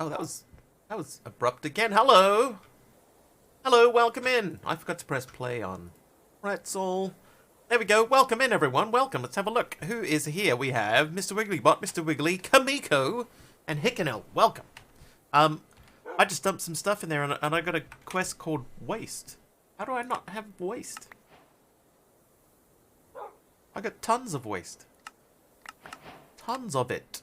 Oh, that was abrupt again. Hello. Hello, welcome in. I forgot to press play on. Pretzel. There we go. Welcome in, everyone. Welcome. Let's have a look. Who is here? We have Mr. Wigglybot, Mr. Wiggly, Kamiko, and Hickenel. Welcome. I just dumped some stuff in there, and I got a quest called Waste. How do I not have waste? I got tons of waste. Tons of it.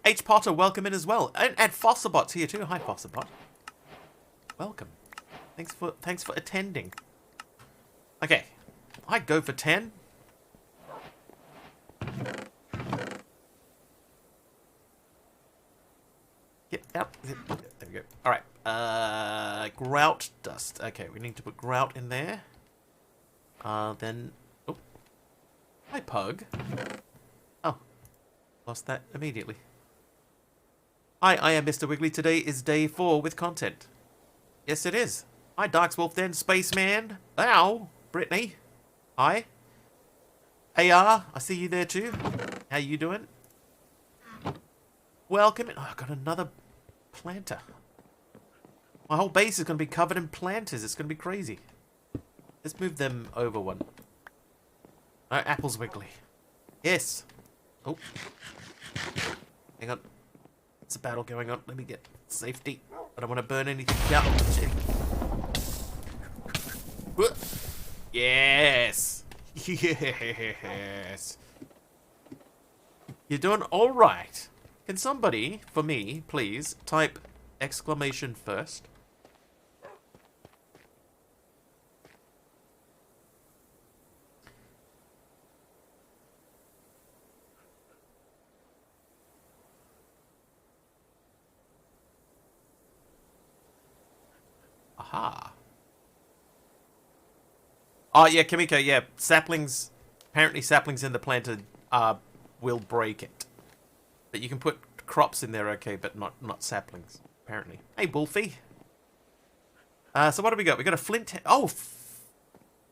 H. Potter, welcome in as well. And Fosterbot's here too. Hi, Fosterbot. Welcome. Thanks for attending. Okay. I'd go for 10. Get out. There we go. Alright. Grout dust. Okay, we need to put grout in there. Then... Oh. Hi, Pug. Oh. Lost that immediately. Hi, I am Mr. Wiggly. Today is day 4 with content. Yes, it is. Hi, Darkswolf then, Spaceman. Ow, Brittany. Hi. AR, I see you there too. How you doing? Welcome in. Oh, I've got another planter. My whole base is going to be covered in planters. It's going to be crazy. Let's move them over one. No, apples, Wiggly. Yes. Oh. Hang on. There's a battle going on. Let me get safety. I don't want to burn anything down. Yes. Yes. You're doing all right. Can somebody, for me, please, type exclamation first? Aha. Oh, yeah, Kamiko, yeah. Saplings, apparently saplings in the planter will break it. But you can put crops in there, okay, but not saplings, apparently. Hey, Wolfie. So what do we got? We got a flint... Oh,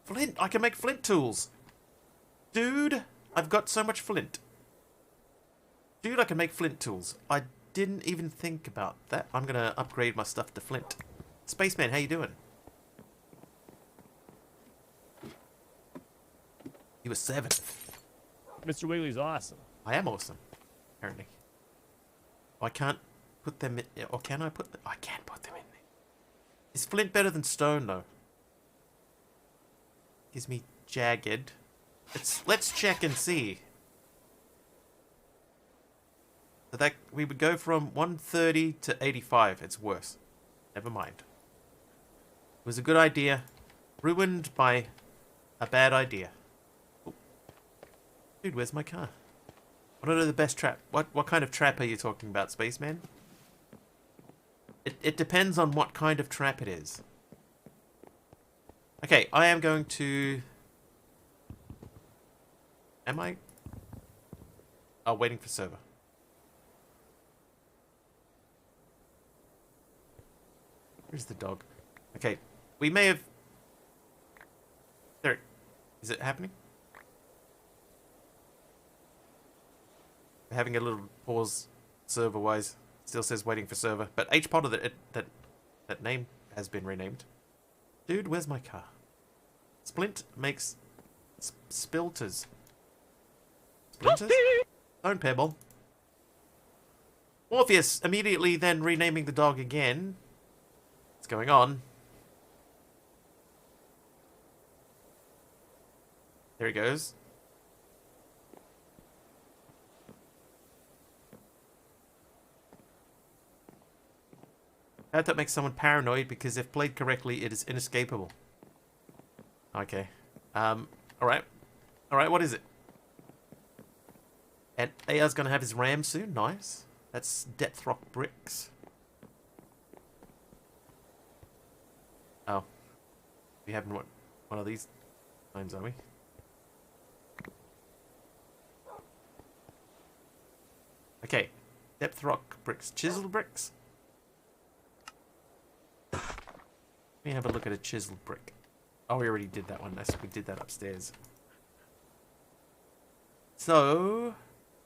flint. I can make flint tools. Dude, I've got so much flint. Dude, I can make flint tools. I didn't even think about that. I'm going to upgrade my stuff to flint. Spaceman, how you doing? You were 7th. Mr. Wiggly's awesome. I am awesome, apparently. I can't put them in... Or can I put them... I can't put them in there. Is flint better than stone, though? Gives me jagged. Let's check and see. So that we would go from 130 to 85. It's worse. Never mind. It was a good idea. Ruined by a bad idea. Oh. Dude, where's my car? What are the best trap? What kind of trap are you talking about, Spaceman? It depends on what kind of trap it is. Okay, I am going to... Am I? Oh, waiting for server. Where's the dog? Okay, we may have... There. Is it happening? We're having a little pause server-wise. Still says waiting for server. But H-Potter, that name has been renamed. Dude, where's my car? Splint makes spilters. Splinters? Stone pebble. Morpheus immediately then renaming the dog again. What's going on? There he goes. That makes someone paranoid because if played correctly, it is inescapable. Okay. Alright. Alright, what is it? And AR's gonna have his ram soon. Nice. That's depth rock bricks. Oh. We having one of these times, are we? Okay. Depth rock bricks. Chisel bricks? Let me have a look at a chiseled brick. Oh, we already did that one. We did that upstairs. So,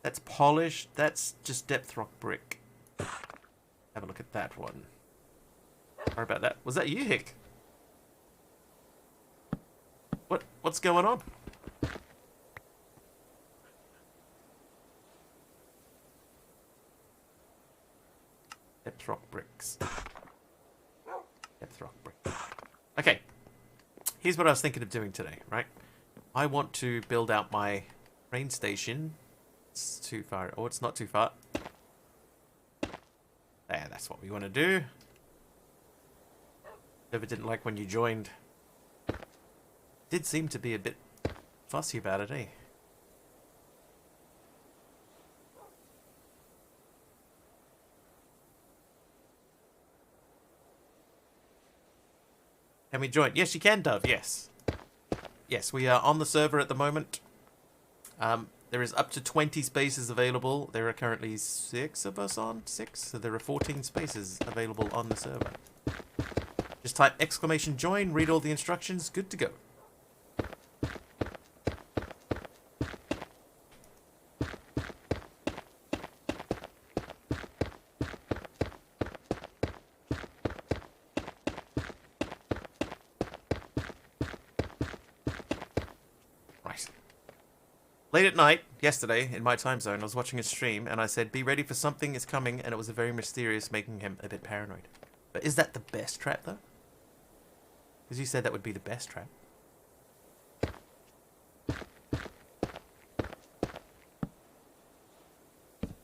that's polished. That's just depth rock brick. Have a look at that one. Sorry about that. Was that you, Hick? What's going on? Depth rock bricks. Depth rock bricks. Okay. Here's what I was thinking of doing today, right? I want to build out my train station. It's too far. Oh, it's not too far. There, that's what we want to do. Never didn't like when you joined. Did seem to be a bit fussy about it, eh? Can we join? Yes, you can, Dove. Yes. Yes, we are on the server at the moment. There is up to 20 spaces available. There are currently 6 of us on. 6? So there are 14 spaces available on the server. Just type !join, read all the instructions, good to go. Right. Late at night, yesterday, in my time zone, I was watching a stream, and I said, be ready for something is coming, and it was a very mysterious, making him a bit paranoid. But is that the best trap, though? Because you said that would be the best trap.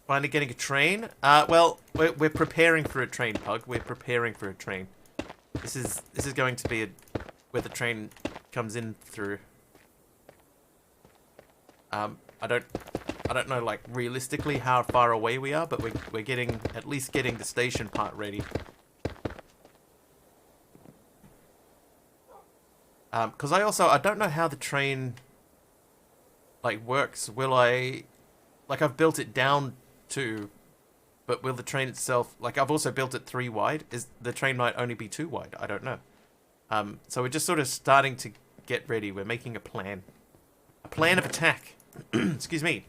Finally getting a train? Well, we're preparing for a train, Pug. We're preparing for a train. This is going to be where the train comes in through. I don't know, like, realistically how far away we are, but we're getting, at least getting the station part ready. Because I don't know how the train, like, works. Will I, like, I've built it down 2, but will the train itself, like, I've also built it 3 wide. Is the train might only be 2 wide? I don't know. So we're just sort of starting to get ready. We're making a plan. A plan of attack. Excuse me.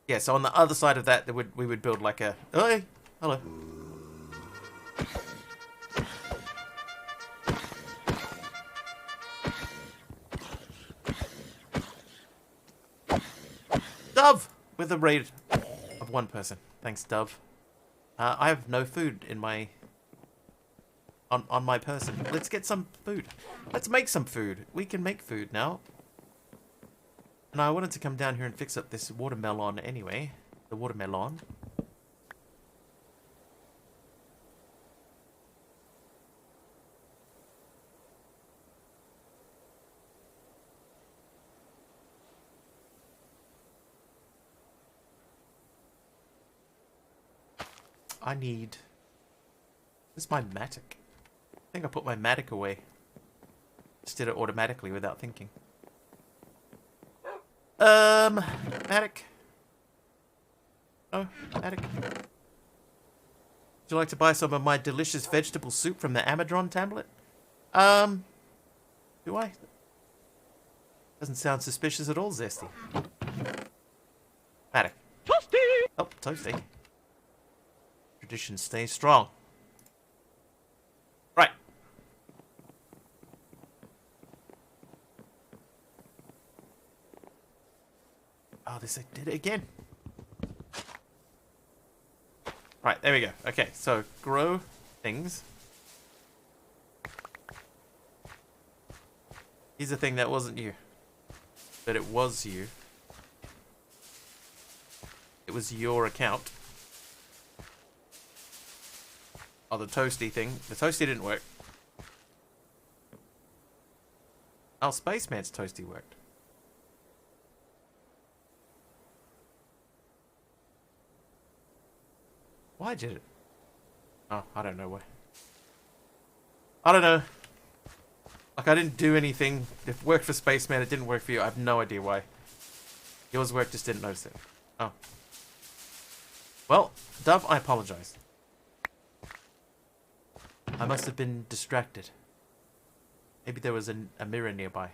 Yeah, so on the other side of that, we would build like a... Oh, hey, hello. Dove! With a raid of 1 person. Thanks, Dove. I have no food in my... On my person. Let's get some food. Let's make some food. We can make food now. And I wanted to come down here and fix up this watermelon anyway. The watermelon. I need... This is my matic. I think I put my matic away. Just did it automatically without thinking. Matic. Oh, matic. Would you like to buy some of my delicious vegetable soup from the Amadron tablet? Do I? Doesn't sound suspicious at all, Zesty. Matic. Toasty! Oh, toasty. Tradition stays strong. Right. Oh, this did it again. Right, there we go. Okay, so grow things. Here's the thing that wasn't you. But it was you. It was your account. Oh, the toasty thing. The toasty didn't work. Oh, Spaceman's toasty worked. Why did it? Oh, I don't know why. I don't know. Like, I didn't do anything. If it worked for Spaceman, it didn't work for you. I have no idea why. Yours worked, just didn't notice it. Oh. Well, Dove, I apologize. I must have been distracted. Maybe there was a mirror nearby.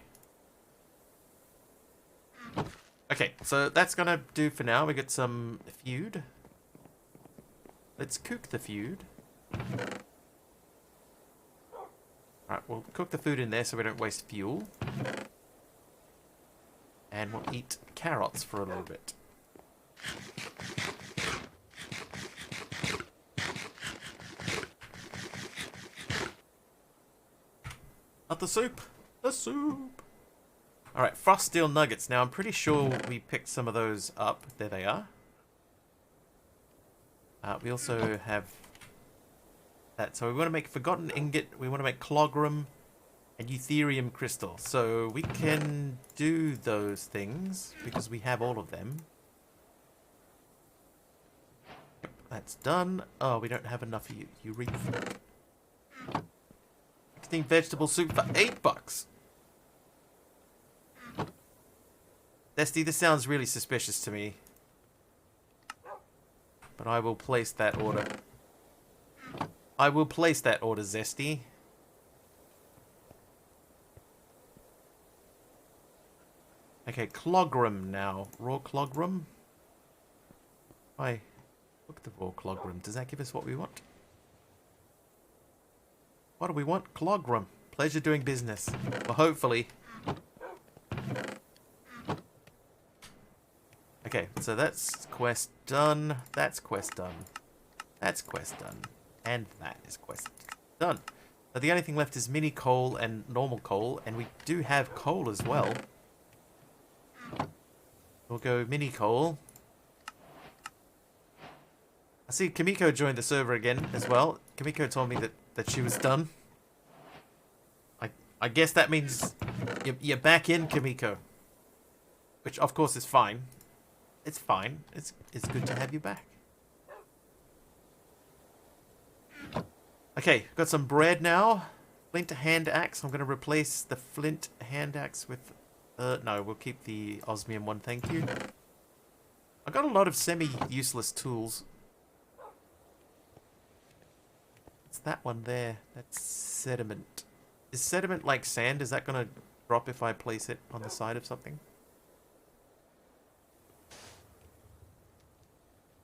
Okay, so that's gonna do for now. We got some food. Let's cook the food. Alright, we'll cook the food in there so we don't waste fuel. And we'll eat carrots for a little bit. Not the soup! The soup! Alright, frost steel nuggets. Now, I'm pretty sure we picked some of those up. There they are. We also have that. So we want to make forgotten ingot. We want to make clogram and eutherium crystal. So we can do those things because we have all of them. That's done. Oh, we don't have enough urethra. 16 vegetable soup for $8. Zesty, this sounds really suspicious to me. But I will place that order. I will place that order, Zesty. Okay, clogram now. Raw clogram. Look at the raw clogram. Does that give us what we want? What do we want? Clogram. Pleasure doing business. Well, hopefully. Okay, so that's quest done. That's quest done. That's quest done. And that is quest done. So the only thing left is mini coal and normal coal. And we do have coal as well. We'll go mini coal. I see Kamiko joined the server again as well. Kamiko told me that she was done. I guess that means you're back in, Kamiko. Which, of course, is fine. It's fine. It's good to have you back. Okay, got some bread now. Flint hand axe. I'm going to replace the flint hand axe with... no, we'll keep the osmium one, thank you. I got a lot of semi-useless tools. It's that one there. That's sediment. Is sediment like sand? Is that going to drop if I place it on the side of something?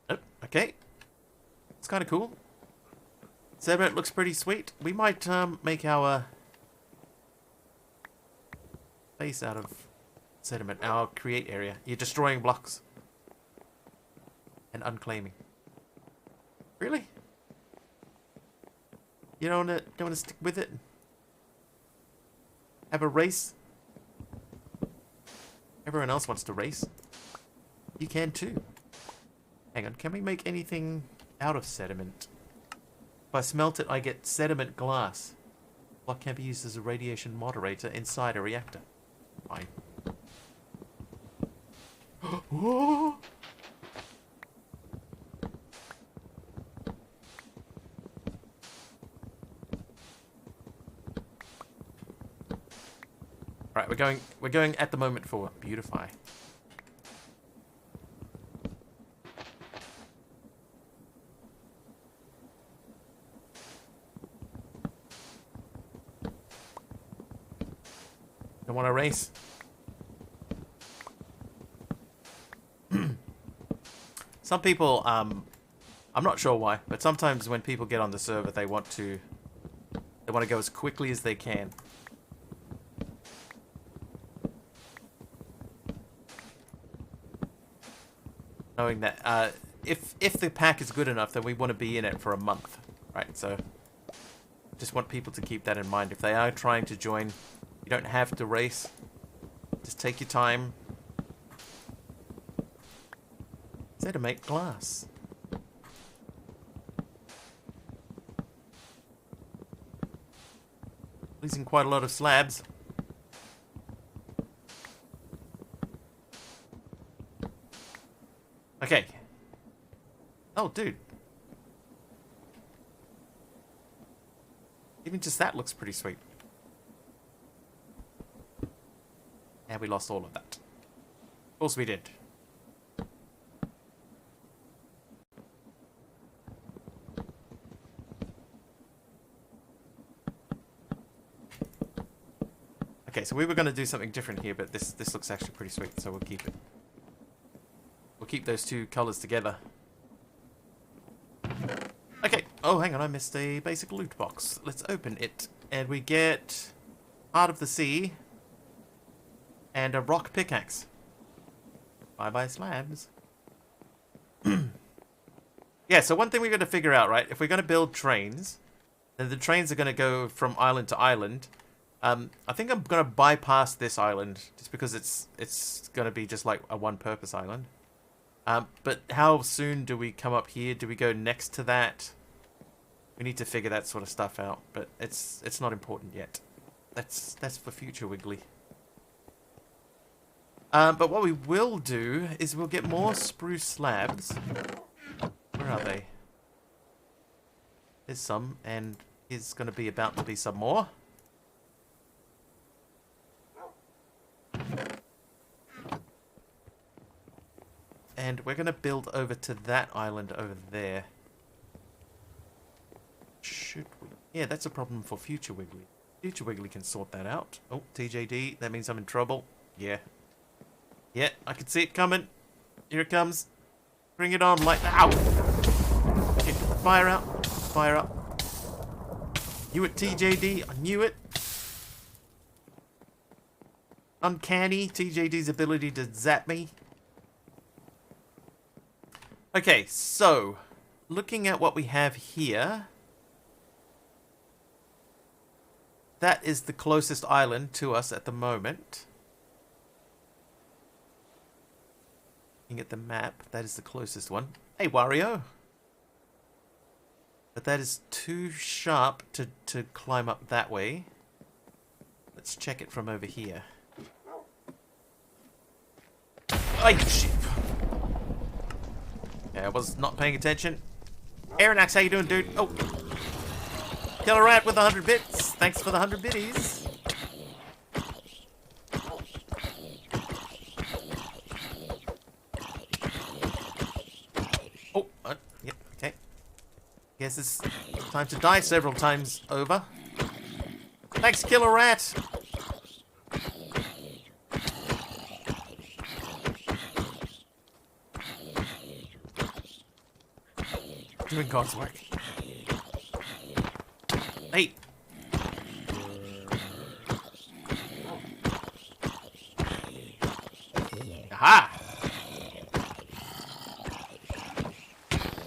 Oh, okay. It's kind of cool. Sediment looks pretty sweet. We might make our base out of sediment, our create area. You're destroying blocks. And unclaiming. Really? You don't want to stick with it? Have a race? Everyone else wants to race. You can too. Hang on, can we make anything out of sediment? If I smelt it, I get sediment glass. Block can be used as a radiation moderator inside a reactor. Fine. Whoa! Right, we're going at the moment for beautify. Don't want to race. Some people, I'm not sure why, but sometimes when people get on the server, they want to go as quickly as they can. Knowing that if the pack is good enough, then we want to be in it for a month, right? So just want people to keep that in mind. If they are trying to join, you don't have to race. Just take your time. Say to make glass. Losing quite a lot of slabs. Okay. Oh, dude. Even just that looks pretty sweet. And we lost all of that. Of course we did. Okay, so we were going to do something different here, but this looks actually pretty sweet, so we'll keep it. We'll keep those two colors together. Okay. Oh, hang on. I missed a basic loot box. Let's open it. And we get Heart of the Sea and a rock pickaxe. Bye-bye slabs. Yeah, so one thing we're going to figure out, right? If we're going to build trains, then the trains are going to go from island to island. I think I'm going to bypass this island just because it's going to be just like a one-purpose island. But how soon do we come up here? Do we go next to that? We need to figure that sort of stuff out, but it's not important yet. That's for future Wiggly. But what we will do is we'll get more spruce slabs. Where are they? There's some, and there's going to be about to be some more. And we're going to build over to that island over there. Should we? Yeah, that's a problem for future Wiggly. Future Wiggly can sort that out. Oh, TJD, that means I'm in trouble. Yeah. Yeah, I can see it coming. Here it comes. Bring it on, like, ow! Okay, fire out. Fire out. Knew it, TJD. I knew it. Uncanny, TJD's ability to zap me. Okay, so, looking at what we have here, that is the closest island to us at the moment. Looking at the map, that is the closest one. Hey, Wario! But that is too sharp to climb up that way. Let's check it from over here. Ay, shit! Yeah, I was not paying attention. Aeronax, how you doing, dude? Oh! Killer Rat with 100 bits. Thanks for the 100 bitties. Oh, yeah, okay. Guess it's time to die several times over. Thanks, Killer Rat. Doing God's work. Hey. Aha!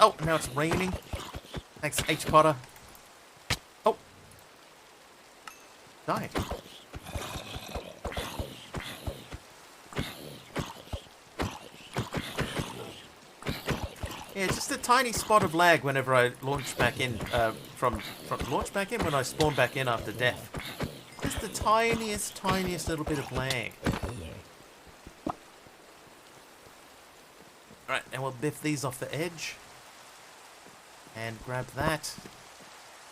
Oh, now it's raining. Thanks, H. Potter. Oh. Died. Yeah, just a tiny spot of lag whenever I launch back in, launch back in when I spawn back in after death. Just the tiniest little bit of lag. Alright, and we'll biff these off the edge. And grab that.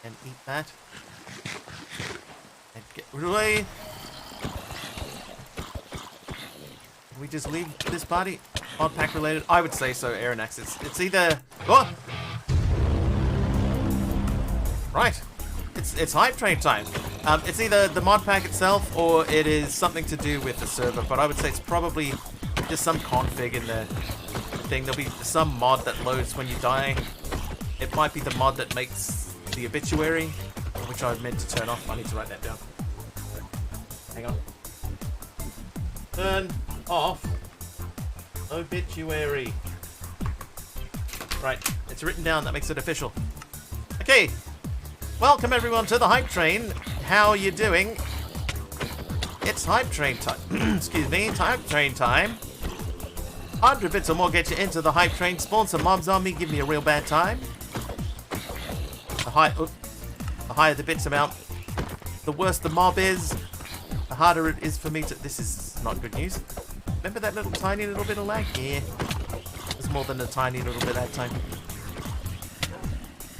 And eat that. And get rid away. Can we just leave this party? Mod pack related? I would say so, Aeronax. It's either... Oh! Right. It's hype train time. It's either the mod pack itself or it is something to do with the server, but I would say it's probably just some config in the thing. There'll be some mod that loads when you die. It might be the mod that makes the obituary, which I meant to turn off. I need to write that down. Hang on. Turn off obituary. Right, it's written down. That makes it official. Okay, welcome everyone to the hype train. How you doing? It's hype train time. Excuse me, hype train time. 100 bits or more get you into the hype train. Spawn some mobs on me. Give me a real bad time. The higher the bits amount, the worse the mob is. The harder it is for me to. This is not good news. Remember that little tiny little bit of lag? Yeah. There's more than a tiny little bit that time.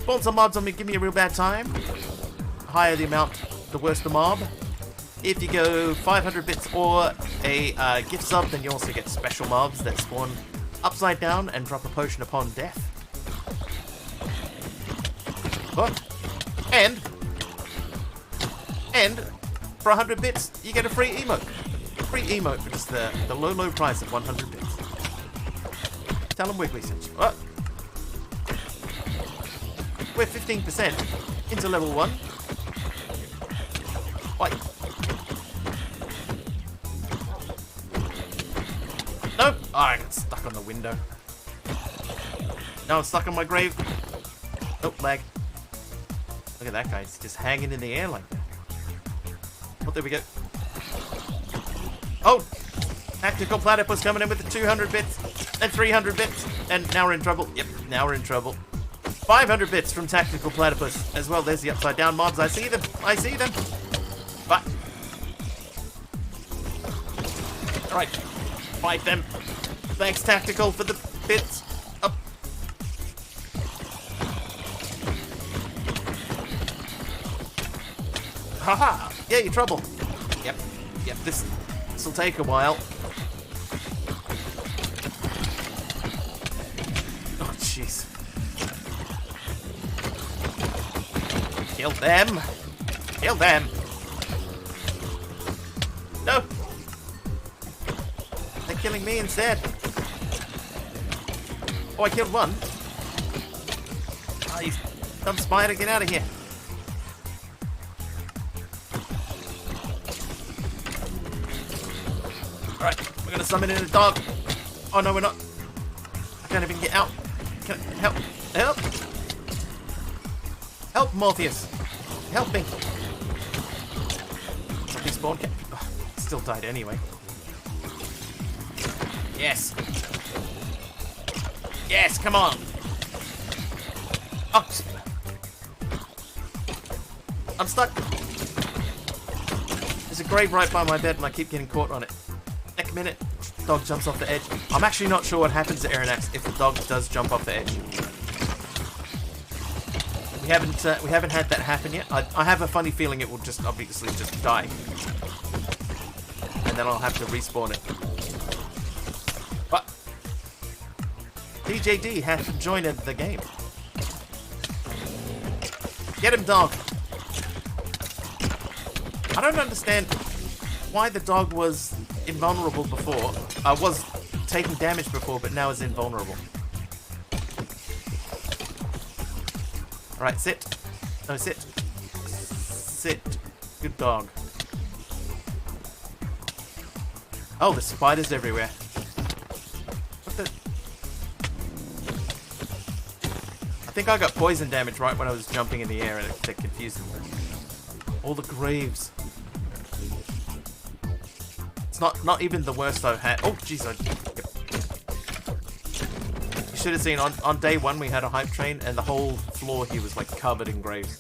Spawn some mobs on me, give me a real bad time. The higher the amount, the worse the mob. If you go 500 bits or a gift sub, then you also get special mobs that spawn upside down and drop a potion upon death. Oh. And for 100 bits, you get a free emote. Free emote for just the low price of 100 bits. Tell him Wiggly sent you. What? We're 15% into level 1. What? Nope. Oh, I got stuck on the window. No, I'm stuck on my grave. Oh, lag. Look at that guy. He's just hanging in the air like that. Oh, there we go. Oh! Tactical platypus coming in with the 200 bits. And 300 bits. And now we're in trouble. Yep, now we're in trouble. 500 bits from Tactical Platypus as well. There's the upside down mobs. I see them. I see them. But. Alright. Fight them. Thanks, Tactical, for the bits. Up. Haha. Yeah, you're trouble. Yep. Yep, this will take a while. Oh, jeez. Kill them! Kill them! No! They're killing me instead. Oh, I killed one. Oh, you dumb spider, get out of here. Alright, we're gonna summon in a dog. Oh no, we're not. I can't even get out. Can I, help! Help! Help, Morpheus! Help me! Despawn cat. Oh, still died anyway. Yes! Yes, come on! Oh! I'm stuck! There's a grave right by my bed and I keep getting caught on it. Next minute, dog jumps off the edge. I'm actually not sure what happens to Aeronax if the dog does jump off the edge. We haven't had that happen yet. I have a funny feeling it will just obviously just die, and then I'll have to respawn it. But DJD has joined the game. Get him, dog. I don't understand why the dog was invulnerable before. I was taking damage before, but now is invulnerable. Alright, sit. No, sit. Sit. Good dog. Oh, there's spiders everywhere. What the? I think I got poison damage right when I was jumping in the air and it confused me. All the graves. It's not even the worst I've had. Oh, jeez. You should have seen on day 1 we had a hype train and the whole floor here was like covered in graves.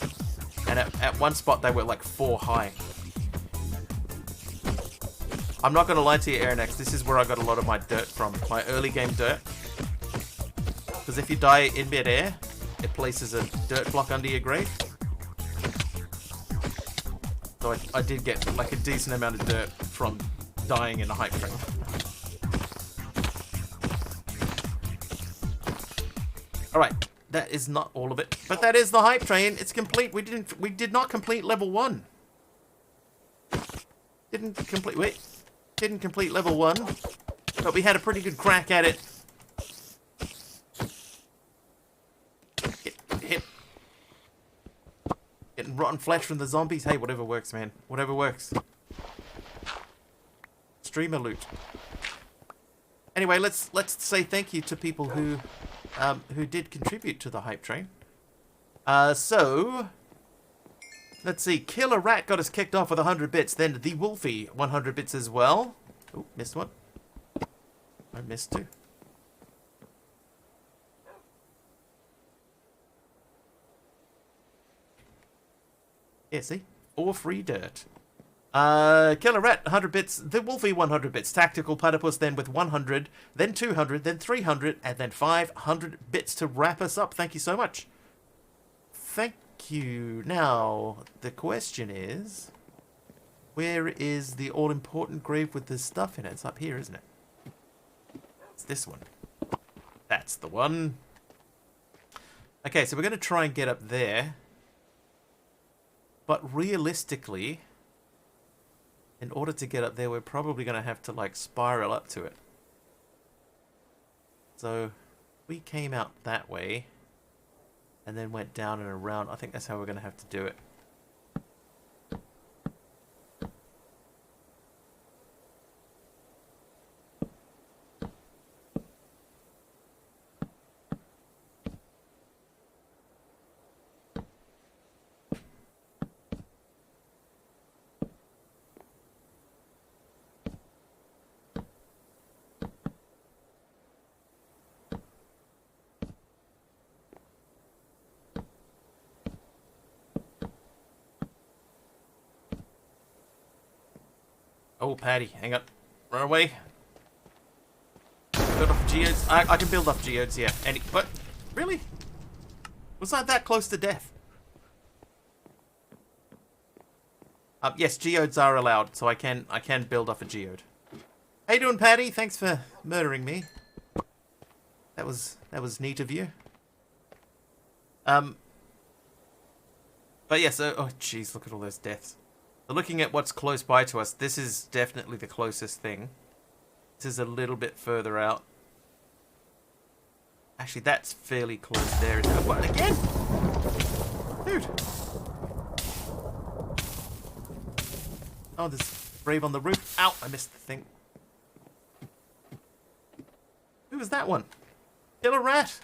And at one spot they were like 4 high. I'm not gonna lie to you, Aeronax, this is where I got a lot of my dirt from. My early game dirt. Because if you die in mid-air, it places a dirt block under your grave. So I did get like a decent amount of dirt from dying in a hype train. Alright, that is not all of it. But that is the hype train. It's complete. We did not complete level 1. Didn't complete level 1. But we had a pretty good crack at it. Hit. Getting rotten flesh from the zombies. Hey, whatever works, man. Whatever works. Streamer loot. Anyway, let's say thank you to people who did contribute to the hype train. So let's see. Killer Rat got us kicked off with 100 bits. Then the Wolfie 100 bits as well. Oh, missed one. I missed 2. Yeah, see? Or free dirt. Killer Rat, 100 bits. The Wolfie, 100 bits. Tactical Platypus then with 100, then 200, then 300, and then 500 bits to wrap us up. Thank you so much. Thank you. Now, the question is, where is the all-important grave with the stuff in it? It's up here, isn't it? It's this one. That's the one. Okay, so we're going to try and get up there. But realistically, in order to get up there, we're probably going to have to, like, spiral up to it. So, we came out that way and then went down and around. I think that's how we're going to have to do it. Oh, Patty, hang on. Run away. Build off geodes. I can build off geodes, yeah. But, really? Was I that close to death? Yes, geodes are allowed, so I can build off a geode. How you doing, Patty? Thanks for murdering me. That was neat of you. But yeah, so, oh jeez, look at all those deaths. So looking at what's close by to us, this is definitely the closest thing. This is a little bit further out. Actually, that's fairly close there. What, again? Dude. Oh, there's Brave on the roof. Ow, I missed the thing. Who was that one? Killer rat.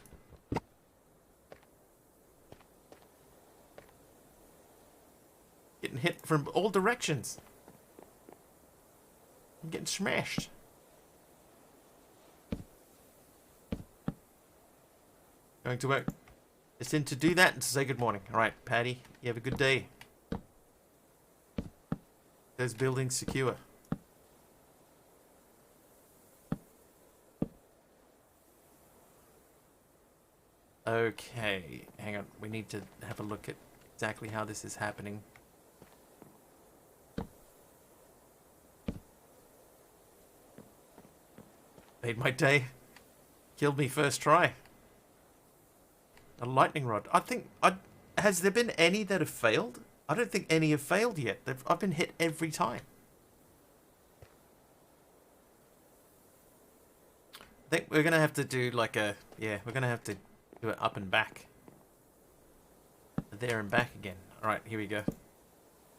Getting hit from all directions. I'm getting smashed. Going to work. Just in to do that and to say good morning. Alright, Patty, you have a good day. Those buildings secure. Okay, hang on. We need to have a look at exactly how this is happening. Made my day. Killed me first try. A lightning rod. Has there been any that have failed? I don't think any have failed yet. I've been hit every time. I think we're going to have to do like a... Yeah, we're going to have to do it up and back. There and back again. Alright, here we go.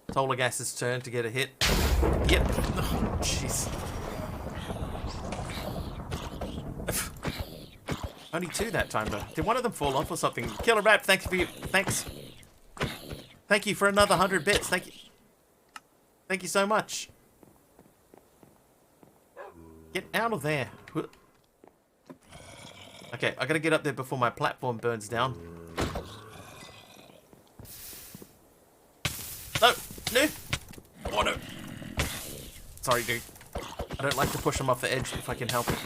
Tolagas's turn to get a hit. Yep. Oh, jeez. Only two that time, though. Did one of them fall off or something? Killer Rat, thanks for you. Thanks. Thank you for another 100 bits. Thank you. Thank you so much. Get out of there. Okay, I gotta get up there before my platform burns down. No! No! Oh, no! Sorry, dude. I don't like to push them off the edge if I can help it.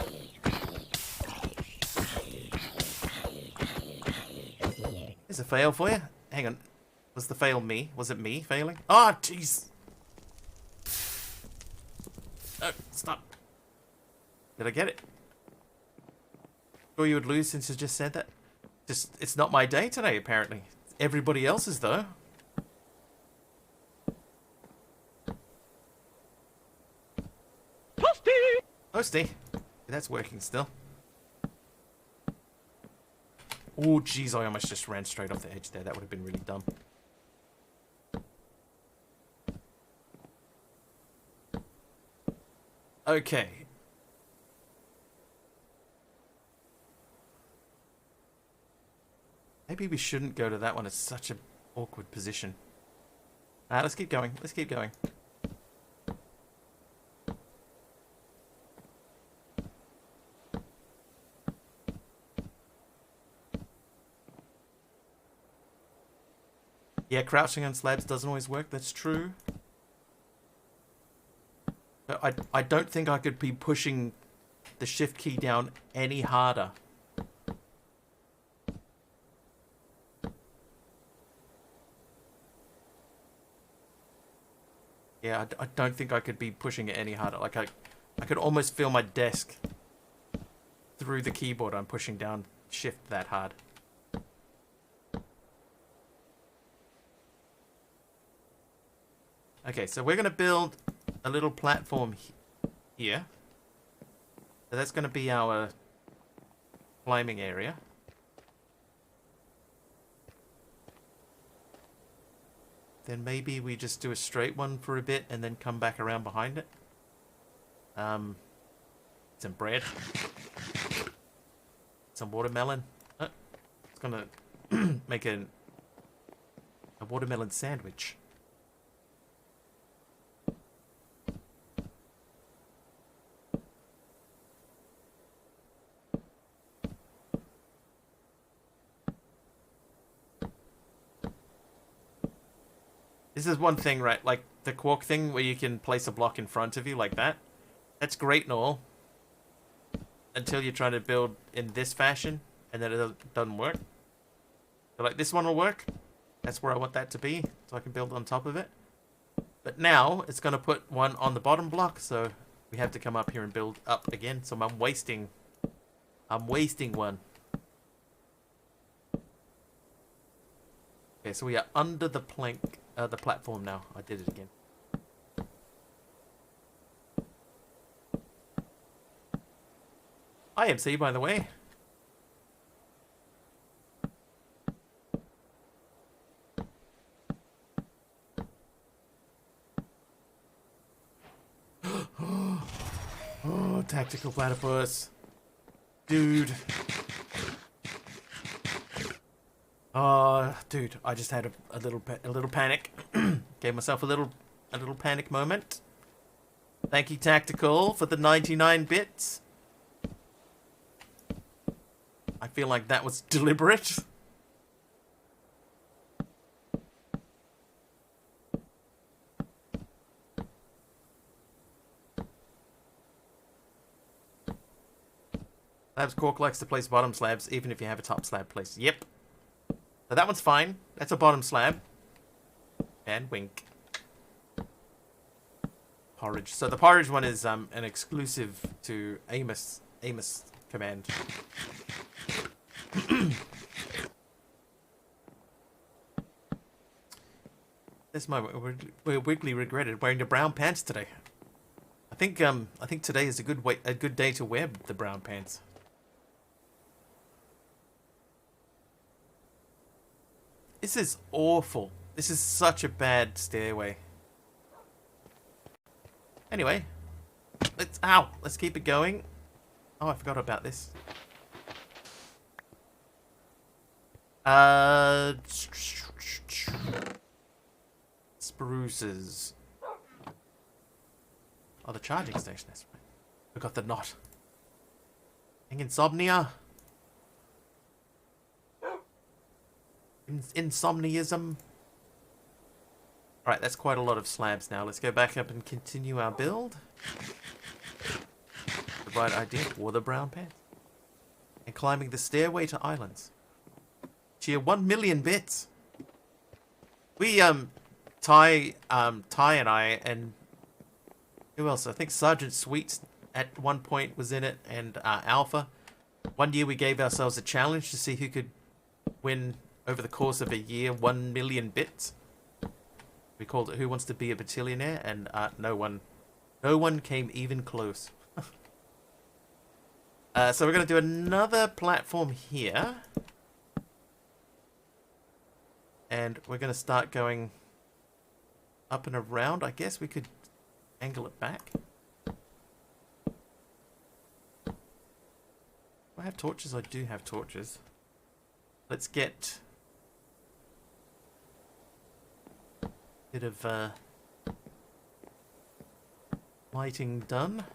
There's a fail for you. Hang on. Was the fail me? Was it me failing? Oh, jeez. No, stop. Did I get it? Sure you would lose since you just said that? Just, it's not my day today, apparently. Everybody else's, though. Toasty! Toasty. That's working still. Oh, jeez, I almost just ran straight off the edge there. That would have been really dumb. Okay. Maybe we shouldn't go to that one. It's such an awkward position. Let's keep going. Let's keep going. Yeah, crouching on slabs doesn't always work. That's true. But I don't think I could be pushing the shift key down any harder. Yeah, I don't think I could be pushing it any harder. Like, I could almost feel my desk through the keyboard. I'm pushing down shift that hard. Okay, so we're going to build a little platform here. So that's going to be our climbing area. Then maybe we just do a straight one for a bit and then come back around behind it. Some bread. Some watermelon. It's gonna make a watermelon sandwich. This is one thing, right? Like the quark thing where you can place a block in front of you like that. That's great and all. Until you're trying to build in this fashion and then it doesn't work. So like this one will work. That's where I want that to be. So I can build on top of it. But now it's going to put one on the bottom block. So we have to come up here and build up again. So I'm wasting one. Okay, so we are under the plank, the platform now. I did it again. Hi, MC, by the way. Oh, tactical platypus. Dude. Dude, I just had a little panic. Gave myself a little panic moment. Thank you, Tactical, for the 99 bits. I feel like that was deliberate. Slabs Cork likes to place bottom slabs even if you have a top slab placed. Yep. So that one's fine. That's a bottom slab. And wink. Porridge. So the porridge one is an exclusive to Amos command. This moment where Wiggly regretted wearing the brown pants today. I think today is a good day to wear the brown pants. This is awful. This is such a bad stairway. Anyway, let's keep it going. Oh, I forgot about this. Spruces. Oh, the charging station. That's right. Forgot the knot. Insomnia. Insomniism. Alright, that's quite a lot of slabs now. Let's go back up and continue our build. The right idea for the brown pants. And climbing the stairway to islands. Cheer 1 million bits. We, Ty and I, and who else? I think Sergeant Sweets at one point was in it, and Alpha. One year we gave ourselves a challenge to see who could win over the course of a year 1 million bits. We called it Who Wants to Be a Billionaire, and no one came even close. So we're going to do another platform here. And we're going to start going up and around. I guess we could angle it back. Do I have torches? I do have torches. Let's get a bit of lighting done.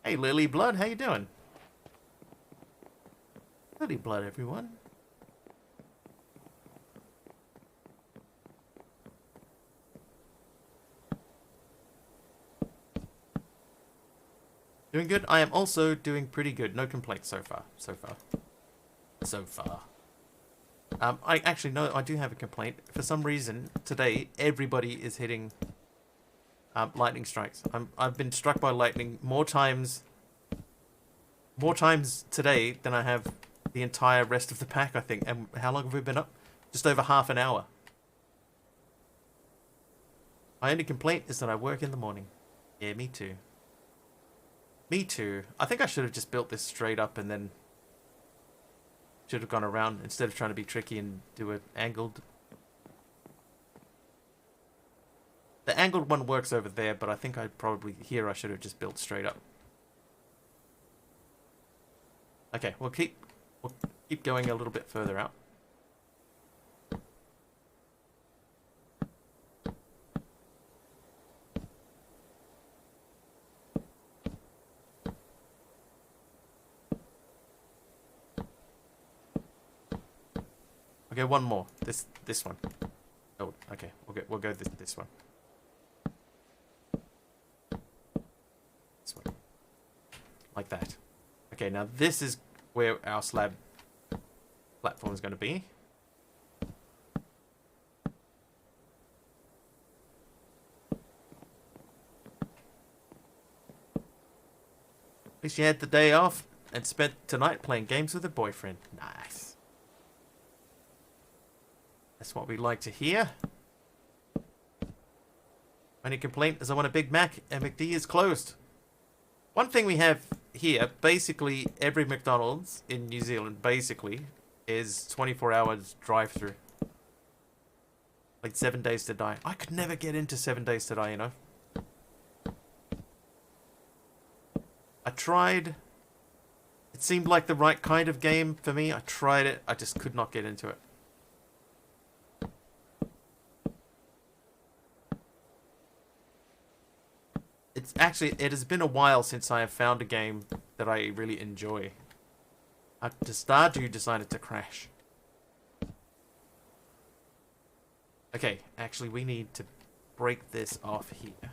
Hey, Lily Blood, how you doing? Lily Blood, everyone. Doing good? I am also doing pretty good. No complaints so far. So far. I actually, no, I do have a complaint. For some reason, today, everybody is hitting lightning strikes. I've been struck by lightning more times today than I have the entire rest of the pack, I think. And how long have we been up? Just over half an hour. My only complaint is that I work in the morning. Yeah, me too. Me too. I think I should have just built this straight up and then should have gone around instead of trying to be tricky and do an angled. The angled one works over there, but I think I should have just built straight up. Okay, we'll keep going a little bit further out. Okay, one more. This one. Oh, okay. We'll go this one. This one. Like that. Okay, now this is where our slab platform is going to be. At least you had the day off and spent tonight playing games with a boyfriend. Nice. That's what we like to hear. Only complaint is I want a Big Mac and McD is closed. One thing we have here, basically every McDonald's in New Zealand, basically, is 24 hours drive-through. Like 7 Days to Die. I could never get into 7 Days to Die, you know. I tried. It seemed like the right kind of game for me. I tried it. I just could not get into it. It has been a while since I have found a game that I really enjoy. The Stardew decided to crash. Okay, actually we need to break this off here.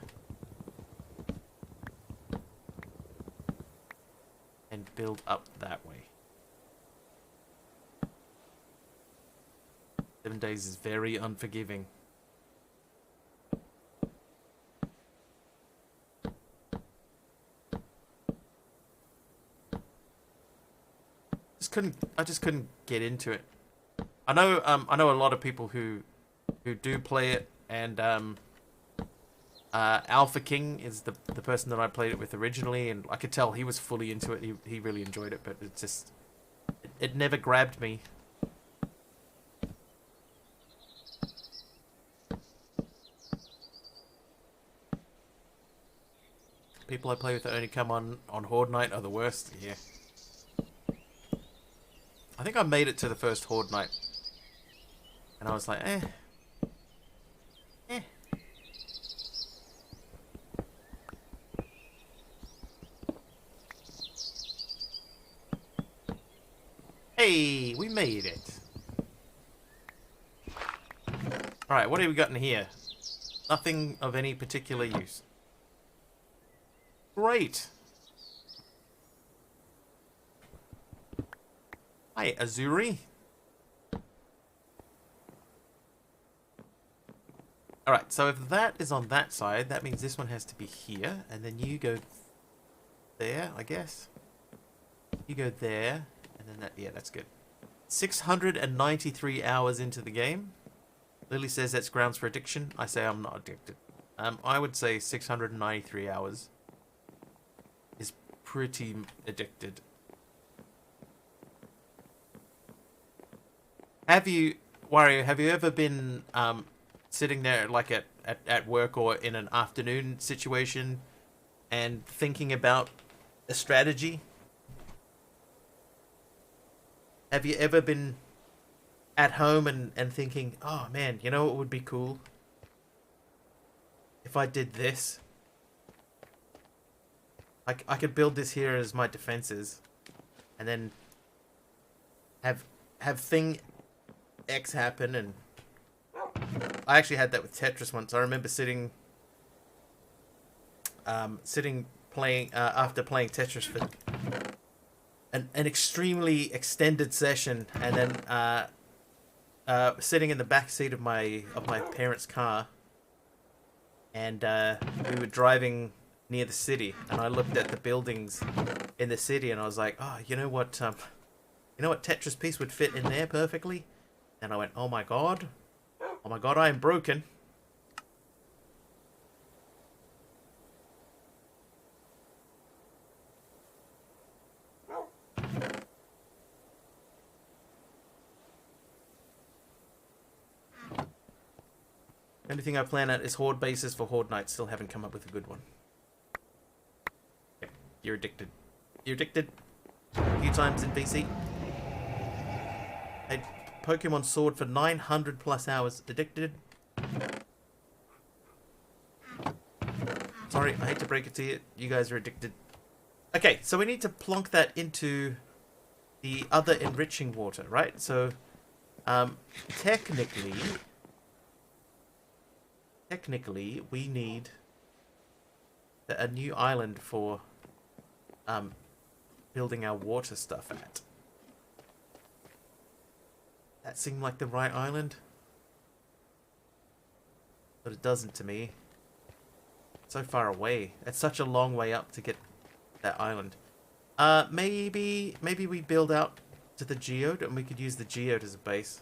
And build up that way. 7 Days is very unforgiving. I just couldn't get into it. I know a lot of people who do play it, and Alpha King is the person that I played it with originally, and I could tell he was fully into it. He really enjoyed it, but it just it never grabbed me. People I play with that only come on Horde Night are the worst. Yeah. I think I made it to the first Horde Night. And I was like, eh. Hey, we made it. Alright, what have we got in here? Nothing of any particular use. Great. Hi, Azuri. Alright, so if that is on that side, that means this one has to be here, and then you go there, I guess. You go there, and then that, yeah, that's good. 693 hours into the game. Lily says that's grounds for addiction. I say I'm not addicted. I would say 693 hours is pretty addicted. Have you, Wario, have you ever been sitting there like at work or in an afternoon situation and thinking about a strategy? Have you ever been at home and thinking, oh man, you know what would be cool? If I did this. I could build this here as my defenses. And then have thing X happen, and I actually had that with Tetris once. I remember sitting playing after playing Tetris for an extremely extended session, and then sitting in the back seat of my parents' car, and we were driving near the city, and I looked at the buildings in the city, and I was like, oh, you know what Tetris piece would fit in there perfectly? And I went, oh my god. Oh my god, I am broken. Only thing I plan out is horde bases for horde nights. Still haven't come up with a good one. Yep, you're addicted. You're addicted. A few times in VC. Played Pokemon Sword for 900 plus hours. Addicted. Sorry, I hate to break it to you. You guys are addicted. Okay, so we need to plonk that into the other enriching water, right? So, technically, we need a new island for building our water stuff at. That seemed like the right island, but it doesn't to me. It's so far away. It's such a long way up to get that island. Maybe we build out to the geode, and we could use the geode as a base.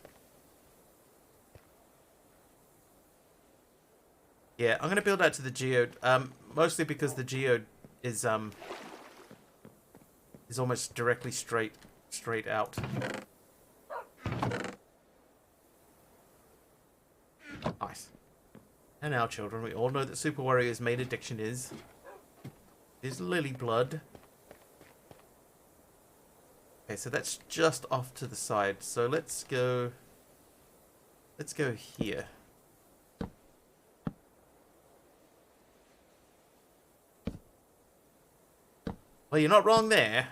Yeah, I'm gonna build out to the geode, mostly because the geode is almost directly straight out. Nice. And now, children, we all know that Super Warrior's main addiction is lily blood. Okay, so that's just off to the side. So let's go here. Well, you're not wrong there.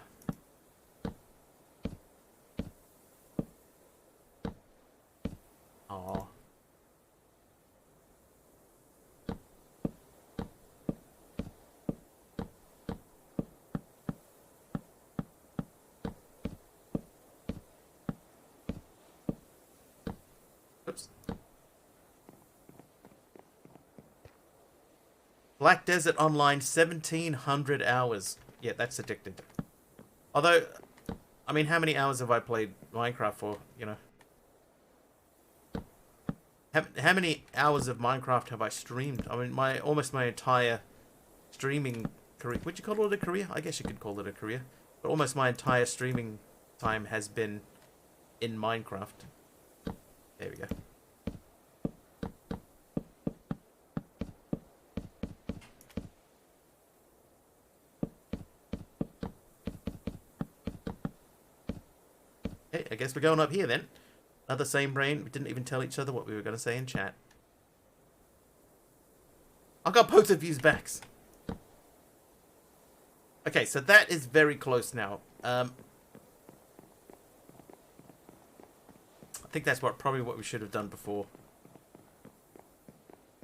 Aww. Oops. Black Desert Online, 1,700 hours. Yeah, that's addictive. Although, I mean, how many hours have I played Minecraft for, you know? How many hours of Minecraft have I streamed? I mean, almost my entire streaming career. Would you call it a career? I guess you could call it a career. But almost my entire streaming time has been in Minecraft. There we go. Okay, I guess we're going up here then. Another same brain. We didn't even tell each other what we were going to say in chat. I got both of you's backs. Okay, so that is very close now. I think that's probably what we should have done before.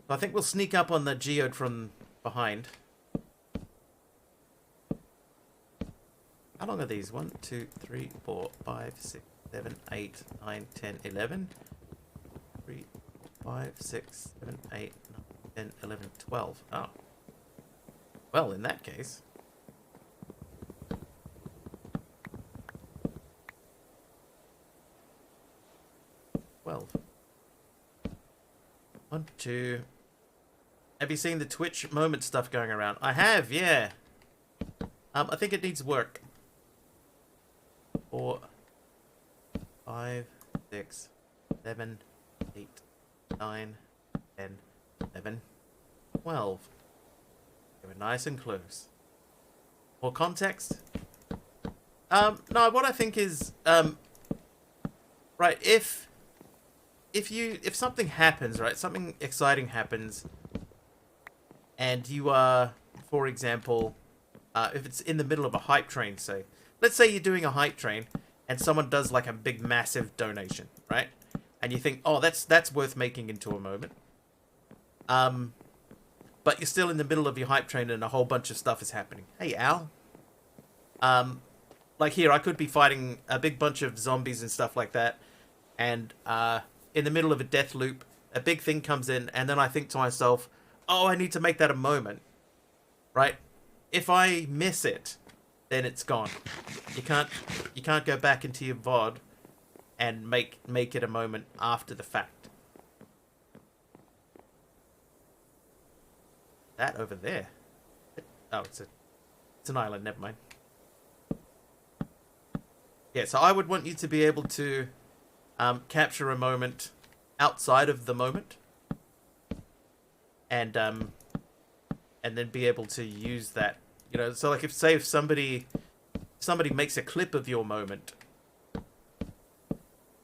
So I think we'll sneak up on the geode from behind. How long are these? 1, 2, 3, 4, 5, 6, 7, 8, 9, 10, 11. 3, 5, 6, 7, 8, 9, 10, 11, 12. Oh. Well, in that case. Well. 1, 2. Have you seen the Twitch moment stuff going around? I have, yeah. I think it needs work. 4, 5, 6, 7, 8, 9, 10, 11, 12. They were nice and close. More context? No, what I think is, right, if something happens, right, something exciting happens, and you are, for example, if it's in the middle of a hype train, say, let's say you're doing a hype train, and someone does like a big, massive donation, right? And you think, oh, that's worth making into a moment. But you're still in the middle of your hype train, and a whole bunch of stuff is happening. Hey, Al. Like here, I could be fighting a big bunch of zombies and stuff like that, and in the middle of a death loop, a big thing comes in, and then I think to myself, oh, I need to make that a moment, right? If I miss it, then it's gone. You can't go back into your VOD and make it a moment after the fact. That over there. Oh, it's an island. Never mind. Yeah, so I would want you to be able to capture a moment outside of the moment, and then be able to use that. You know, so like if somebody makes a clip of your moment,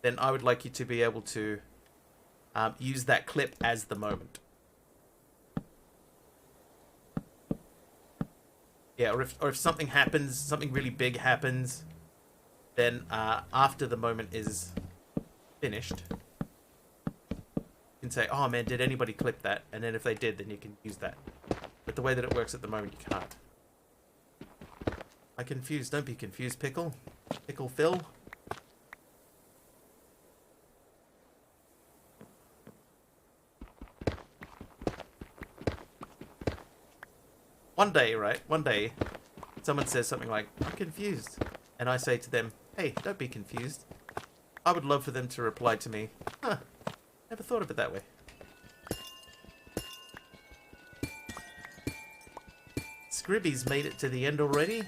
then I would like you to be able to use that clip as the moment. Yeah, or if something happens, something really big happens, then after the moment is finished, you can say, "Oh man, did anybody clip that?" And then if they did, then you can use that. But the way that it works at the moment, you can't. I confused. Don't be confused, Pickle. Pickle Phil. One day, someone says something like, "I'm confused." And I say to them, "Hey, don't be confused." I would love for them to reply to me, "Huh, never thought of it that way." Scribby's made it to the end already.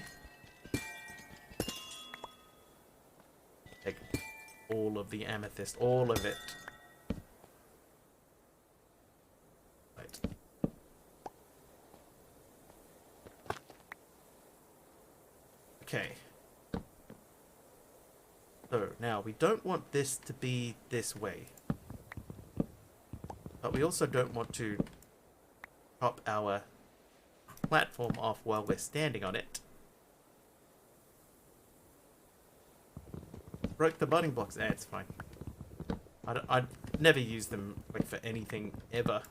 Take all of the amethyst, all of it. Right. Okay. So, now, we don't want this to be this way. But we also don't want to chop our platform off while we're standing on it. Broke the budding blocks. It's fine. I'd never use them like for anything ever.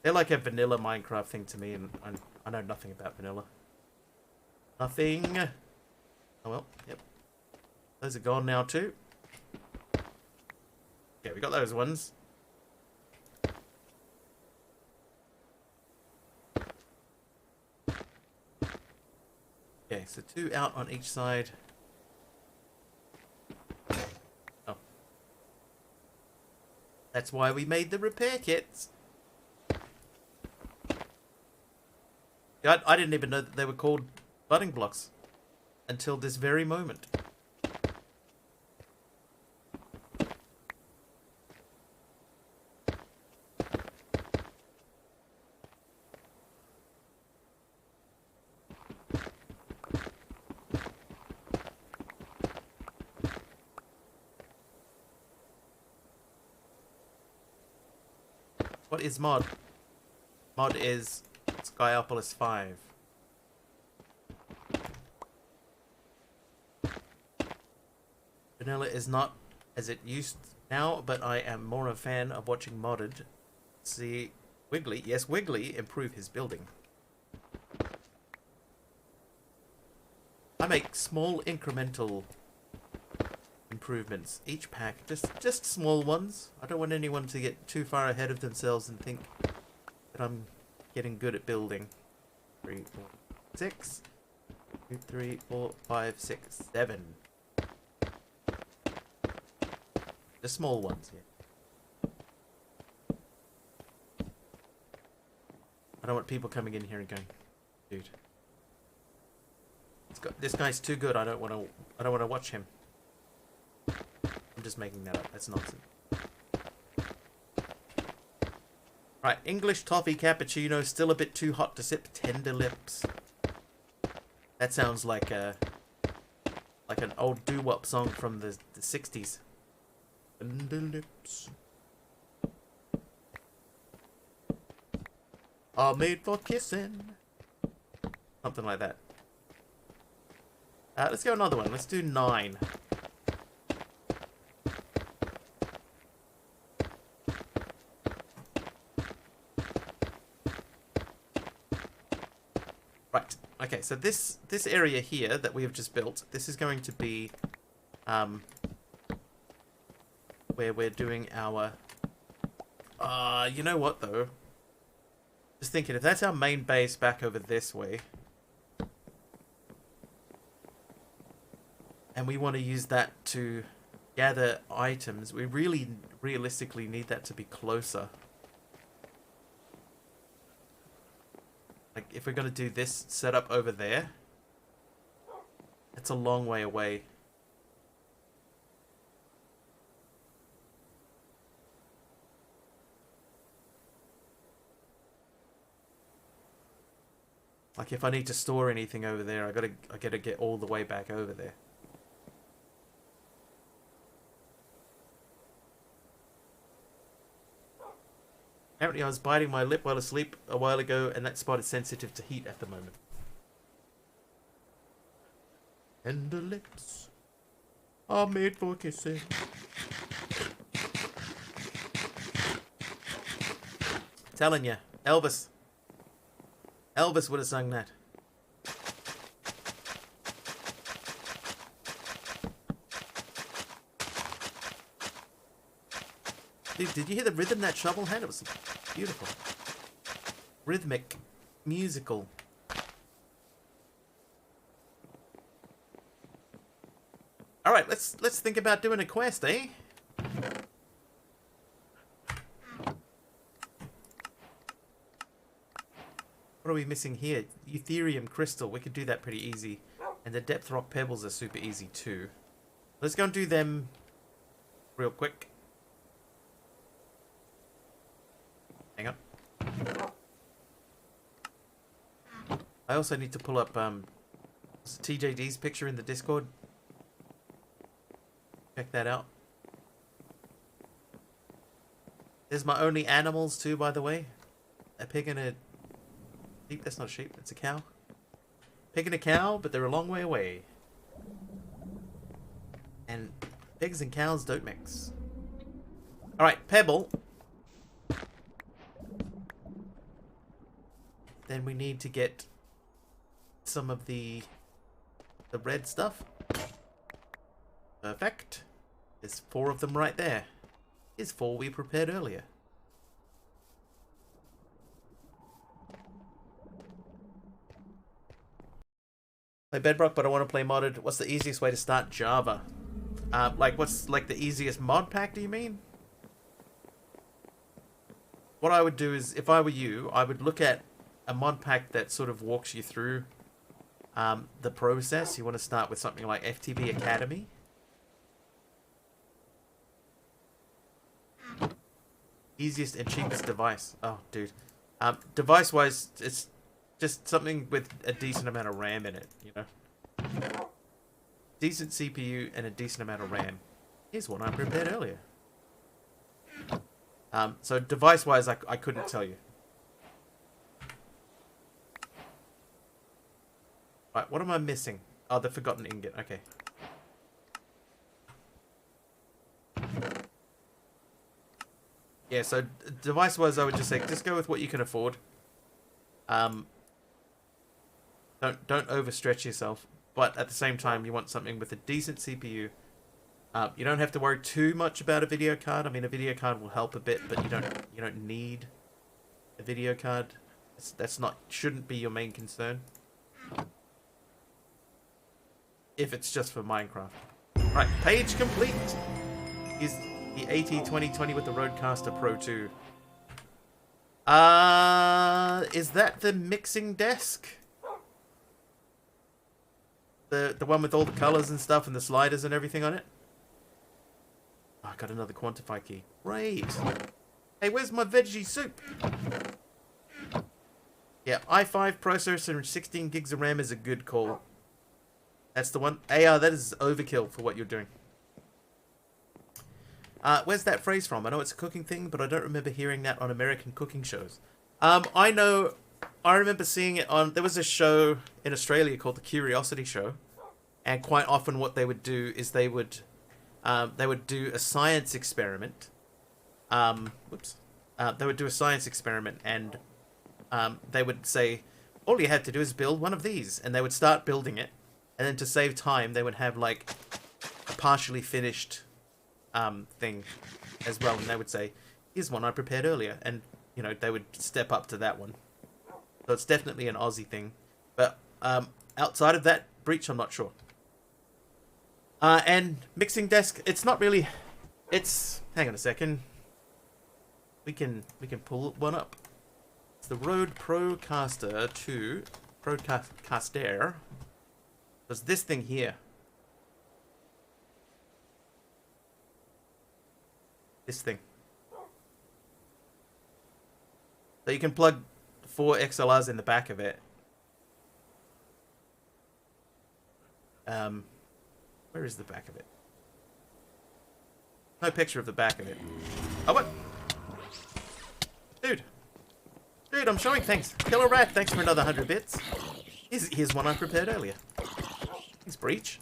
They're like a vanilla Minecraft thing to me, and I know nothing about vanilla. Nothing. Oh well, yep. Those are gone now too. Yeah, we got those ones. Okay, so 2 out on each side. Oh. That's why we made the repair kits. I didn't even know that they were called budding blocks until this very moment. What is mod? Mod is Skyopolis 5. Vanilla is not as it used now, but I am more a fan of watching modded. See Wiggly, yes, Wiggly improve his building. I make small incremental improvements each pack, just small ones. I don't want anyone to get too far ahead of themselves and think that I'm getting good at building. 3, 4, 6. 2, 3, 4, 5, 6, 7. The small ones, yeah. I don't want people coming in here and going, "Dude, this guy's too good. I don't want to watch him." I'm just making that up. That's nonsense. Right, English toffee cappuccino, still a bit too hot to sip. Tender lips. That sounds like an old doo-wop song from the 60s. Tender lips are made for kissing. Something like that. Let's go another one. Let's do 9. Right. Okay, so this area here that we have just built, this is going to be where we're doing our You know what, though? Just thinking, if that's our main base back over this way, and we want to use that to gather items, we really, realistically need that to be closer. Like, if we're going to do this setup over there, it's a long way away. Like, if I need to store anything over there, I gotta get all the way back over there. Apparently I was biting my lip while asleep a while ago, and that spot is sensitive to heat at the moment. And the lips are made for kissing. Telling ya, Elvis would have sung that. Dude, did you hear the rhythm that shovel had? It was beautiful. Rhythmic. Musical. Alright, let's think about doing a quest, eh? What are we missing here? Eutherium crystal. We could do that pretty easy. And the depth rock pebbles are super easy too. Let's go and do them real quick. Hang on. I also need to pull up TJD's picture in the Discord. Check that out. There's my only animals too, by the way. A pig and a sheep. That's not a sheep, that's a cow. Pig and a cow, but they're a long way away. And pigs and cows don't mix. Alright, pebble. Then we need to get some of the red stuff. Perfect. There's 4 of them right there. Here's 4 we prepared earlier. Play Bedrock, but I want to play modded. What's the easiest way to start Java? Like, what's like the easiest mod pack, do you mean? What I would do is, if I were you, I would look at a mod pack that sort of walks you through the process. You want to start with something like FTB Academy. Easiest and cheapest device. Oh, dude. Device-wise, it's just something with a decent amount of RAM in it, you know? Decent CPU and a decent amount of RAM. Here's one I prepared earlier. So device-wise, I couldn't tell you. Right, what am I missing? Oh, the forgotten ingot. Okay. Yeah, so device-wise, I would just say, just go with what you can afford. Don't overstretch yourself. But at the same time, you want something with a decent CPU. You don't have to worry too much about a video card. I mean, a video card will help a bit, but you don't need a video card. Shouldn't be your main concern. If it's just for Minecraft. Right, page complete. Is the AT2020 with the Rodecaster Pro 2. Is that the mixing desk? The one with all the colors and stuff and the sliders and everything on it? Oh, I got another quantify key. Great. Hey, where's my veggie soup? Yeah, i5 processor and 16 gigs of RAM is a good call. That's the one. AR, that is overkill for what you're doing. Where's that phrase from? I know it's a cooking thing, but I don't remember hearing that on American cooking shows. I remember seeing it on... There was a show in Australia called The Curiosity Show. And quite often what they would do is they would do a science experiment. They would do a science experiment and they would say, all you have to do is build one of these. And they would start building it. And then to save time, they would have like a partially finished thing as well. And they would say, here's one I prepared earlier, and you know they would step up to that one. So it's definitely an Aussie thing, but outside of that breach, I'm not sure. And mixing desk, it's not really. It's hang on a second. We can pull one up. It's the Rode Procaster 2 Procaster. There's this thing here. This thing. So you can plug 4 XLRs in the back of it. Where is the back of it? No picture of the back of it. Oh, what? Dude, I'm showing things. Killer Rat, thanks for another 100 bits. Here's one I prepared earlier. Here's Breach.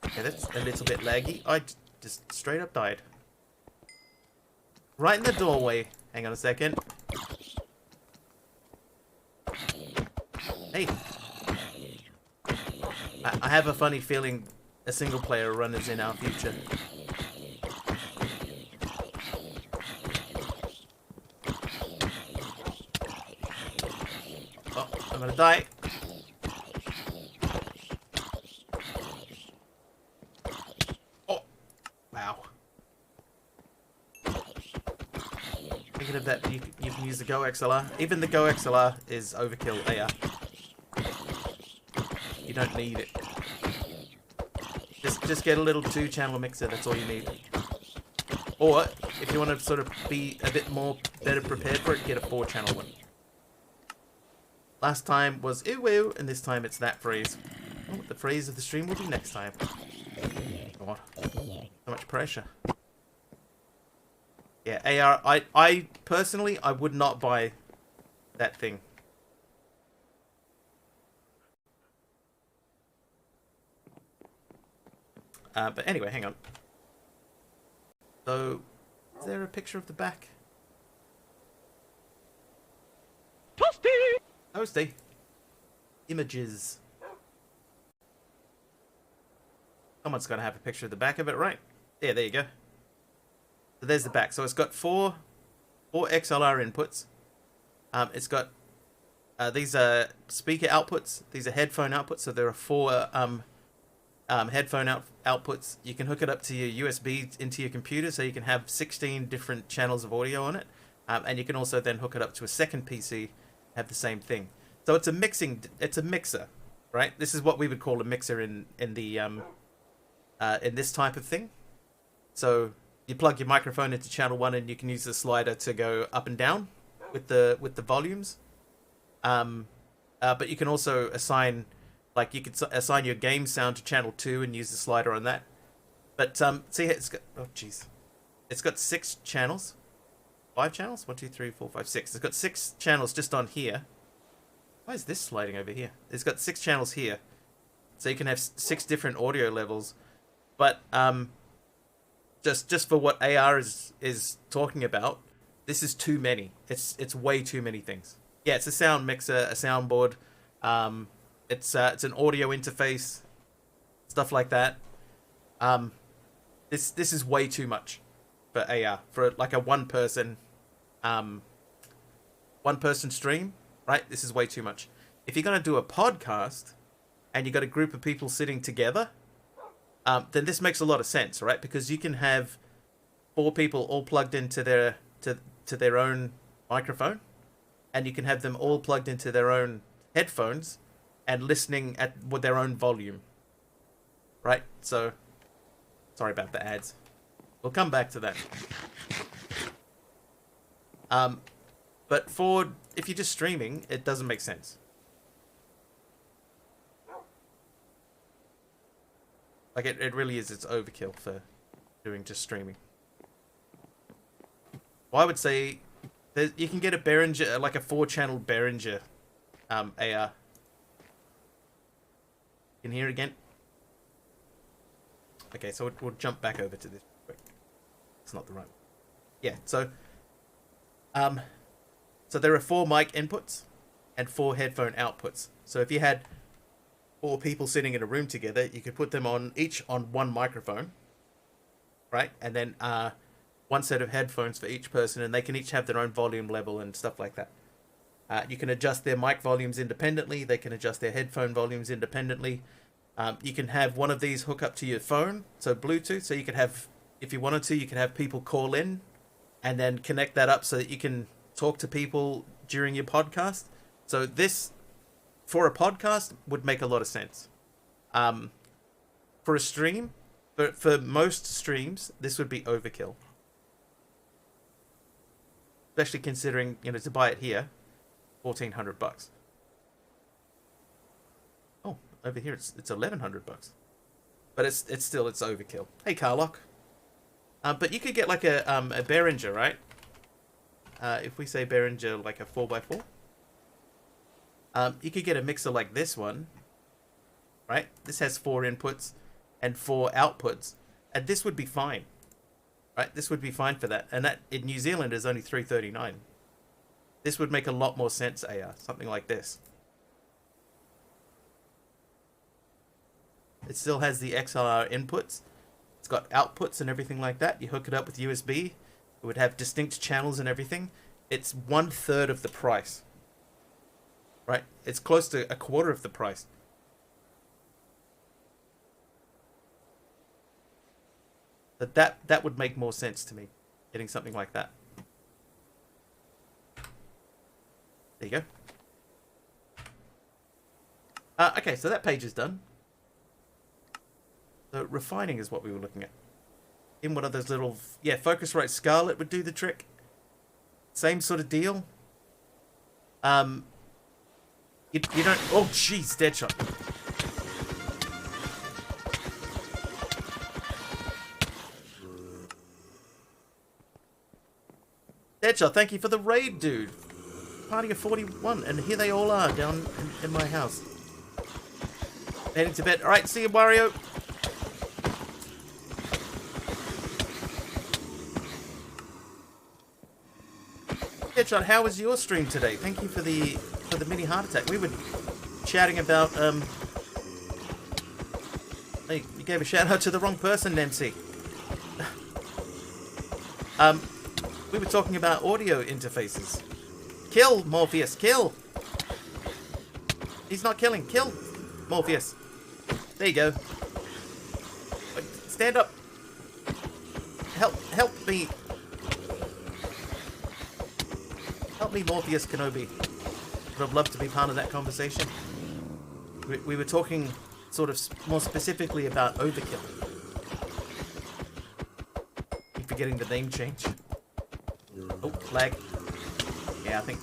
Okay, that's a little bit laggy. I just straight up died. Right in the doorway. Hang on a second. Hey. I have a funny feeling a single player run is in our future. Oh, I'm gonna die. Oh, wow. Thinking of that, you can use the Go XLR. Even the Go XLR is overkill AR. You don't need it. Just get a little 2-channel mixer, that's all you need. Or, if you want to sort of be a bit more better prepared for it, get a 4-channel one. Last time was ew, and this time it's that phrase. Oh, what the phrase of the stream will be next time. God, so much pressure. Yeah, AR, I personally, I would not buy that thing. But anyway, hang on. So, is there a picture of the back? Toasty! Toasty. Images. Someone's got to have a picture of the back of it, right? Yeah, there you go. So there's the back. So it's got four XLR inputs. It's got these are speaker outputs. These are headphone outputs. So there are 4 headphone outputs. You can hook it up to your USB into your computer, so you can have 16 different channels of audio on it. And you can also then hook it up to a second PC, have the same thing. So it's a mixer, right? This is what we would call a mixer in this type of thing. So you plug your microphone into channel 1, and you can use the slider to go up and down with the volumes. But you can also assign, like, you could assign your game sound to channel 2 and use the slider on that. But see, it's got 6 channels, 5 channels, 1, 2, 3, 4, 5, 6. It's got 6 channels just on here. Why is this sliding over here? It's got 6 channels here, so you can have 6 different audio levels. But just for what AR is talking about, this is too many. It's way too many things. Yeah, it's a sound mixer, a soundboard. It's an audio interface, stuff like that. This is way too much for AR, for like a one person stream, right? This is way too much. If you're gonna do a podcast and you got a group of people sitting together, then this makes a lot of sense, right? Because you can have 4 people all plugged into their own microphone, and you can have them all plugged into their own headphones and listening with their own volume, right? So, sorry about the ads. We'll come back to that. But if you're just streaming, it doesn't make sense. Like, it really is, it's overkill for doing just streaming. Well, I would say you can get a Behringer, like a 4-channel Behringer AR. You can hear it again? Okay, so we'll jump back over to this quick. It's not the right one. Yeah, so there are 4 mic inputs and 4 headphone outputs. So if you had 4 people sitting in a room together, you could put them each on one microphone, right? And then one set of headphones for each person, and they can each have their own volume level and stuff like that. You can adjust their mic volumes independently. They can adjust their headphone volumes independently. You can have one of these hook up to your phone, so Bluetooth. So you could have, if you wanted to, you could have people call in and then connect that up so that you can talk to people during your podcast. So this, for a podcast, would make a lot of sense. For a stream, for most streams, this would be overkill. Especially considering, to buy it here, $1,400. Oh, over here it's $1,100. But it's overkill. Hey, Carlock. But you could get like a Behringer, right? If we say Behringer, like a 4x4. You could get a mixer like this one, right? This has 4 inputs and 4 outputs, and this would be fine, right? This would be fine for that, and that in New Zealand is only $339. This would make a lot more sense, AR, something like this. It still has the XLR inputs. It's got outputs and everything like that. You hook it up with USB. It would have distinct channels and everything. It's 1/3 of the price. Right? It's close to 1/4 of the price. But that would make more sense to me, getting something like that. There you go. Okay, so that page is done. So refining is what we were looking at. In one of those little... Yeah, Focusrite Scarlet would do the trick. Same sort of deal. You don't... Oh, jeez, Deadshot. Deadshot, thank you for the raid, dude. Party of 41, and here they all are down in my house. Heading to bed. Alright, see you, Wario. Deadshot, how was your stream today? Thank you for the mini heart attack. We were chatting about hey, you gave a shout out to the wrong person, Nancy. We were talking about audio interfaces. Kill Morpheus, kill! He's not killing, kill Morpheus. There you go. Wait, stand up. Help me. Help me, Morpheus Kenobi. Would have loved to be part of that conversation. We were talking sort of more specifically about overkill. Keep forgetting the name change. Oh, lag. Yeah, I think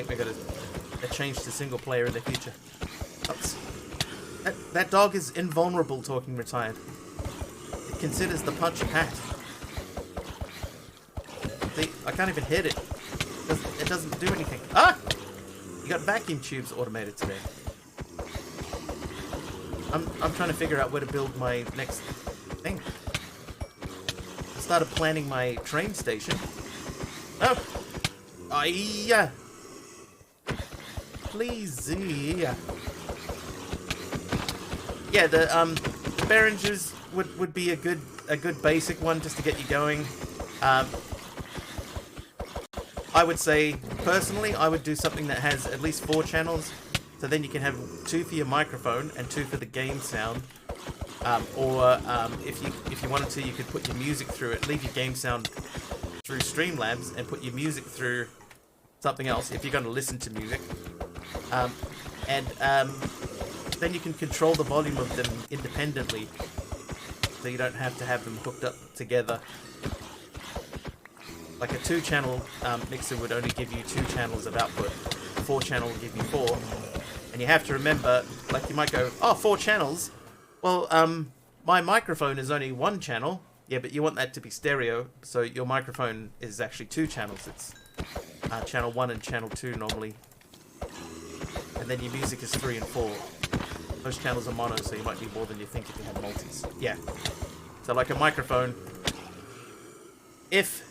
we're gonna change to single player in the future. Oops. That dog is invulnerable talking retired. It considers the punch a pat. See, I can't even hit it. It doesn't do anything. Ah! You got vacuum tubes automated today. I'm trying to figure out where to build my next thing. I started planning my train station. Oh! Yeah. Please, yeah. Yeah, the Behringers would be a good basic one just to get you going. I would say personally, I would do something that has at least 4 channels, so then you can have 2 for your microphone and 2 for the game sound. Or if you wanted to, you could put your music through it. Leave your game sound through Streamlabs and put your music through something else if you're going to listen to music. Then you can control the volume of them independently, so you don't have to have them hooked up together. Like a 2-channel mixer would only give you 2 channels of output. A 4-channel will give you 4. And you have to remember, like you might go, oh, 4 channels? Well, my microphone is only 1 channel. Yeah, but you want that to be stereo, so your microphone is actually 2 channels. It's channel 1 and channel 2 normally. And then your music is 3 and 4. Most channels are mono, so you might need more than you think if you have multis. Yeah. So like a microphone, if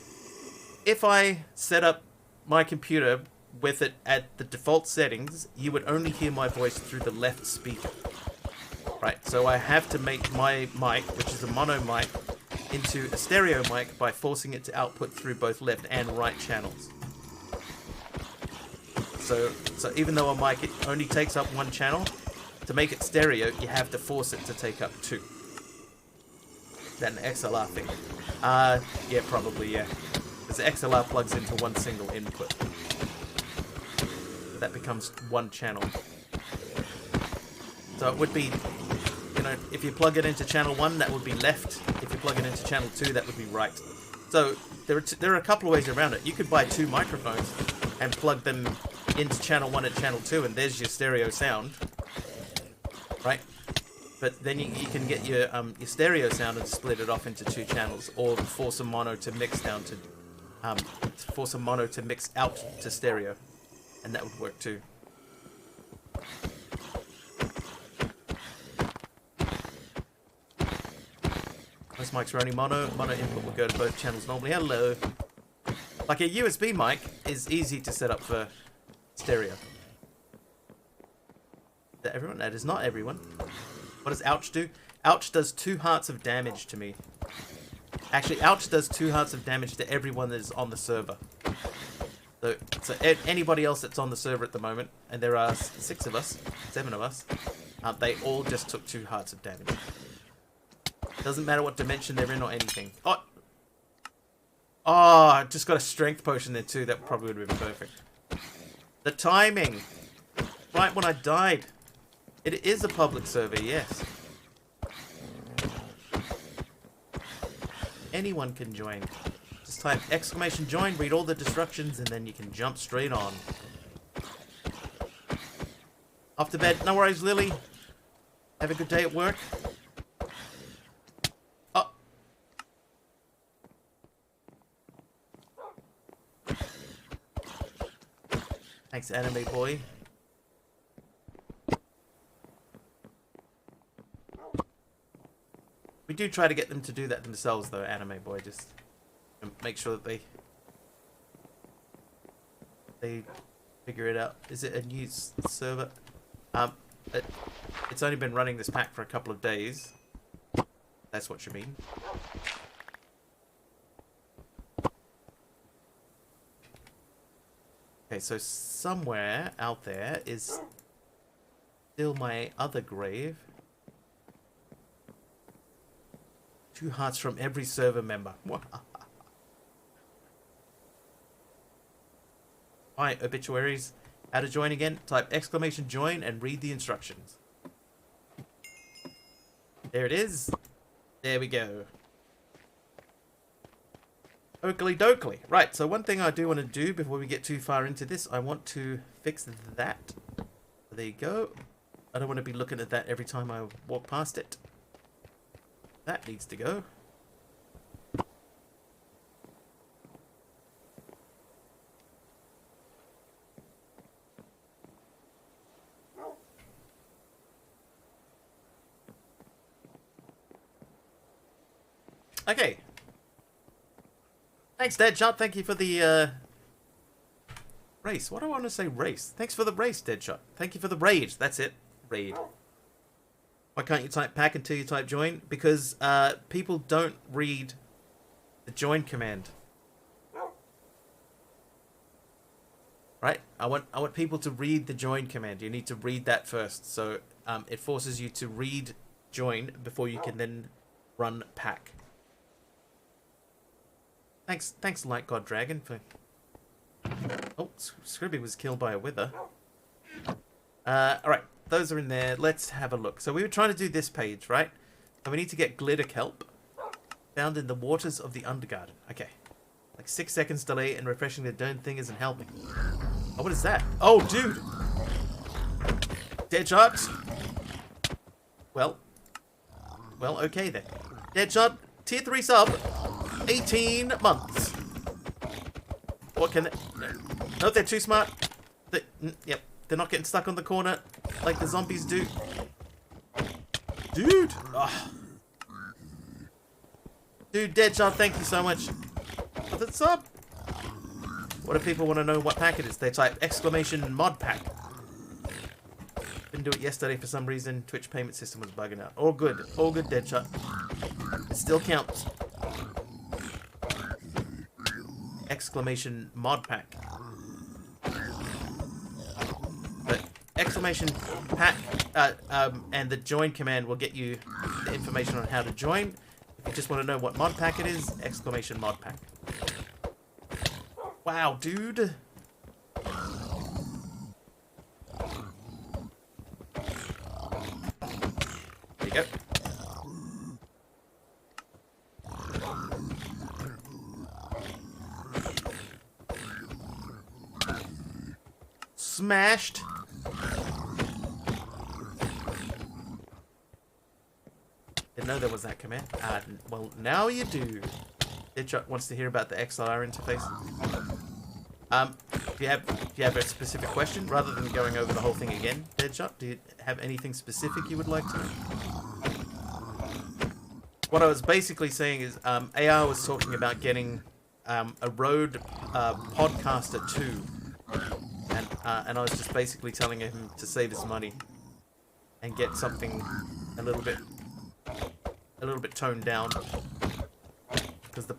I set up my computer with it at the default settings, you would only hear my voice through the left speaker. Right, so I have to make my mic, which is a mono mic, into a stereo mic by forcing it to output through both left and right channels. So even though a mic it only takes up one channel, to make it stereo, you have to force it to take up two. Is that an XLR thing? Yeah, probably, yeah. Because the XLR plugs into one single input. That becomes one channel. So it would be, you know, if you plug it into channel 1, that would be left. If you plug it into channel 2, that would be right. So there are a couple of ways around it. You could buy 2 microphones and plug them into channel 1 and channel 2, and there's your stereo sound, right? But then you can get your stereo sound and split it off into 2 channels, or force a mono to mix down to force a mono to mix out to stereo, and that would work too. Most mics are only mono input will go to both channels normally. Hello. Like a USB mic is easy to set up for stereo. Is that everyone? That is not everyone. What does ouch do? Ouch does 2 hearts of damage to me. Actually, ouch does 2 hearts of damage to everyone that is on the server. So anybody else that's on the server at the moment, and there are 6 of us, 7 of us, they all just took 2 hearts of damage. Doesn't matter what dimension they're in or anything. Oh, I just got a strength potion there too. That probably would have been perfect. The timing. Right when I died. It is a public server, yes. Anyone can join. Just type !join, read all the instructions, and then you can jump straight on. Off to bed. No worries, Lily. Have a good day at work. Oh. Thanks, anime boy. We do try to get them to do that themselves, though, anime boy. Just make sure that they figure it out. Is it a new server? It's only been running this pack for a couple of days. That's what you mean. Okay, so somewhere out there is still my other grave. 2 hearts from every server member. Alright, obituaries. How to join again? Type !join and read the instructions. There it is. There we go. Oakley dokley. Right, so one thing I do want to do before we get too far into this, I want to fix that. There you go. I don't want to be looking at that every time I walk past it. That needs to go. Okay. Thanks, Deadshot. Thank you for the race. What do I want to say? Race. Thanks for the race, Deadshot. Thank you for the raid. That's it. Raid. Why can't you type pack until you type join? Because people don't read the join command. Right? I want people to read the join command. You need to read that first. So it forces you to read join before you can then run pack. Thanks, Light God Dragon, for. Oh, Scribby was killed by a wither. All right. Those are in there. Let's have a look. So we were trying to do this page, right? So we need to get glitter kelp found in the waters of the Undergarden. Okay. Like 6 seconds delay and refreshing the darn thing isn't helping. Oh, what is that? Oh, dude! Deadshot! Well, okay then. Deadshot, tier 3 sub, 18 months. What can they... No, they're too smart. Yep, they're not getting stuck on the corner like the zombies do. Dude! Oh. Dude, Deadshot, thank you so much for the sub. What if people want to know what pack it is? They type !mod pack. Didn't do it yesterday for some reason. Twitch payment system was bugging out. All good, Deadshot. It still counts. exclamation mod pack. But exclamation pack and the join command will get you the information on how to join. If you just want to know what mod pack it is, exclamation mod pack. Wow, dude. There you go. Smashed. Didn't know there was that command. Well, now you do. Deadshot wants to hear about the XLR interface. Do you have a specific question rather than going over the whole thing again, Deadshot? Do you have anything specific you would like to know? What I was basically saying is, AR was talking about getting a Rode Podcaster 2. And I was just basically telling him to save his money and get something a little bit toned down, because the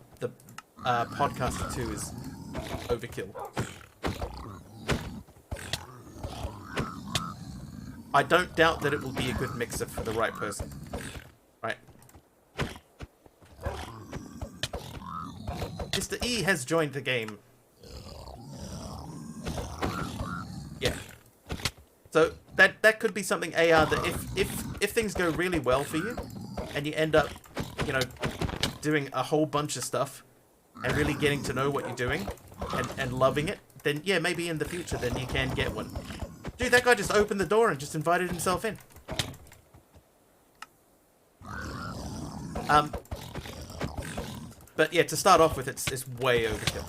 Podcaster 2 is overkill. I don't doubt that it will be a good mixer for the right person. Right. Mr. E has joined the game. Yeah. So that could be something, AR, that if things go really well for you and you end up, you know, doing a whole bunch of stuff and really getting to know what you're doing and loving it, then yeah, maybe in the future then you can get one. Dude, that guy just opened the door and just invited himself in. But yeah, to start off with, it's way overkill.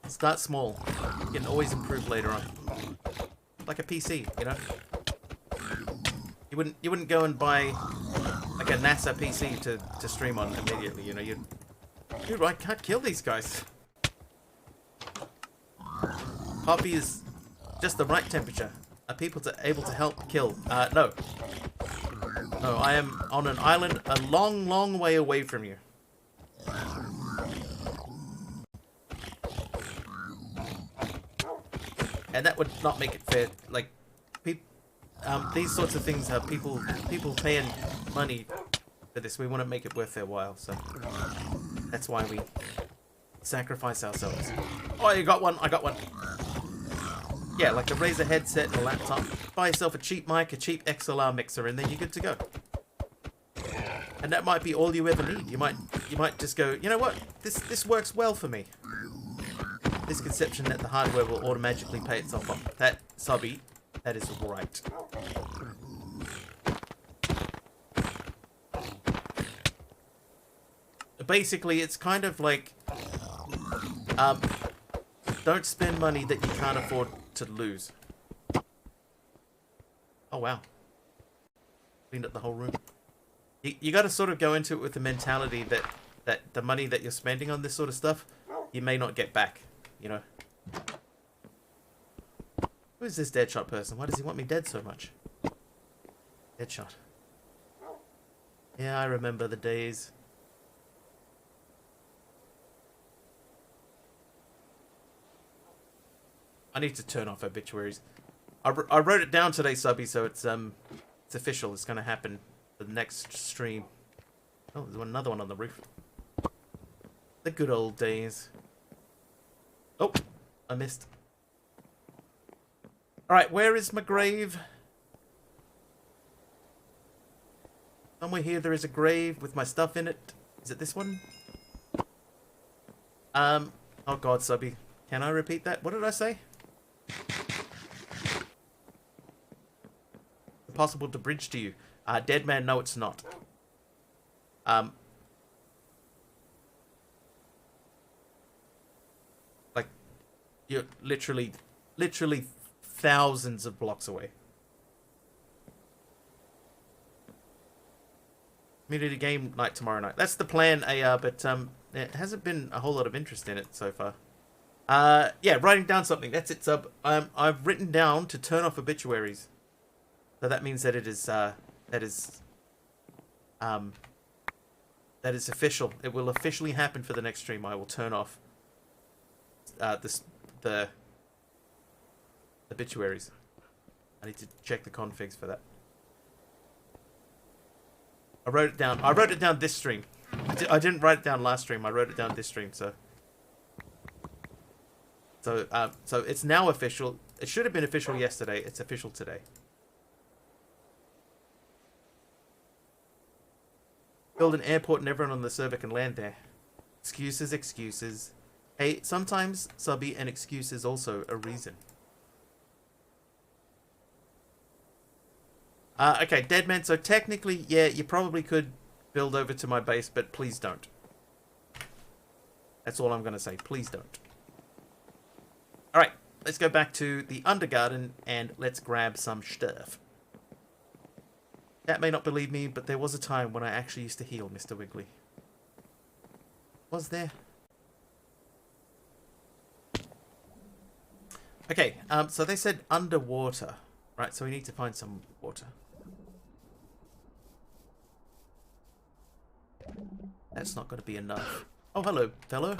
Start small. You can always improve later on. Like a PC, you know? You wouldn't go and buy like a NASA PC to stream on immediately, you know? Dude, I can't kill these guys. Coffee is just the right temperature. Are people able to help kill? No. No, I am on an island a long, long way away from you. And that would not make it fair. Like, these sorts of things are people paying money for this. We want to make it worth their while, so that's why we sacrifice ourselves. Oh, you got one. I got one. Yeah, like a Razer headset and a laptop. Buy yourself a cheap mic, a cheap XLR mixer, and then you're good to go. And that might be all you ever need. You might just go, you know what? This works well for me. This conception that the hardware will automatically pay itself off. That, subby, that is right. Basically, it's kind of like, don't spend money that you can't afford to lose. Oh, wow. Cleaned up the whole room. You got to sort of go into it with the mentality that the money that you're spending on this sort of stuff, you may not get back. You know, who is this Deadshot person? Why does he want me dead so much? Deadshot. Yeah, I remember the days. I need to turn off obituaries. I wrote it down today, Subby, so it's official. It's gonna happen for the next stream. Oh, there's another one on the roof. The good old days. Oh, I missed. Alright, where is my grave? Somewhere here there is a grave with my stuff in it. Is it this one? Oh god, Subby. Can I repeat that? What did I say? Impossible to bridge to you. Dead man, no it's not. Like, you're literally thousands of blocks away. Community game night tomorrow night. That's the plan, AR, but there hasn't been a whole lot of interest in it so far. Yeah, writing down something. That's it, Sub. I've written down to turn off obituaries. So that means that it is, That is official. It will officially happen for the next stream. I will turn off the obituaries. I need to check the configs for that. I wrote it down. I wrote it down this stream. I didn't write it down last stream. I wrote it down this stream. So it's now official. It should have been official yesterday. It's official today. Build an airport and everyone on the server can land there. Excuses, excuses. Hey, sometimes, Subby, an excuse is also a reason. Okay, Deadman, so technically, yeah, you probably could build over to my base, but please don't. That's all I'm going to say. Please don't. Alright, let's go back to the Undergarden and let's grab some stuff. That may not believe me, but there was a time when I actually used to heal Mr. Wiggly. Was there? Okay, so they said underwater. Right, so we need to find some water. That's not going to be enough. Oh, hello, fellow.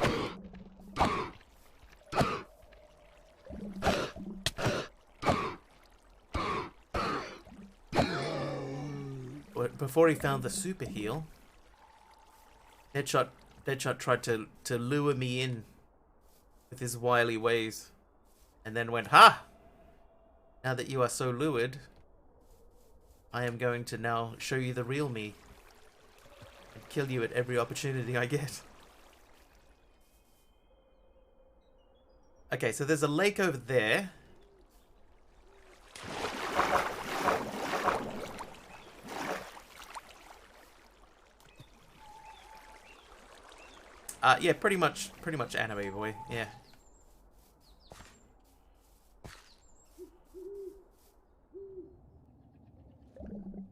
But before he found the super heal, Deadshot tried to lure me in with his wily ways, and then went, "Ha! Now that you are so lured, I am going to now show you the real me and kill you at every opportunity I get." Okay, so there's a lake over there. Yeah, pretty much anime boy, yeah.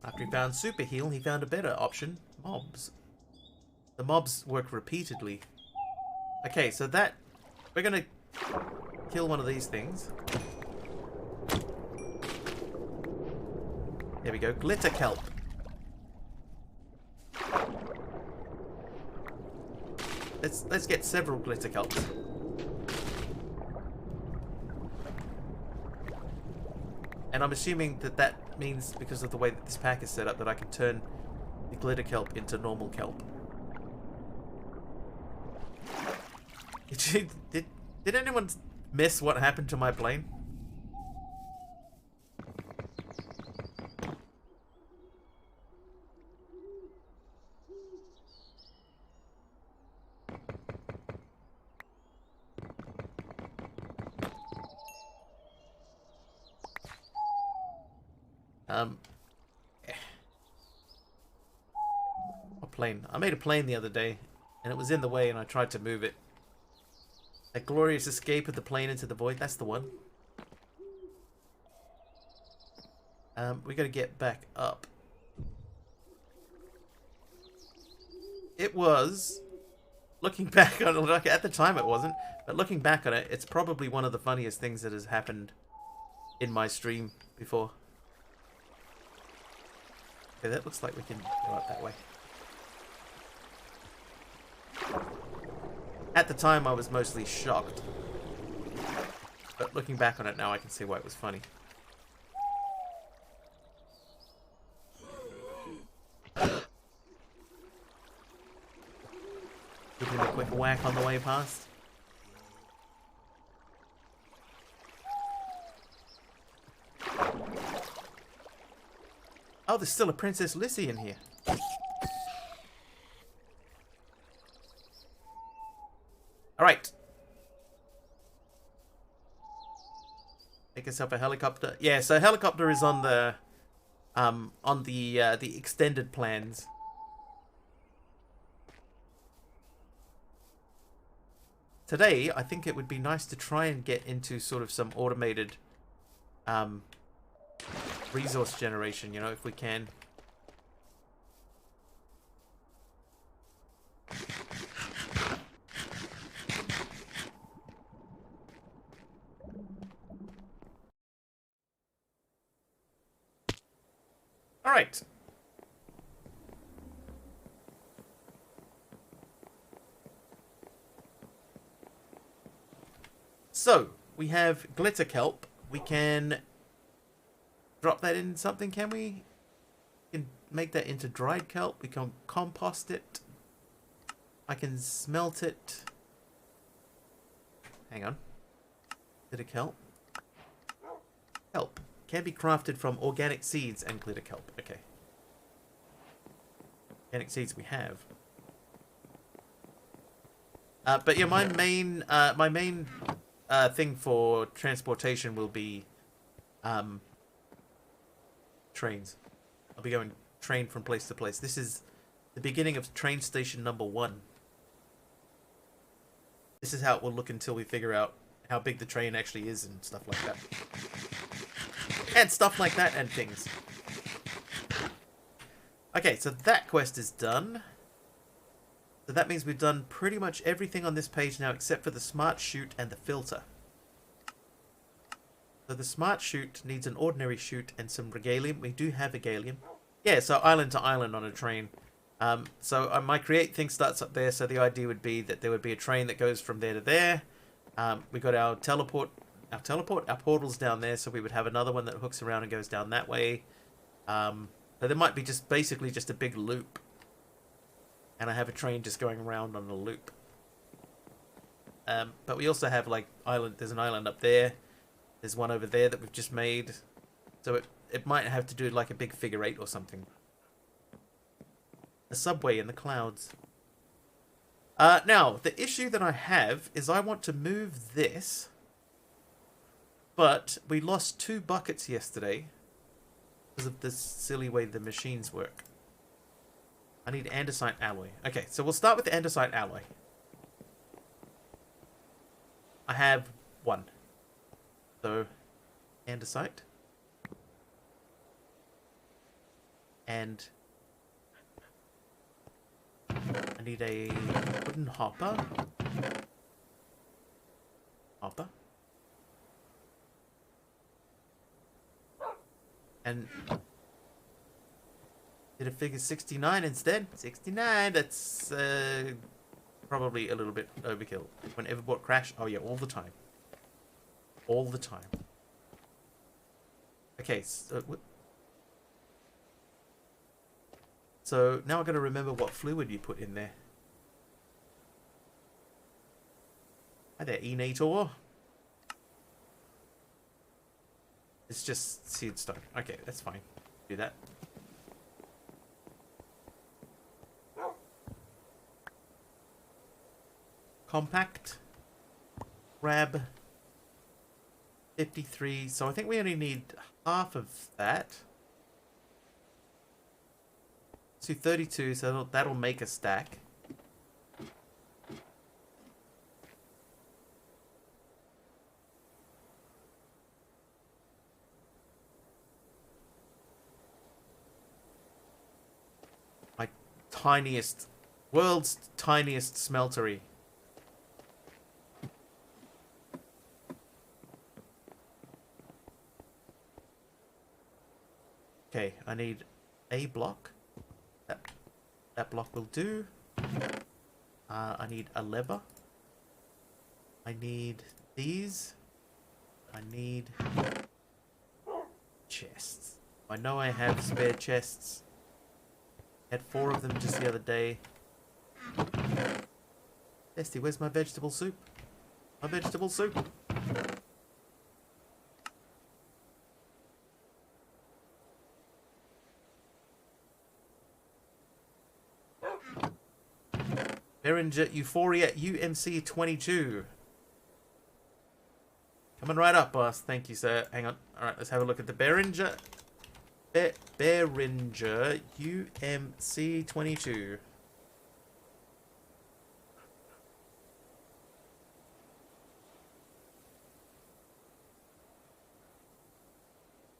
After he found super heal, he found a better option, mobs. The mobs work repeatedly. Okay, so that, we're gonna kill one of these things. There we go, glitter kelp. Let's get several glitter kelps. And I'm assuming that that means, because of the way that this pack is set up, that I can turn the glitter kelp into normal kelp. Did anyone miss what happened to my plane? A plane. I made a plane the other day, and it was in the way, and I tried to move it. A glorious escape of the plane into the void. That's the one. We gotta get back up. It was, looking back on it, like at the time it wasn't, but looking back on it, it's probably one of the funniest things that has happened in my stream before. Okay, that looks like we can go up that way. At the time, I was mostly shocked. But looking back on it now, I can see why it was funny. Give him a quick whack on the way past. Oh, there's still a Princess Lissy in here. Alright. Make yourself a helicopter. Yeah, so helicopter is on the extended plans. Today, I think it would be nice to try and get into sort of some automated resource generation, you know, if we can. All right. So, we have glitter kelp. We can drop that in something, can we? We can make that into dried kelp. We can compost it. I can smelt it. Hang on. Glitter kelp. Kelp. Can be crafted from organic seeds and glitter kelp. Okay. Organic seeds we have. But yeah, my main thing for transportation will be trains. I'll be going train from place to place. This is the beginning of train station number 1. This is how it will look until we figure out how big the train actually is and stuff like that. And stuff like that and things. Okay, so that quest is done. So that means we've done pretty much everything on this page now except for the smart chute and the filter. So the smart chute needs an ordinary chute and some regalium. We do have regalium. Yeah, so island to island on a train. So my create thing starts up there. So the idea would be that there would be a train that goes from there to there. We got our portal's down there. So we would have another one that hooks around and goes down that way. So there might be basically just a big loop. And I have a train just going around on a loop. But we also have there's an island up there. There's one over there that we've just made. So it might have to do like a big figure 8 or something. A subway in the clouds. Now, the issue that I have is I want to move this. But we lost 2 buckets yesterday. Because of the silly way the machines work. I need andesite alloy. Okay, so we'll start with the andesite alloy. I have 1. So, andesite. And I need a wooden hopper. And did a figure 69 instead. 69, that's probably a little bit overkill. When Everbot crash, oh yeah, all the time. All the time. Okay, so now I've got to remember what fluid you put in there. Hi there, Enator. It's just seed stone. Okay, that's fine. Do that. Compact. Grab. 53. So I think we only need half of that. So 32, so that'll make a stack. My tiniest, world's tiniest smeltery. Okay, I need a block. That block will do. I need a lever. I need these. I need chests. I know I have spare chests. I had 4 of them just the other day. Esty, where's my vegetable soup? My vegetable soup. Behringer Euphoria UMC 22. Coming right up, boss. Thank you, sir. Hang on. Alright, let's have a look at the Behringer. Behringer UMC 22.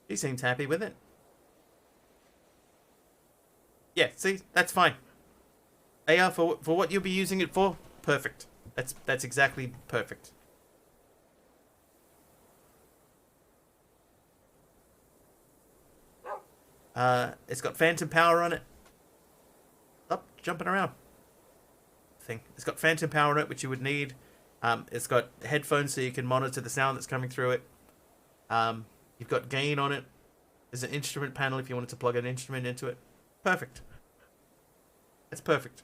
He seems happy with it. Yeah, see? That's fine. AR, for what you'll be using it for, perfect. That's exactly perfect. It's got phantom power on it. Stop jumping around. Thing. It's got phantom power on it, which you would need. It's got headphones so you can monitor the sound that's coming through it. You've got gain on it. There's an instrument panel if you wanted to plug an instrument into it. Perfect. It's perfect.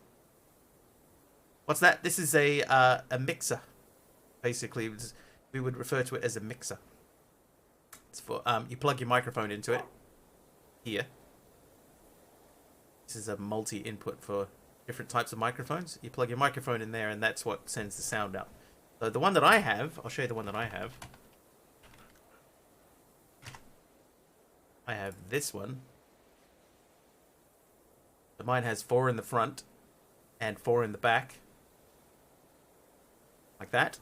What's that? This is a mixer. Basically, we would refer to it as a mixer. It's for you plug your microphone into it. Here. This is a multi-input for different types of microphones. You plug your microphone in there, and that's what sends the sound out. So the one that I have, I'll show you the one that I have. I have this one. So mine has 4 in the front and 4 in the back. Like that.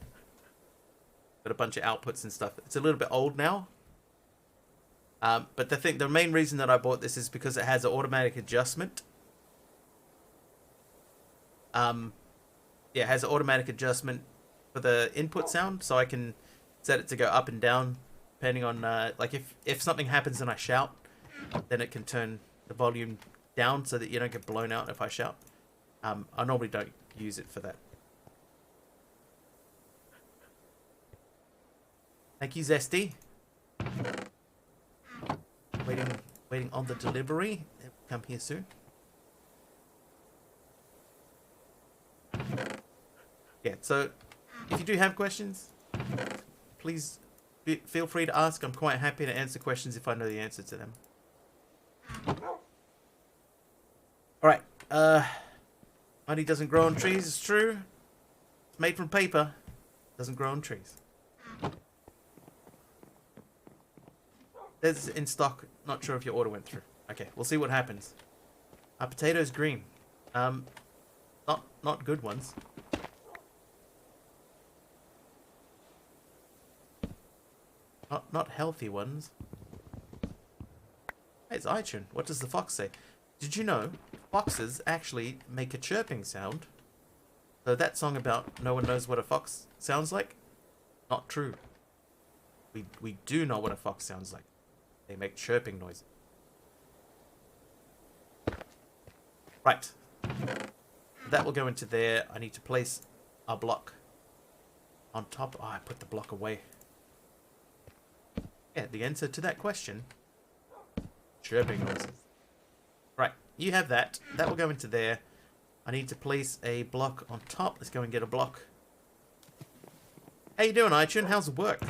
Got a bunch of outputs and stuff. It's a little bit old now. But the main reason that I bought this is because it has an automatic adjustment. Yeah, it has an automatic adjustment for the input sound, so I can set it to go up and down depending on like if something happens and I shout, then it can turn the volume down so that you don't get blown out if I shout. I normally don't use it for that. Thank you, Zesty. Waiting on the delivery. It'll come here soon. Yeah, so if you do have questions, please feel free to ask. I'm quite happy to answer questions if I know the answer to them. Alright, money doesn't grow on trees, it's true. It's made from paper. Doesn't grow on trees. There's in stock. Not sure if your order went through. Okay, we'll see what happens. Potatoes green. Not good ones. Not healthy ones. Hey, it's iTunes. What does the fox say? Did you know foxes actually make a chirping sound? So that song about no one knows what a fox sounds like? Not true. We do know what a fox sounds like. They make chirping noises. Right. That will go into there. I need to place a block on top. Oh, I put the block away. Yeah, the answer to that question. Chirping noises. Right, you have that. That will go into there. I need to place a block on top. Let's go and get a block. How you doing, iTunes? How's it work?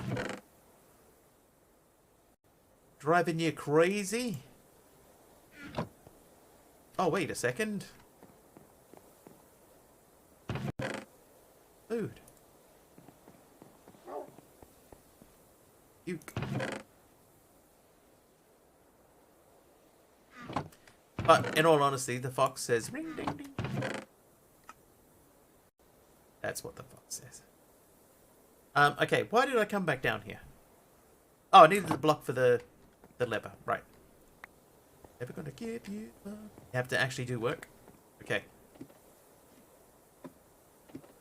Driving you crazy? Oh, wait a second. Food. You... But, in all honesty, the fox says, ring ding ding. That's what the fox says. Okay, why did I come back down here? Oh, I needed the block for the lever, right. Never gonna give you up. You have to actually do work? Okay.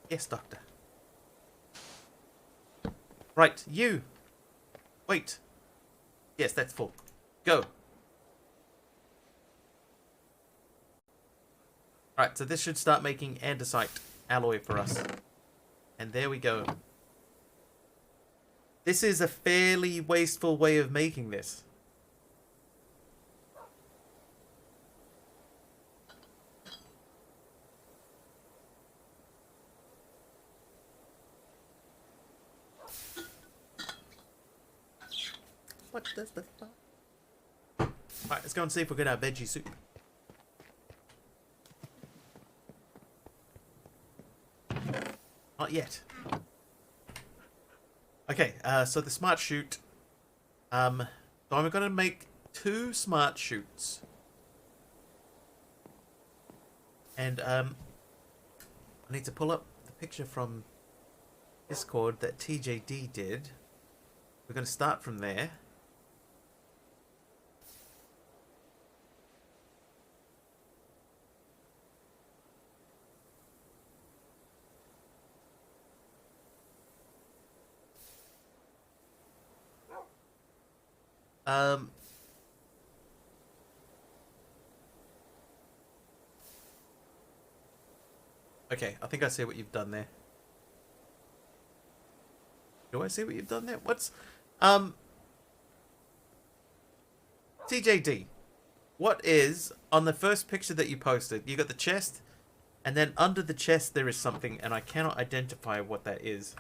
Yes, doctor. Right, you. Wait. Yes, that's full. Go. Alright, so this should start making andesite alloy for us. And there we go. This is a fairly wasteful way of making this. What does the fuck? Alright, let's go and see if we get our veggie soup. Not yet. Okay, so the smart chute. So I'm going to make 2 smart chutes. And I need to pull up the picture from Discord that TJD did. We're going to start from there. Okay, I think I see what you've done there. Do I see what you've done there? What's... TJD. What is... On the first picture that you posted, you got the chest, and then under the chest there is something, and I cannot identify what that is.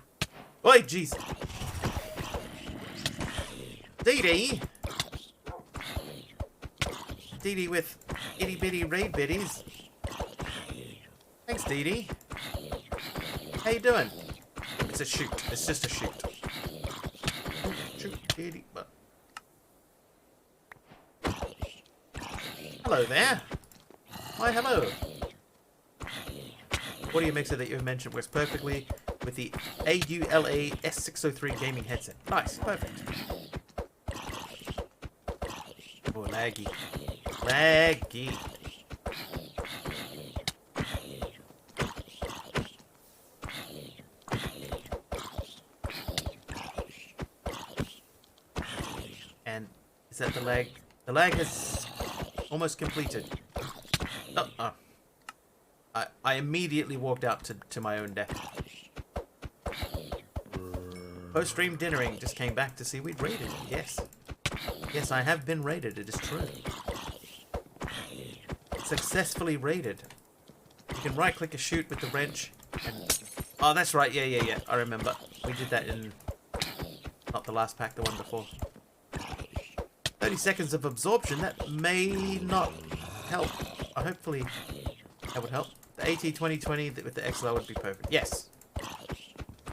Oi, jeez. Dee Dee with itty bitty raid biddies. Thanks, Dee. How you doing? It's a shoot. It's just a shoot. Shoot, Dee. Hello there. Why, hello. Audio mixer that you mentioned works perfectly with the AULA S603 gaming headset. Nice, perfect. Oh, laggy. Laggy. And is that the lag? The lag has almost completed. I immediately walked out to my own death. Post-stream dinnering, just came back to see we'd raided. Yes. Yes, I have been raided, it is true. Successfully raided. You can right-click a shoot with the wrench. And... Oh, that's right, yeah. I remember. We did that in... Not the last pack, the one before. 30 seconds of absorption, that may not help. Hopefully that would help. The AT 2020 with the XLR would be perfect. Yes.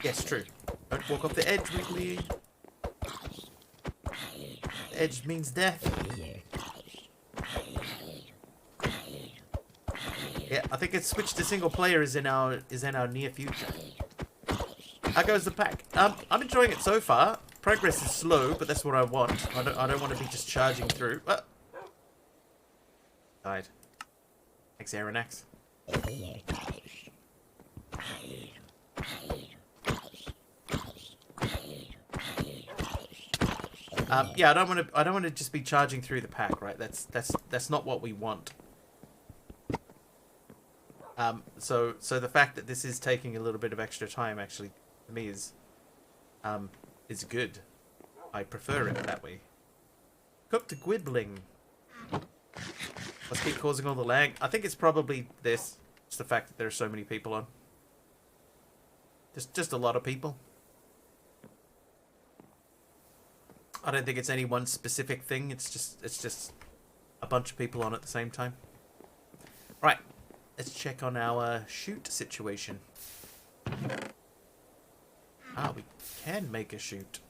Yes, true. Don't walk off the edge, Wiggly. The edge means death. Yeah, I think it's switched to single player is in our near future. How goes the pack? I'm enjoying it so far. Progress is slow, but that's what I want. I don't want to be just charging through. Died. Thanks, Aeronax. Yeah, I don't want to just be charging through the pack, right? That's not what we want. So the fact that this is taking a little bit of extra time actually for me is good. I prefer it that way. Cooked Gwibbling. Let's keep causing all the lag. I think it's probably this. It's the fact that there are so many people on. Just a lot of people. I don't think it's any one specific thing. It's just a bunch of people on at the same time. Right. Let's check on our shoot situation. Ah, we can make a shoot.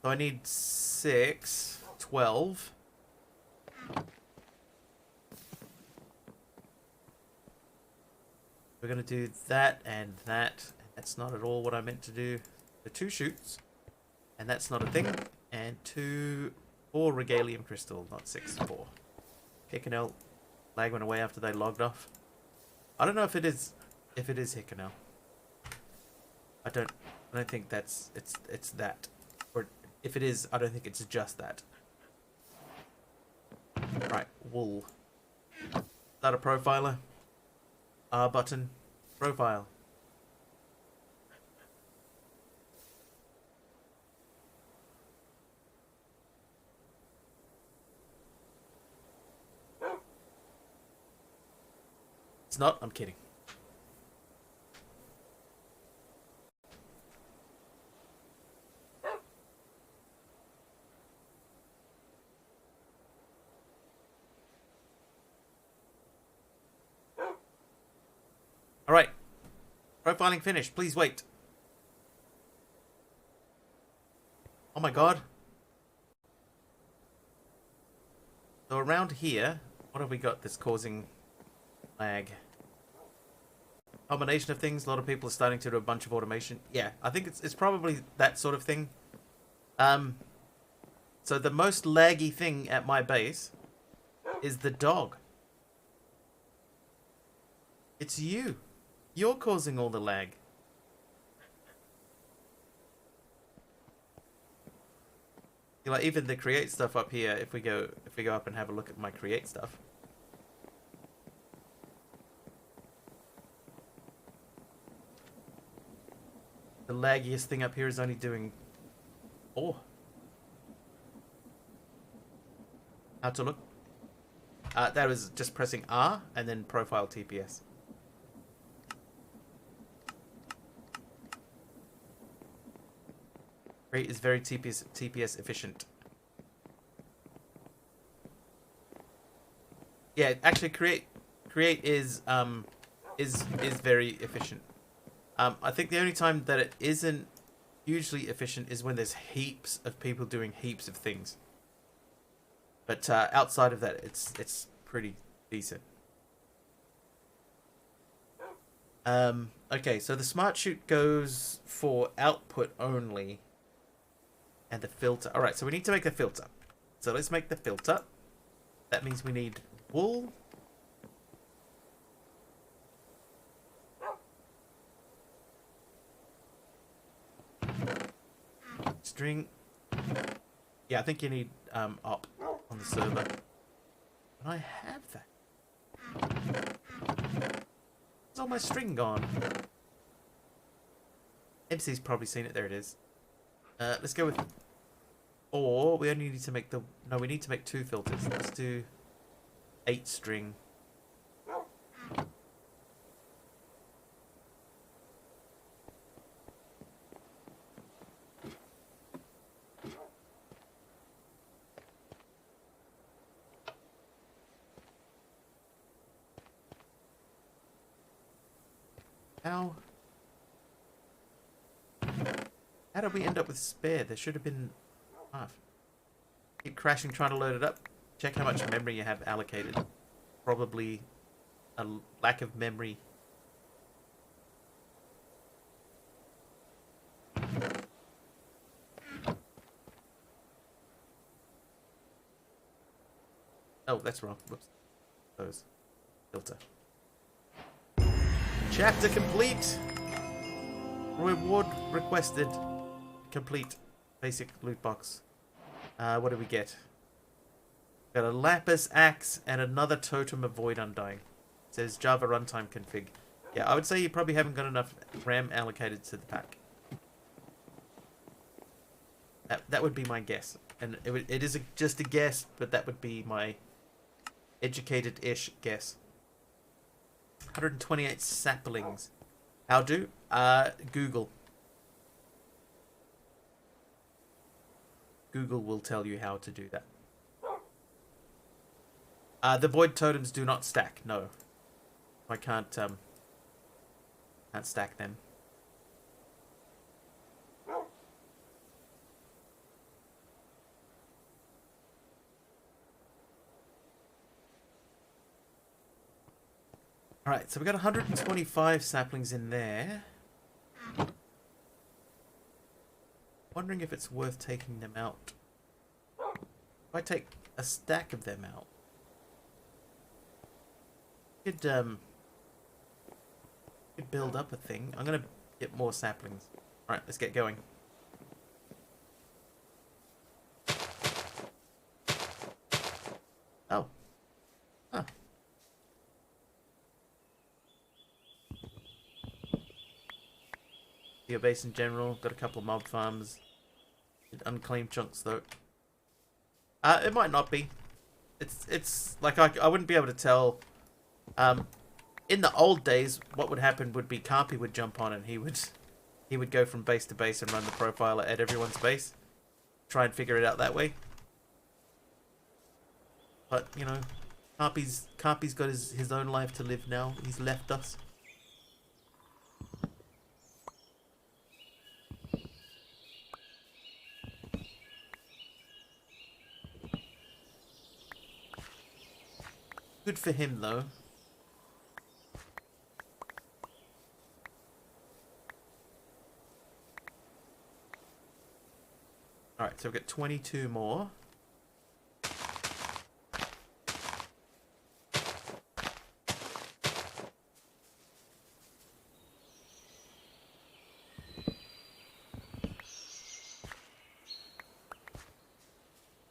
So I need 6, 12. We're going to do that and that. That's not at all what I meant to do. The 2 shoots. And that's not a thing. And 4 Regalium Crystal, not 6, 4. Hickanel. Lag went away after they logged off. I don't know if it is Hickanel. I don't think it's that. Or if it is, I don't think it's just that. Right, wool. Is that a profiler? R button. Profile. It's not? I'm kidding. Alright. Profiling finished. Please wait. Oh my god. So around here, what have we got that's causing lag? Combination of things. A lot of people are starting to do a bunch of automation. Yeah, I think it's probably that sort of thing. So the most laggy thing at my base is the dog. It's you. You're causing all the lag. You know, even the create stuff up here, if we go up and have a look at my create stuff. The laggiest thing up here is only doing 4. How to look? That was just pressing R and then profile TPS. Create is very TPS efficient. Yeah, actually, create is very efficient. I think the only time that it isn't hugely efficient is when there's heaps of people doing heaps of things. But outside of that, it's pretty decent. Okay, so the smart chute goes for output only, and the filter. All right, so we need to make a filter. So let's make the filter. That means we need wool. String. Yeah, I think you need op on the server. But I have that. Where's all my string gone? MC's probably seen it. There it is. Let's go with 4. We only need to make the... No, we need to make 2 filters. Let's do 8 string. How did we end up with spare? There should have been half. Keep crashing trying to load it up. Check how much memory you have allocated. Probably a lack of memory. Oh, that's wrong. Whoops. Close. Filter. Chapter complete. Reward requested. Complete. Basic loot box. What do we get? Got a lapis axe and another totem of void undying. It says Java runtime config. Yeah, I would say you probably haven't got enough RAM allocated to the pack. That would be my guess. And it is just a guess, but that would be my educated-ish guess. 128 saplings. How do? Google. Google will tell you how to do that. The void totems do not stack. No, I can't stack them. All right, so we got 125 saplings in there. Wondering if it's worth taking them out. If I take a stack of them out, could build up a thing. I'm gonna get more saplings. All right, let's get going. Oh. Huh. Your base in general. Got a couple of mob farms. Unclaimed chunks though. It might not be. It's like I wouldn't be able to tell. In the old days, what would happen would be Carpy would jump on and he would go from base to base and run the profiler at everyone's base. Try and figure it out that way. But you know, Carpy's got his own life to live now. He's left us. Good for him, though. Alright, so we've got 22 more.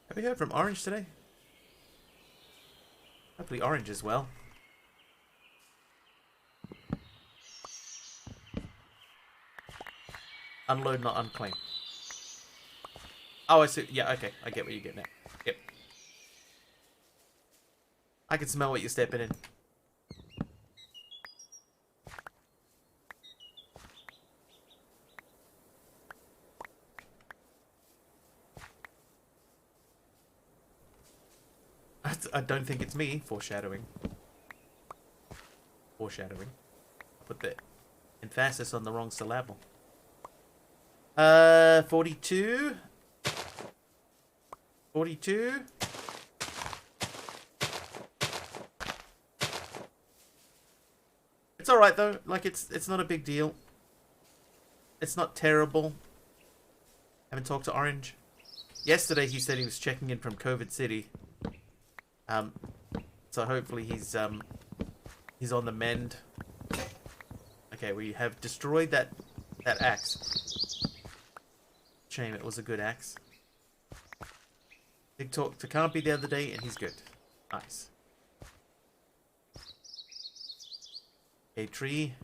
Have we heard from Orange today? Hopefully Orange as well. Unload, not unclaim. Oh, I see. Yeah, okay. I get what you're getting at. Yep. I can smell what you're stepping in. I don't think it's me. Foreshadowing. Foreshadowing. I put the emphasis on the wrong syllable. 42. 42. It's alright though. Like it's not a big deal. It's not terrible. Haven't talked to Orange. Yesterday he said he was checking in from COVID City. So hopefully he's on the mend. Okay, we have destroyed that axe. Shame, it was a good axe. Big talk to Campy the other day, and he's good. Nice. Okay, tree.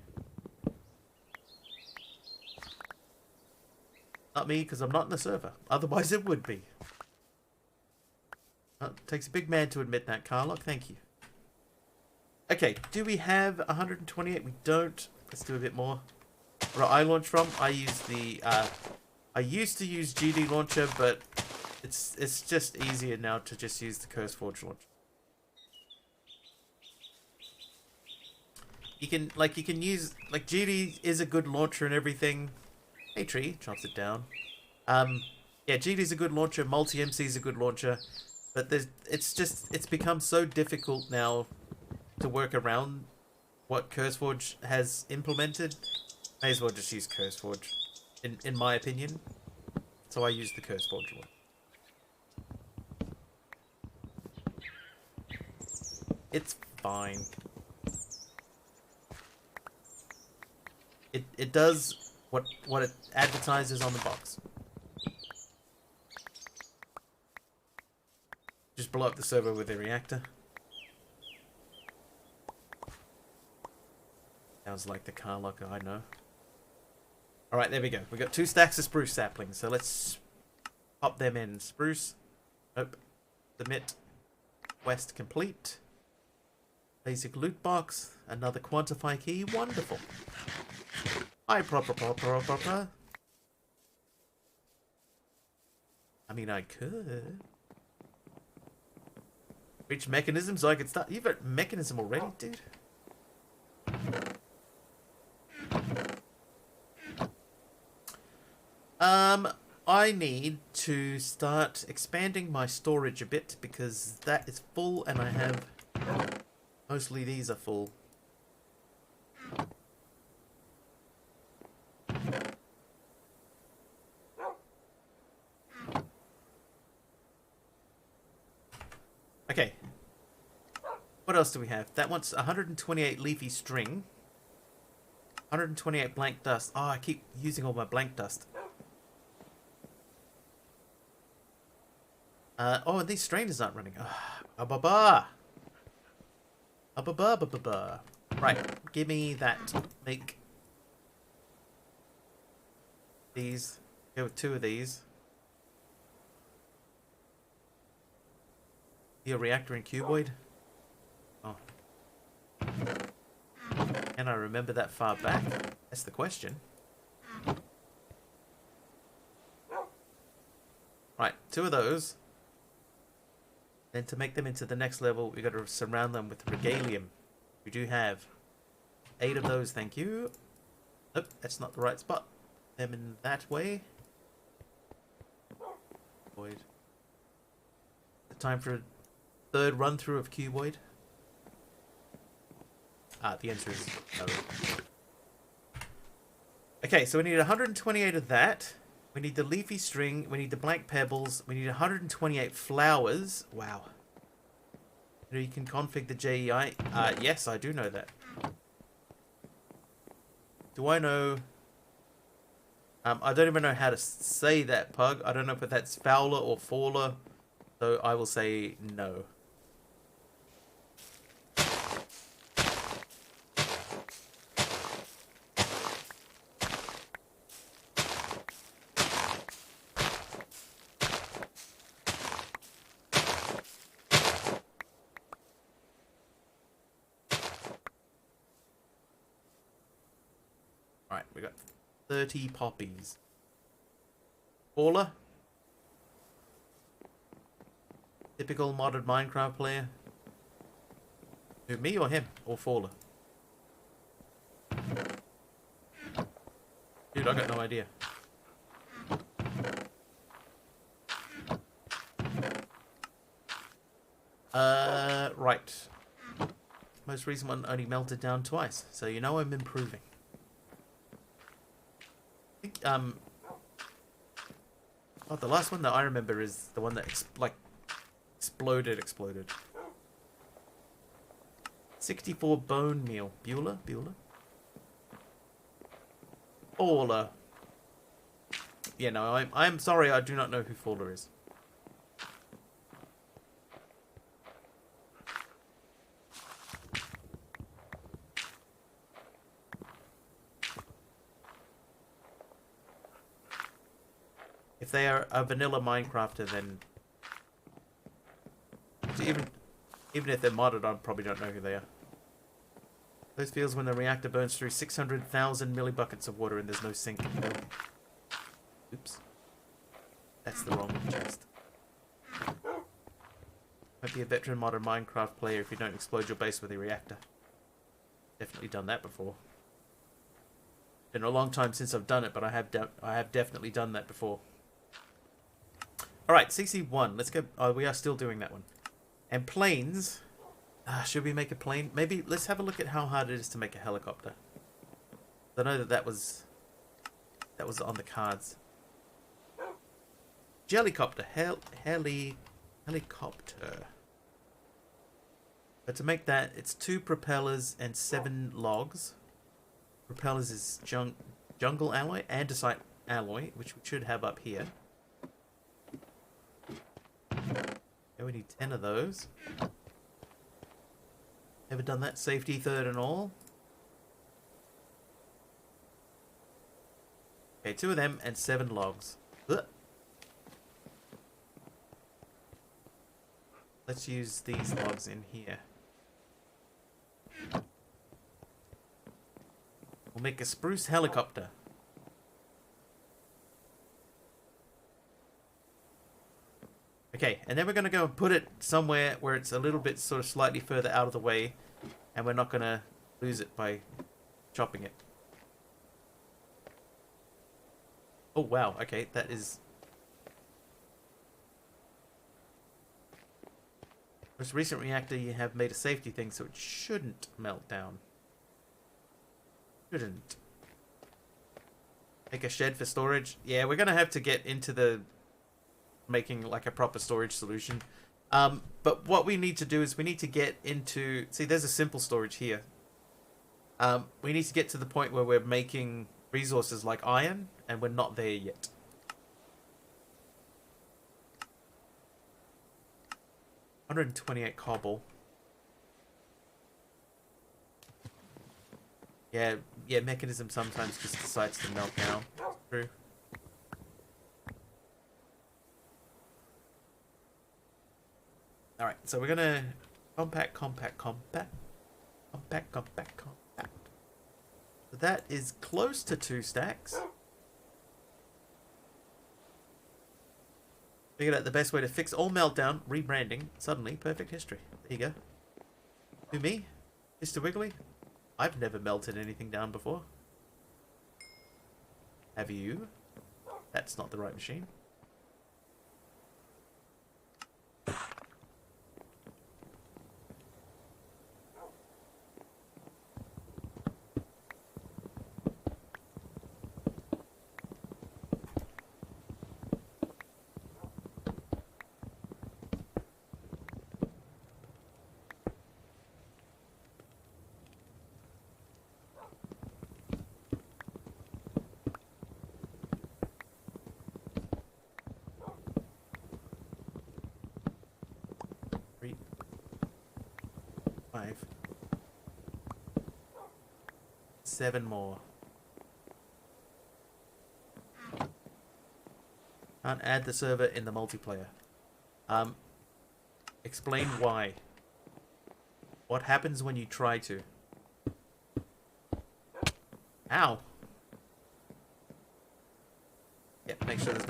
Not me, because I'm not in the server. Otherwise it would be. It takes a big man to admit that, Carlock. Thank you. Okay, do we have 128? We don't. Let's do a bit more. Where I launch from, I use the... I used to use GD launcher, but it's just easier now to just use the CurseForge launcher. You can use... Like, GD is a good launcher and everything. Hey, tree. Chops it down. Yeah, GD's a good launcher. Multi-MC's a good launcher. But it's become so difficult now to work around what CurseForge has implemented. May as well just use CurseForge, in my opinion. So I use the CurseForge one. It's fine. It does what it advertises on the box. Just blow up the server with a reactor. Sounds like the car locker, I know. Alright, there we go. We got 2 stacks of spruce saplings, so let's pop them in. Spruce. Nope. Submit. Quest complete. Basic loot box. Another quantify key. Wonderful. I proper. I mean, I could. Reach mechanism so I could start. You've got mechanism already, dude? I need to start expanding my storage a bit because that is full and I have... Mostly these are full. Okay. What else do we have? That wants 128 leafy string. 128 blank dust. Oh, I keep using all my blank dust. Oh, these strainers aren't running. Right, give me that. Make these. Go with 2 of these. Be a reactor in cuboid. Oh. Can I remember that far back? That's the question. Right, 2 of those. Then to make them into the next level, we got to surround them with regalium. We do have 8 of those, thank you. Nope, that's not the right spot. Them in that way. Void. Time for a 3rd run through of cuboid. The answer is no. Okay, so we need 128 of that. We need the leafy string. We need the blank pebbles. We need 128 flowers. Wow. You know you can config the JEI. Yes, I do know that. Do I know... I don't even know how to say that, Pug. I don't know if that's Fowler or Fowler. So I will say no. Alright, we got 30 poppies. Faller? Typical modded Minecraft player? Who, me or him? Or Faller? Dude, I got no idea. Right. Most recent one only melted down twice, so you know I'm improving. I think, oh, the last one that I remember is the one that, exploded. 64 bone meal. Bueller? Faller. Yeah, no, I'm sorry, I do not know who Faller is. If they are a vanilla Minecrafter, then even if they're modded, I probably don't know who they are. Those fields when the reactor burns through 600,000 millibuckets of water and there's no sink. Oops. That's the wrong chest. Might be a veteran modern Minecraft player if you don't explode your base with a reactor. Definitely done that before. Been a long time since I've done it, but I have definitely done that before. Alright, CC1. Let's go. Oh, we are still doing that one. And planes. Should we make a plane? Maybe let's have a look at how hard it is to make a helicopter. I know that was on the cards. Jellycopter. Helicopter. But to make that, it's 2 propellers and 7 logs. Propellers is jungle alloy, andesite alloy, which we should have up here. Okay, we need 10 of those. Ever done that? Safety third and all. Okay, 2 of them and 7 logs. Ugh. Let's use these logs in here. We'll make a spruce helicopter. Okay, and then we're going to go and put it somewhere where it's a little bit sort of slightly further out of the way, and we're not going to lose it by chopping it. Oh, wow. Okay, that is... Most recent reactor, you have made a safety thing, so it shouldn't melt down. Shouldn't. Make a shed for storage. Yeah, we're going to have to get into the... making like a proper storage solution. But what we need to do is we need to get into... See, there's a simple storage here. We need to get to the point where we're making resources like iron, and we're not there yet. $128 cobble. Yeah, mechanism sometimes just decides to melt down. True. Alright, so we're gonna compact. So that is close to 2 stacks. Figured out the best way to fix all meltdown, rebranding, suddenly, perfect history. There you go. Who, me? Mr. Wiggly? I've never melted anything down before. Have you? That's not the right machine. Five. 7 more. Can't add the server in the multiplayer. Explain why. What happens when you try to? Ow.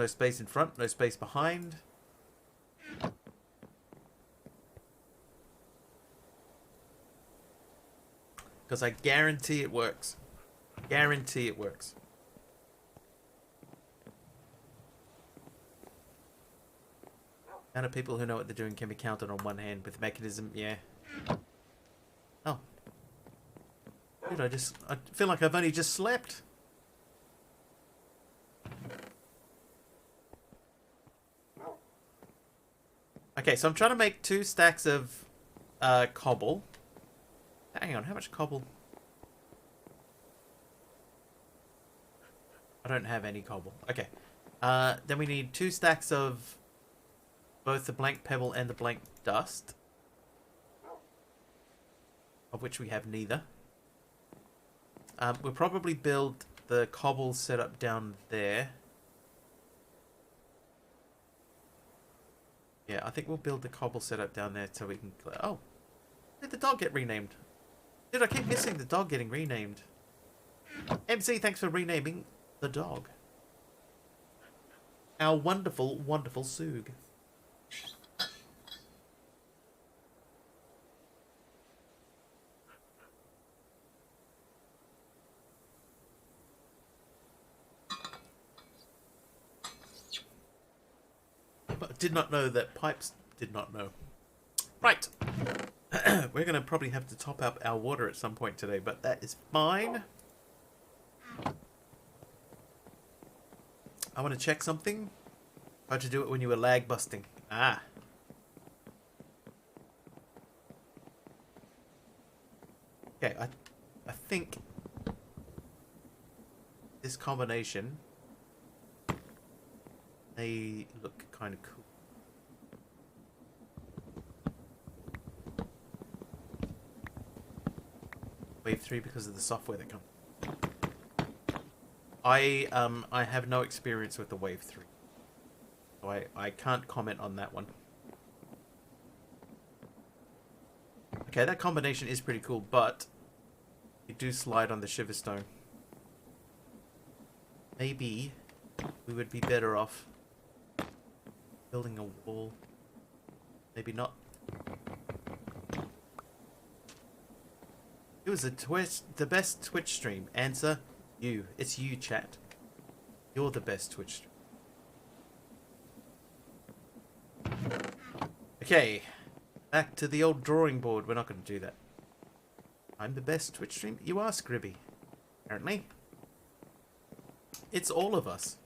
no space in front, no space behind. Because I guarantee it works. Guarantee it works. The amount of people who know what they're doing can be counted on one hand with mechanism, yeah. Oh. Dude, I feel like I've only just slept. Okay, so I'm trying to make 2 stacks of cobble. Hang on, how much cobble? I don't have any cobble. Okay. Then we need 2 stacks of both the blank pebble and the blank dust. Of which we have neither. We'll probably build the cobble setup down there. Yeah, I think we'll build the cobble setup down there so we can... Oh! Did the dog get renamed? Dude, I keep missing the dog getting renamed. MC, thanks for renaming the dog. Our wonderful, wonderful Soog. But did not know that Pipes did not know. Right. We're going to probably have to top up our water at some point today, but that is fine. I want to check something. How'd you do it when you were lag busting? Ah. Okay, I think this combination may look kind of cool. Wave 3 because of the software that comes. I have no experience with the Wave 3. So I can't comment on that one. Okay, that combination is pretty cool, but you do slide on the shiver stone. Maybe we would be better off building a wall. Maybe not. It was the best Twitch stream. Answer, you. It's you, chat. You're the best Twitch stream. Okay. Back to the old drawing board. We're not going to do that. I'm the best Twitch stream. You are, Scribby. Apparently. It's all of us.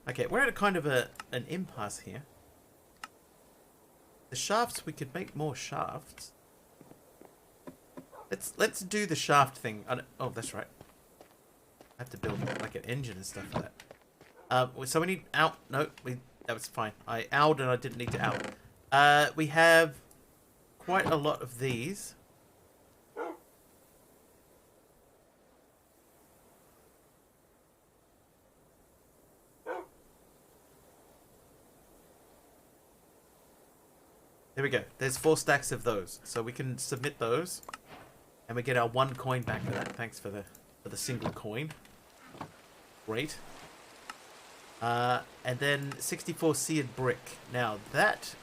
Okay, we're at a kind of an impasse here. The shafts, we could make more shafts. Let's do the shaft thing. Oh, that's right. I have to build like an engine and stuff for that. So we need out. No, that was fine. I owled and I didn't need to owl. We have quite a lot of these. There we go. There's 4 stacks of those. So we can submit those. And we get our 1 coin back for that. Thanks for the single coin. Great. And then 64 seared brick. Now that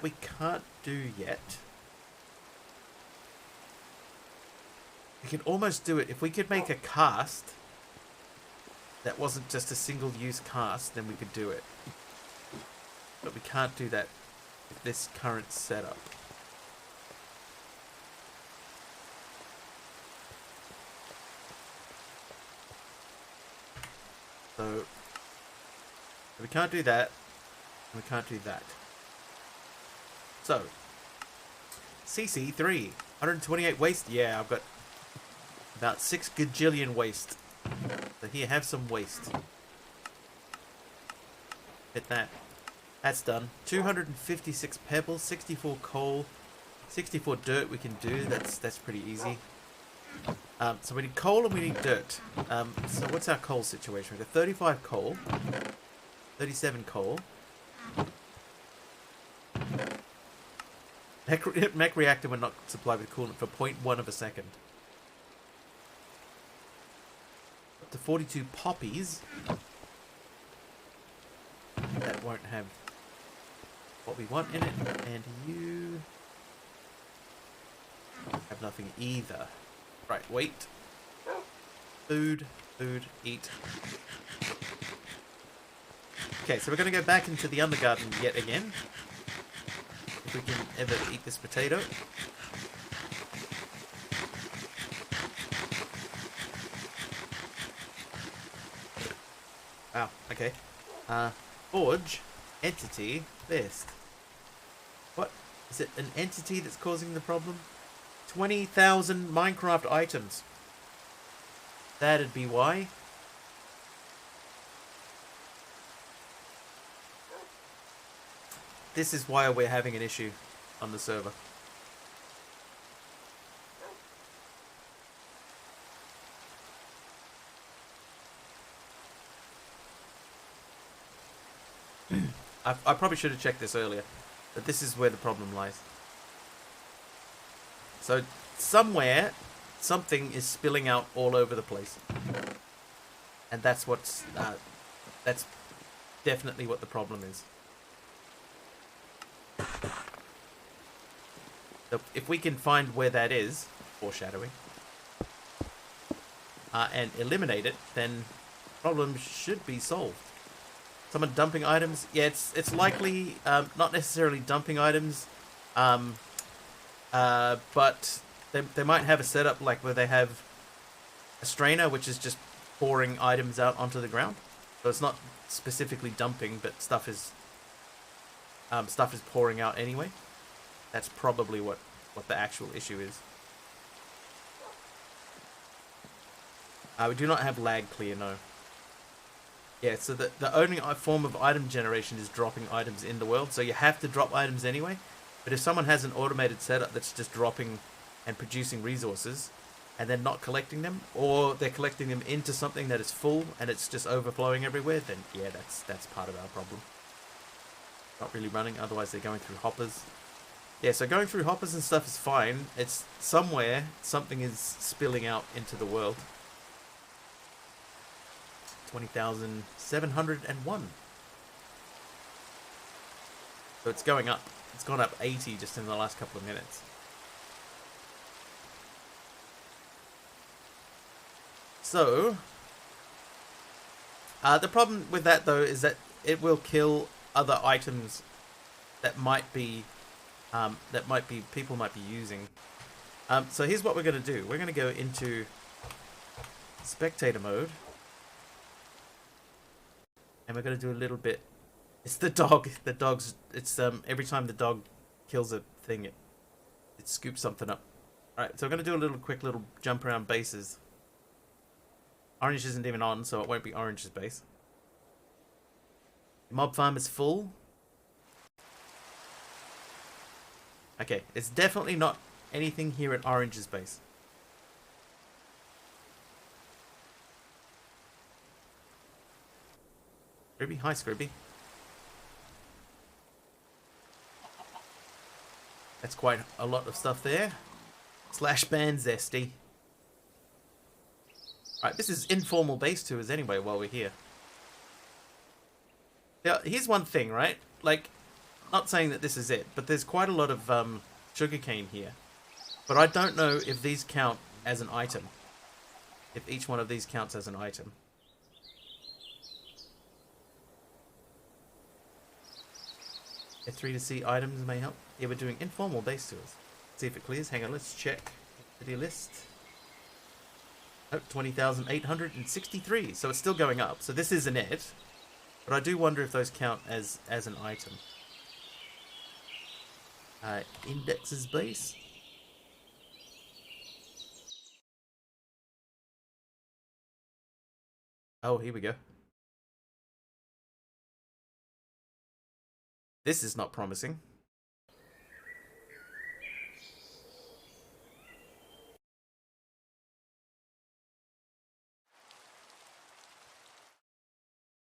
we can't do yet. We can almost do it. If we could make a cast that wasn't just a single use cast, then we could do it. But we can't do that with this current setup. So we can't do that, and we can't do that. So CC3, 128 waste. Yeah, I've got about 6 gajillion waste. So here, have some waste. Hit that. That's done. 256 pebbles, 64 coal, 64 dirt we can do. That's pretty easy. So we need coal and we need dirt. So what's our coal situation? We got 35 coal, 37 coal, Mech reactor when not supplied with coolant for 0.1 of a second. Up to 42 poppies. That won't have what we want in it. And you have nothing either. Right, wait. Food, eat. Okay, so we're going to go back into the Undergarden yet again. If we can ever eat this potato. Wow, okay. Forge, entity, list. What? Is it an entity that's causing the problem? 20,000 Minecraft items. That'd be why. This is why we're having an issue on the server. I probably should have checked this earlier, but this is where the problem lies. So somewhere, something is spilling out all over the place, and that's that's definitely what the problem is. So if we can find where that is, foreshadowing, and eliminate it, then the problem should be solved. Someone dumping items? Yeah, it's likely not necessarily dumping items, but they might have a setup like where they have a strainer, which is just pouring items out onto the ground. So it's not specifically dumping, but stuff is pouring out anyway. That's probably what the actual issue is. We do not have lag clear, no. Yeah, so the only form of item generation is dropping items in the world, so you have to drop items anyway. But if someone has an automated setup that's just dropping and producing resources, and then not collecting them, or they're collecting them into something that is full and it's just overflowing everywhere, then yeah, that's part of our problem. Not really running, otherwise they're going through hoppers. Yeah, so going through hoppers and stuff is fine. It's somewhere something is spilling out into the world. 20,701. So it's going up. It's gone up 80 just in the last couple of minutes. So, the problem with that though is that it will kill other items that might be people might be using. So here's what we're going to do. We're going to go into spectator mode. And we're going to do a little bit. It's the dog. The dog's. It's every time the dog kills a thing, it scoops something up. All right, so we're going to do a quick little jump around bases. Orange isn't even on, so it won't be Orange's base. The mob farm is full. Okay, it's definitely not anything here at Orange's base. Scribby, hi Scribby. That's quite a lot of stuff there. Slash ban Zesty. Alright, this is informal base tours anyway while we're here. Now, here's one thing, right? Like, not saying that this is it, but there's quite a lot of sugarcane here. But I don't know if these count as an item. If each one of these counts as an item. F3 to see items may help. Yeah, we're doing informal base tours. See if it clears. Hang on, let's check the list. Oh, 20,863. So it's still going up. So this isn't it. But I do wonder if those count as an item. Indexes base. Oh, here we go. This is not promising.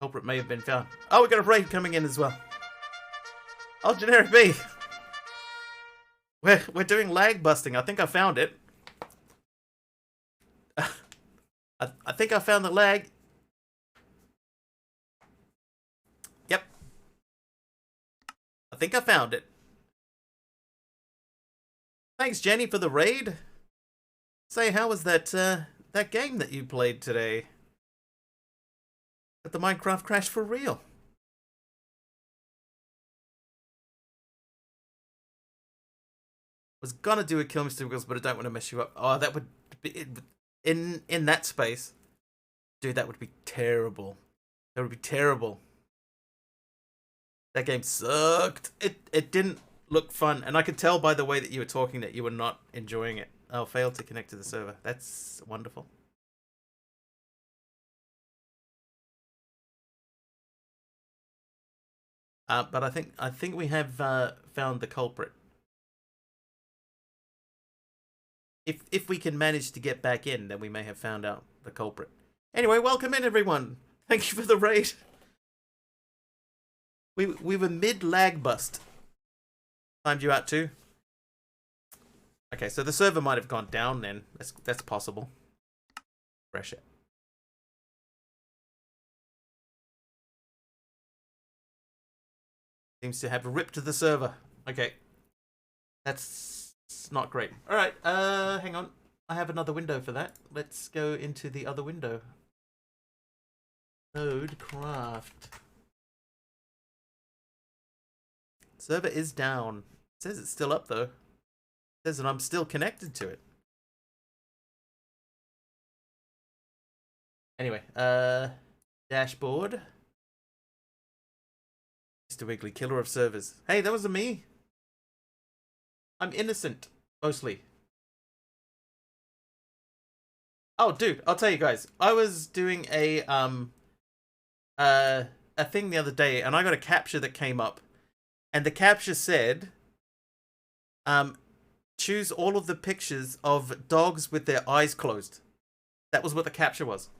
Culprit may have been found. Oh, we got a raid coming in as well. Oh, generic B. We're doing lag busting. I think I found it. I think I found the lag. Yep. I think I found it. Thanks, Jenny, for the raid. Say, how was that that game that you played today? Did the Minecraft crash for real? Was gonna do a kill Mr. Wiggles, but I don't want to mess you up. Oh, that would be in that space, dude. That would be terrible. That would be terrible. That game sucked. It didn't look fun, and I could tell by the way that you were talking that you were not enjoying it. Oh, failed to connect to the server. That's wonderful. But I think we have found the culprit. If we can manage to get back in, then we may have found out the culprit. Anyway, welcome in, everyone. Thank you for the raid. We were mid lag bust. Timed you out too. Okay, so the server might have gone down then. That's possible. Refresh it. Seems to have ripped the server. Okay. That's not great. Alright, hang on. I have another window for that. Let's go into the other window. Node craft. Server is down. It says it's still up though. It says that I'm still connected to it. Anyway, dashboard. Mr. Wiggly, killer of servers. Hey, that wasn't me. I'm innocent, mostly. Oh, dude, I'll tell you guys. I was doing a thing the other day, and I got a capture that came up, and the capture said, choose all of the pictures of dogs with their eyes closed. That was what the capture was.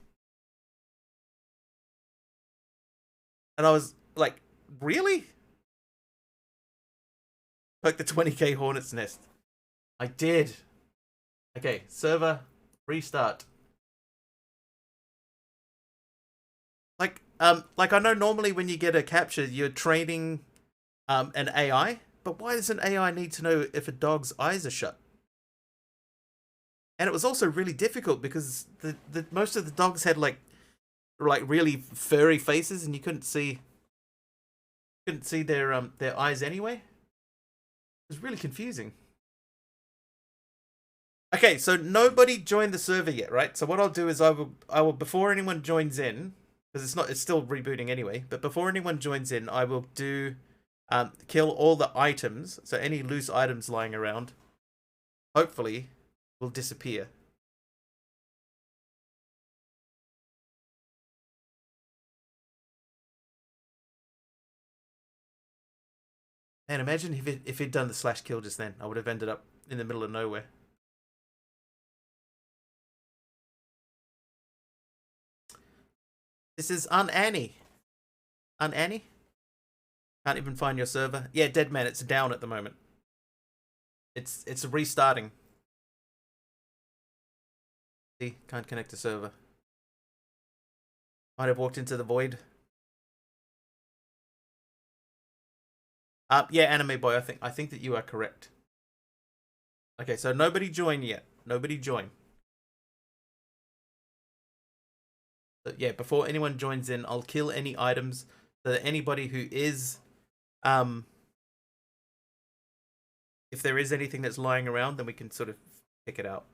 And I was like, really? Poke the 20k hornet's nest. I did. Okay, server restart. Like I know normally when you get a capture, you're training an AI, but why does an AI need to know if a dog's eyes are shut? And it was also really difficult because the most of the dogs had like really furry faces, and you couldn't see their eyes anyway. It was really confusing. Okay, so nobody joined the server yet, right? So what I'll do is I will before anyone joins in, because it's still rebooting anyway, but before anyone joins in, I will do kill all the items, so any loose items lying around hopefully will disappear. And imagine if he'd done the slash kill just then, I would have ended up in the middle of nowhere. This is Unannie. Unannie? Can't even find your server. Yeah, dead man, it's down at the moment. It's restarting. See, can't connect to server. Might have walked into the void. Yeah, Anime Boy, I think that you are correct. Okay, so nobody joined yet. Nobody joined. But yeah, before anyone joins in, I'll kill any items so that anybody who is if there is anything that's lying around, then we can sort of pick it out.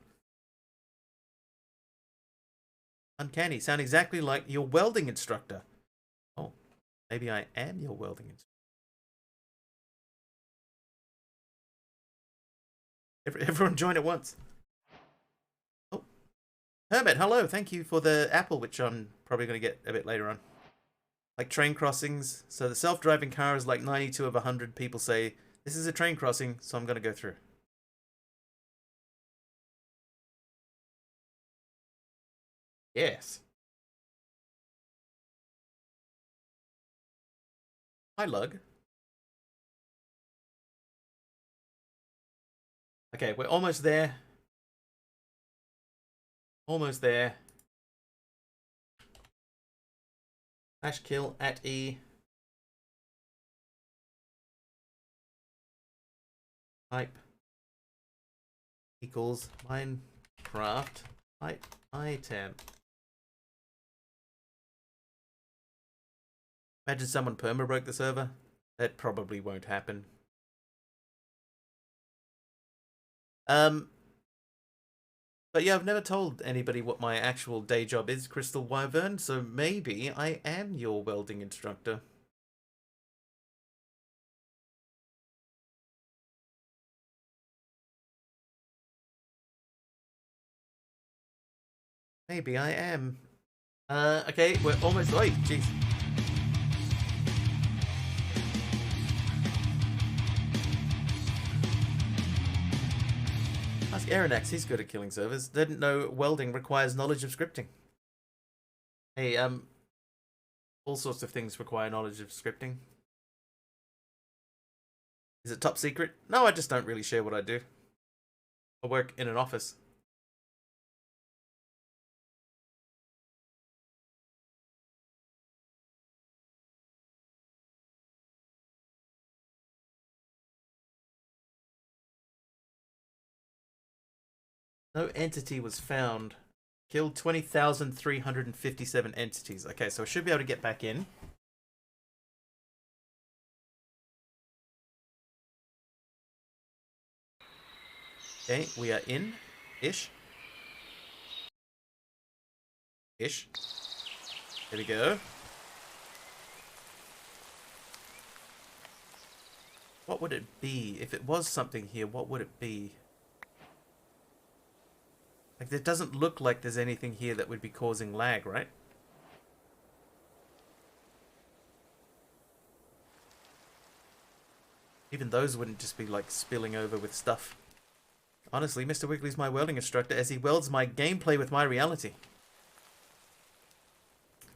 Uncanny, sound exactly like your welding instructor. Oh, maybe I am your welding instructor. Everyone join at once. Oh, Hermit, hello. Thank you for the apple, which I'm probably going to get a bit later on. Like train crossings. So the self-driving car is like 92 of 100 people say, this is a train crossing, so I'm going to go through. Yes. Hi, Lug. Okay, we're almost there. Almost there. Hash kill at E. Type equals Minecraft type item. Imagine someone perma broke the server. That probably won't happen. But yeah, I've never told anybody what my actual day job is, Crystal Wyvern, so maybe I am your welding instructor. Maybe I am. Okay, we're almost... Wait, jeez. Ask Aeronax, he's good at killing servers. Didn't know welding requires knowledge of scripting. Hey, all sorts of things require knowledge of scripting. Is it top secret? No, I just don't really share what I do. I work in an office. No entity was found. Killed 20,357 entities. Okay, so I should be able to get back in. Okay, we are in. Ish. Ish. There we go. What would it be? If it was something here, what would it be? Like, it doesn't look like there's anything here that would be causing lag, right? Even those wouldn't just be, like, spilling over with stuff. Honestly, Mr. Wiggly's my welding instructor as he welds my gameplay with my reality.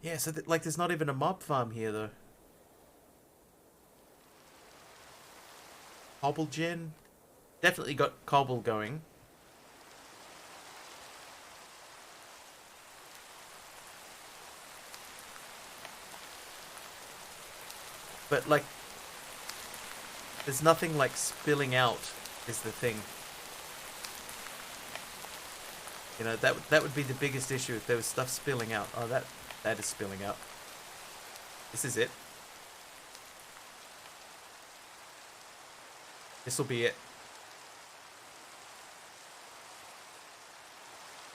Yeah, so, like, there's not even a mob farm here, though. Cobble gen? Definitely got cobble going. But, like, there's nothing, like, spilling out is the thing. You know, that would be the biggest issue if there was stuff spilling out. Oh, that is spilling out. This is it. This will be it.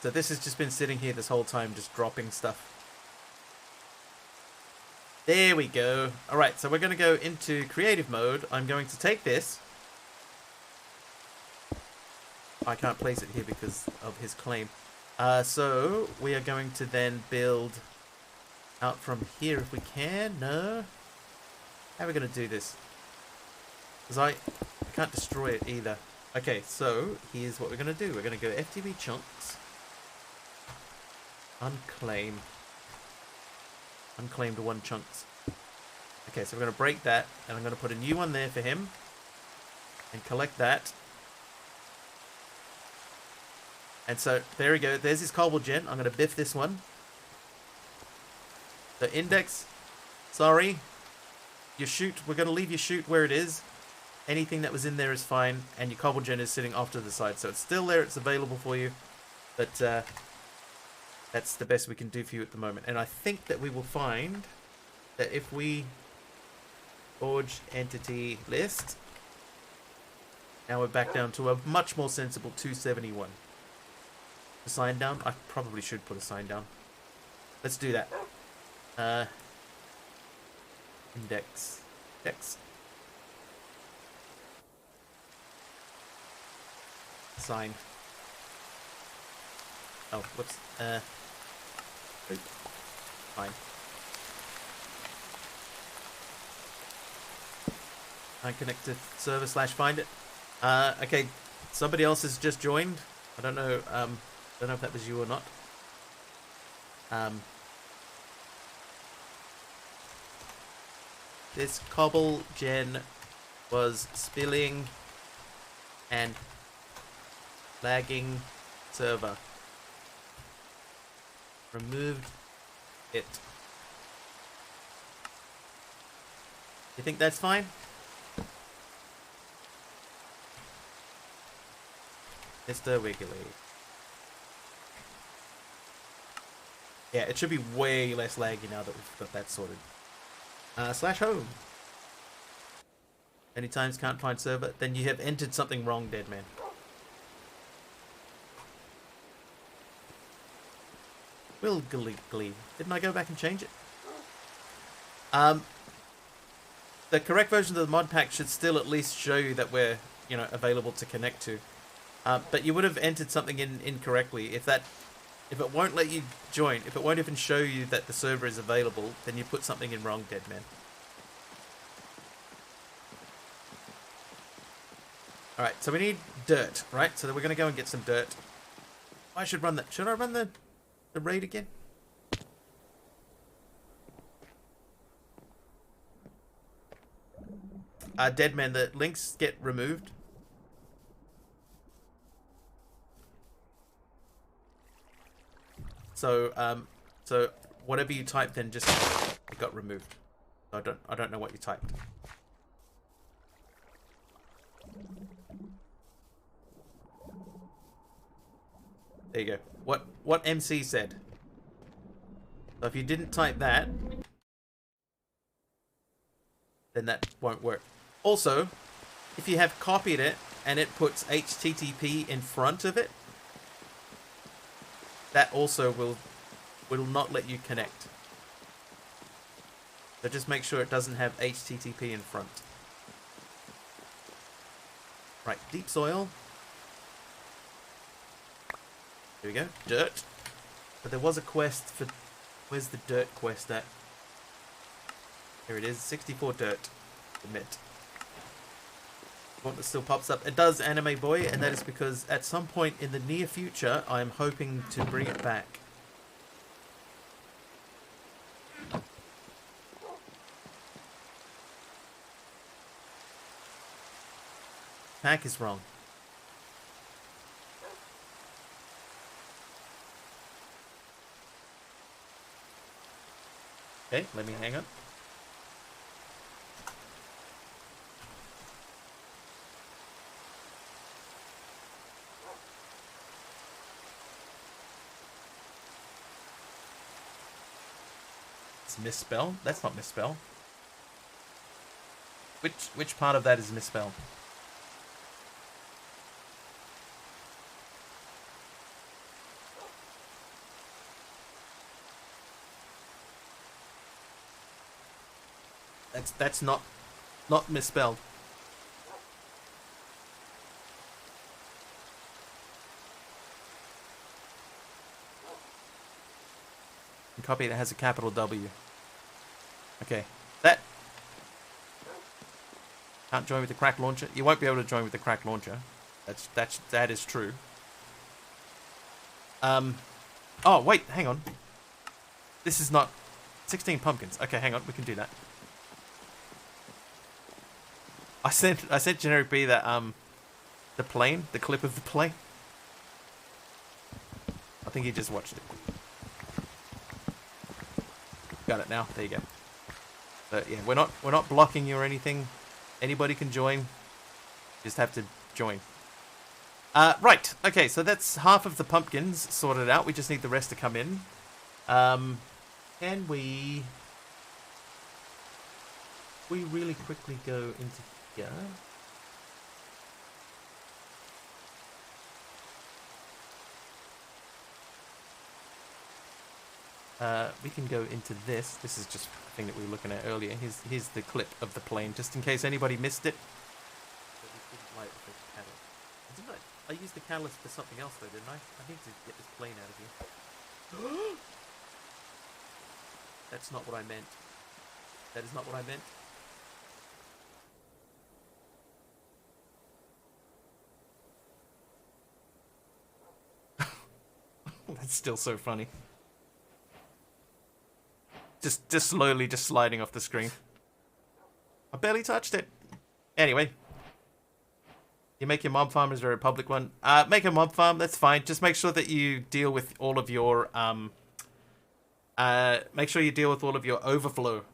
So this has just been sitting here this whole time, just dropping stuff. There we go. Alright, so we're going to go into creative mode. I'm going to take this. I can't place it here because of his claim. So we are going to then build out from here if we can. No. How are we going to do this? Because I can't destroy it either. Okay, so here's what we're going to do. We're going to go FTB chunks. Unclaim. Unclaimed one chunks. Okay, so we're going to break that, and I'm going to put a new one there for him. And collect that. And so, there we go. There's his cobble gen. I'm going to biff this one. The index. Sorry. Your chute. We're going to leave your chute where it is. Anything that was in there is fine. And your cobble gen is sitting off to the side. So it's still there. It's available for you. But that's the best we can do for you at the moment. And I think that we will find that if we forge entity list. Now we're back down to a much more sensible 271. A sign down? I probably should put a sign down. Let's do that. Index. Index. Sign. Oh, whoops. Fine. I connect to server / find it. Okay, somebody else has just joined. I don't know. Don't know if that was you or not. This cobble gen was spilling and Lagging server. Removed it. You think that's fine? Mr. Wiggly. Yeah, it should be way less laggy now that we've got that sorted. Slash home. Anytimes can't find server, then you have entered something wrong, dead man. Wiggly. Didn't I go back and change it? The correct version of the mod pack should still at least show you that we're, you know, available to connect to. But you would have entered something in incorrectly. If it won't let you join, if it won't even show you that the server is available, then you put something in wrong, dead man. Alright, so we need dirt, right? So we're going to go and get some dirt. I should run that. Should I run the raid again? Dead man, the links get removed. So, so whatever you typed in just it got removed. I don't know what you typed. There you go. What MC said. So if you didn't type that, then that won't work. Also, if you have copied it and it puts HTTP in front of it, that also will not let you connect. So just make sure it doesn't have HTTP in front. Right, deep soil. Here we go, dirt. But there was a quest for... Where's the dirt quest at? Here it is, 64 dirt. Admit. One that still pops up. It does, Anime Boy, and that is because at some point in the near future, I'm hoping to bring it back. Pack is wrong. Okay, let me hang on. It's misspell? That's not misspell. Which part of that is misspelled? That's not misspelled. And copy that has a capital W. Okay, that can't join with the crack launcher. You won't be able to join with the crack launcher. That is true. Oh wait, hang on. This is not 16 pumpkins. Okay, hang on, we can do that. I sent Generic B that the plane, the clip of the plane. I think he just watched it. Got it now. There you go. So yeah, we're not blocking you or anything. Anybody can join. Just have to join. Right. Okay. So that's half of the pumpkins sorted out. We just need the rest to come in. Can we really quickly go into here? We can go into this. This is just the thing that we were looking at earlier. Here's the clip of the plane, just in case anybody missed it. I used the catalyst for something else though, didn't I? I need to get this plane out of here. That's not what I meant. That is not what I meant. That's still so funny. Just slowly just sliding off the screen. I barely touched it. Anyway. You make your mob farm, is there a public one? Make a mob farm, that's fine. Just make sure that you deal with all of your, make sure you deal with all of your overflow.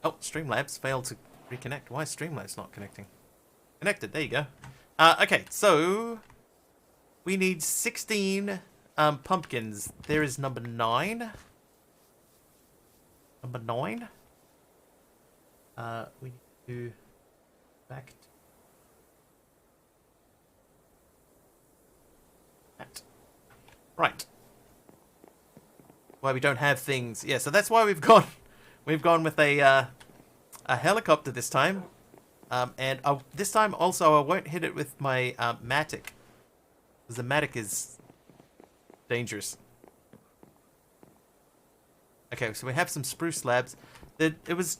Oh, Streamlabs failed to reconnect. Why is Streamlabs not connecting? Connected, there you go. Okay, so we need 16 pumpkins. There is number 9. Number 9. We need to back to that. Right. Why we don't have things. Yeah, so that's why we've gone with a helicopter this time. And this time also I won't hit it with my Matic, because the Matic is dangerous. Okay, so we have some spruce slabs. It was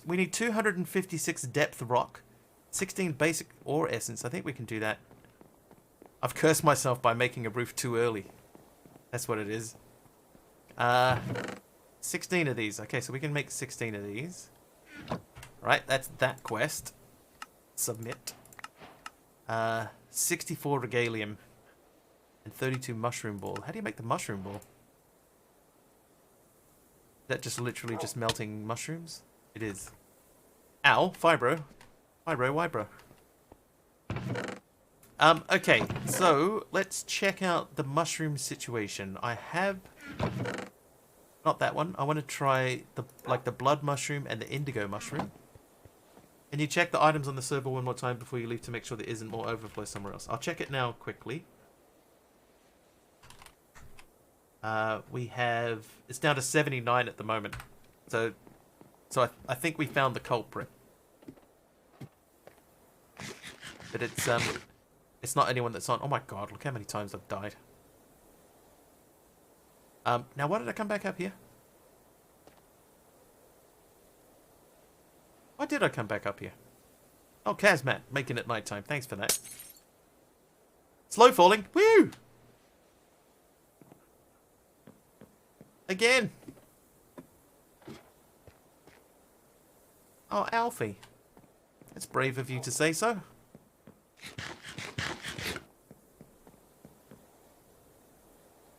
we need 256 depth rock, 16 basic ore essence. I think we can do that. I've cursed myself by making a roof too early. That's what it is. 16 of these. Okay, so we can make 16 of these. Right, that's that quest. Submit. 64 regalium. And 32 mushroom ball. How do you make the mushroom ball? Is that just literally just melting mushrooms? It is. Ow, fibro. Fibro, wibro. Okay, so let's check out the mushroom situation. I have... Not that one. I want to try the blood mushroom and the indigo mushroom. Can you check the items on the server one more time before you leave to make sure there isn't more overflow somewhere else? I'll check it now quickly. We have... It's down to 79 at the moment. So I think we found the culprit. But it's not anyone that's on... Oh my god, look how many times I've died. Now why did I come back up here? Why did I come back up here? Oh, Kazmat, making it nighttime. Thanks for that. Slow falling. Woo! Again. Oh, Alfie. That's brave of you to say so.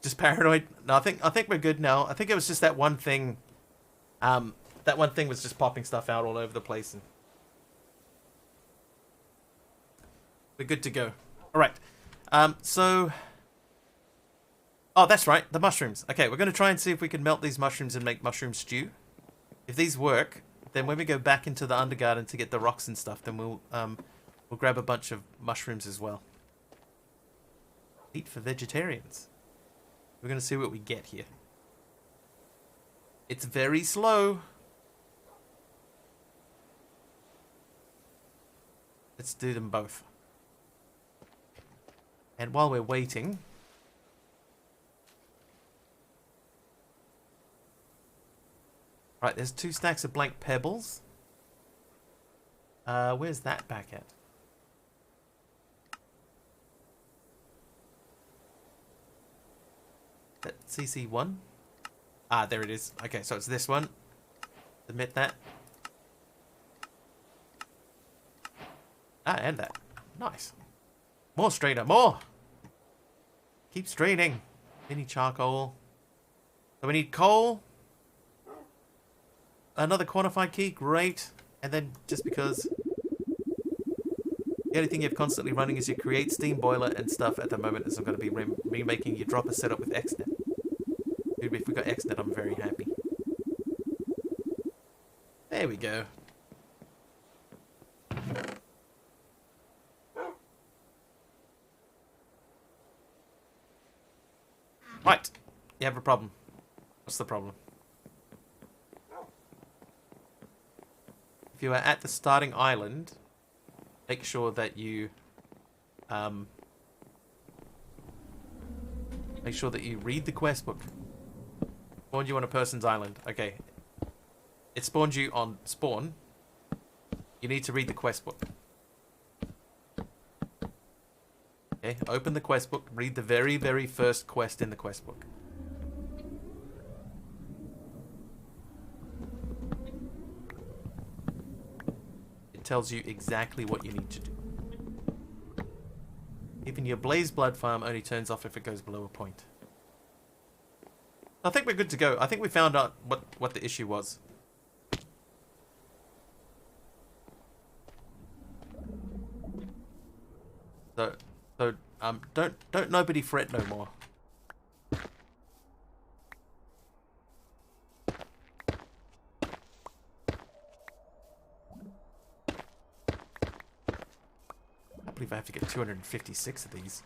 Just paranoid. No, I think we're good now. I think it was just that one thing. That one thing was just popping stuff out all over the place, and we're good to go. All right. So. Oh, that's right. The mushrooms. Okay, we're going to try and see if we can melt these mushrooms and make mushroom stew. If these work, then when we go back into the Undergarden to get the rocks and stuff, then we'll grab a bunch of mushrooms as well. Eat for vegetarians. We're going to see what we get here. It's very slow. Let's do them both. And while we're waiting... Right, there's 2 stacks of blank pebbles. Where's that back at? That CC1? Ah, there it is. Okay, so it's this one. Submit that. Ah, and that. Nice. More strainer, more! Keep straining. Any charcoal. So we need coal. Another quantified key, great. And then, just because... The only thing you have constantly running is your create steam boiler and stuff at the moment, as I'm going to be remaking your dropper setup with XNet. Dude, if we got XNet, I'm very happy. There we go. Right. You have a problem. What's the problem? If you are at the starting island, make sure that you read the quest book. Spawned you on a person's island. Okay. It spawned you on spawn. You need to read the quest book. Okay, open the quest book, read the very, very first quest in the quest book. tells you exactly what you need to do. Even your Blaze Blood farm only turns off if it goes below a point. I think we're good to go. I think we found out what the issue was. So don't nobody fret no more. I believe I have to get 256 of these.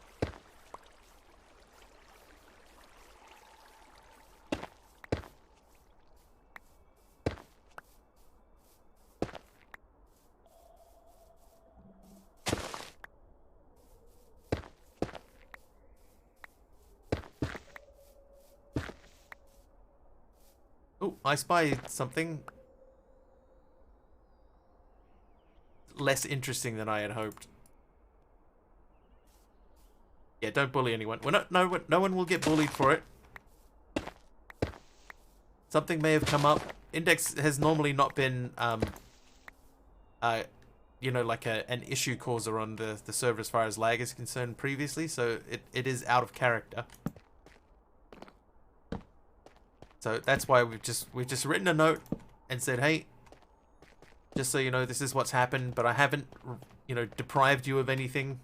Oh, I spy something less interesting than I had hoped. Yeah, don't bully anyone. We're not. No one will get bullied for it. Something may have come up. Index has normally not been, you know, like an issue causer on the server as far as lag is concerned previously. So it is out of character. So that's why we've just written a note and said, hey, just so you know, this is what's happened, but I haven't, you know, deprived you of anything.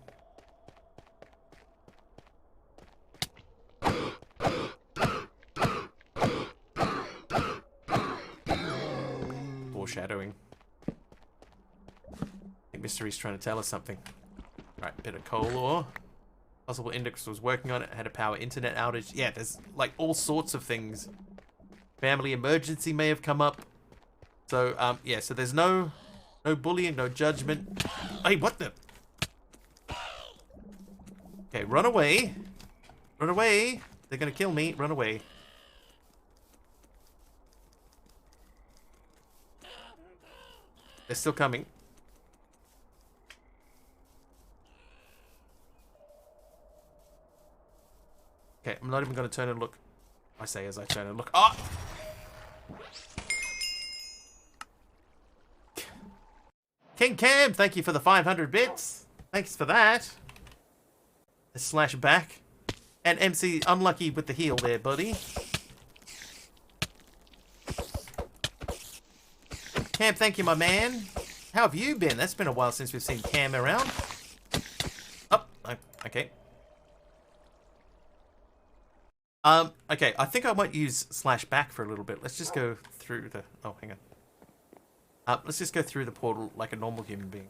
Foreshadowing. I think Mystery's trying to tell us something. Right, bit of coal ore. Possible Index was working on it, had a power internet outage. Yeah, there's like all sorts of things. Family emergency may have come up. So, yeah, so there's no bullying, no judgment. Hey, what the? Okay, run away. Run away. They're gonna kill me. Run away. They're still coming. Okay, I'm not even gonna turn and look. I say as I turn and look. Ah! King Cam, thank you for the 500 bits. Thanks for that. A slash back. And MC, unlucky with the heal there, buddy. Cam, thank you, my man. How have you been? That's been a while since we've seen Cam around. Oh, okay. Okay, I think I might use slash back for a little bit. Let's just go through the... Oh, hang on. Let's just go through the portal like a normal human being.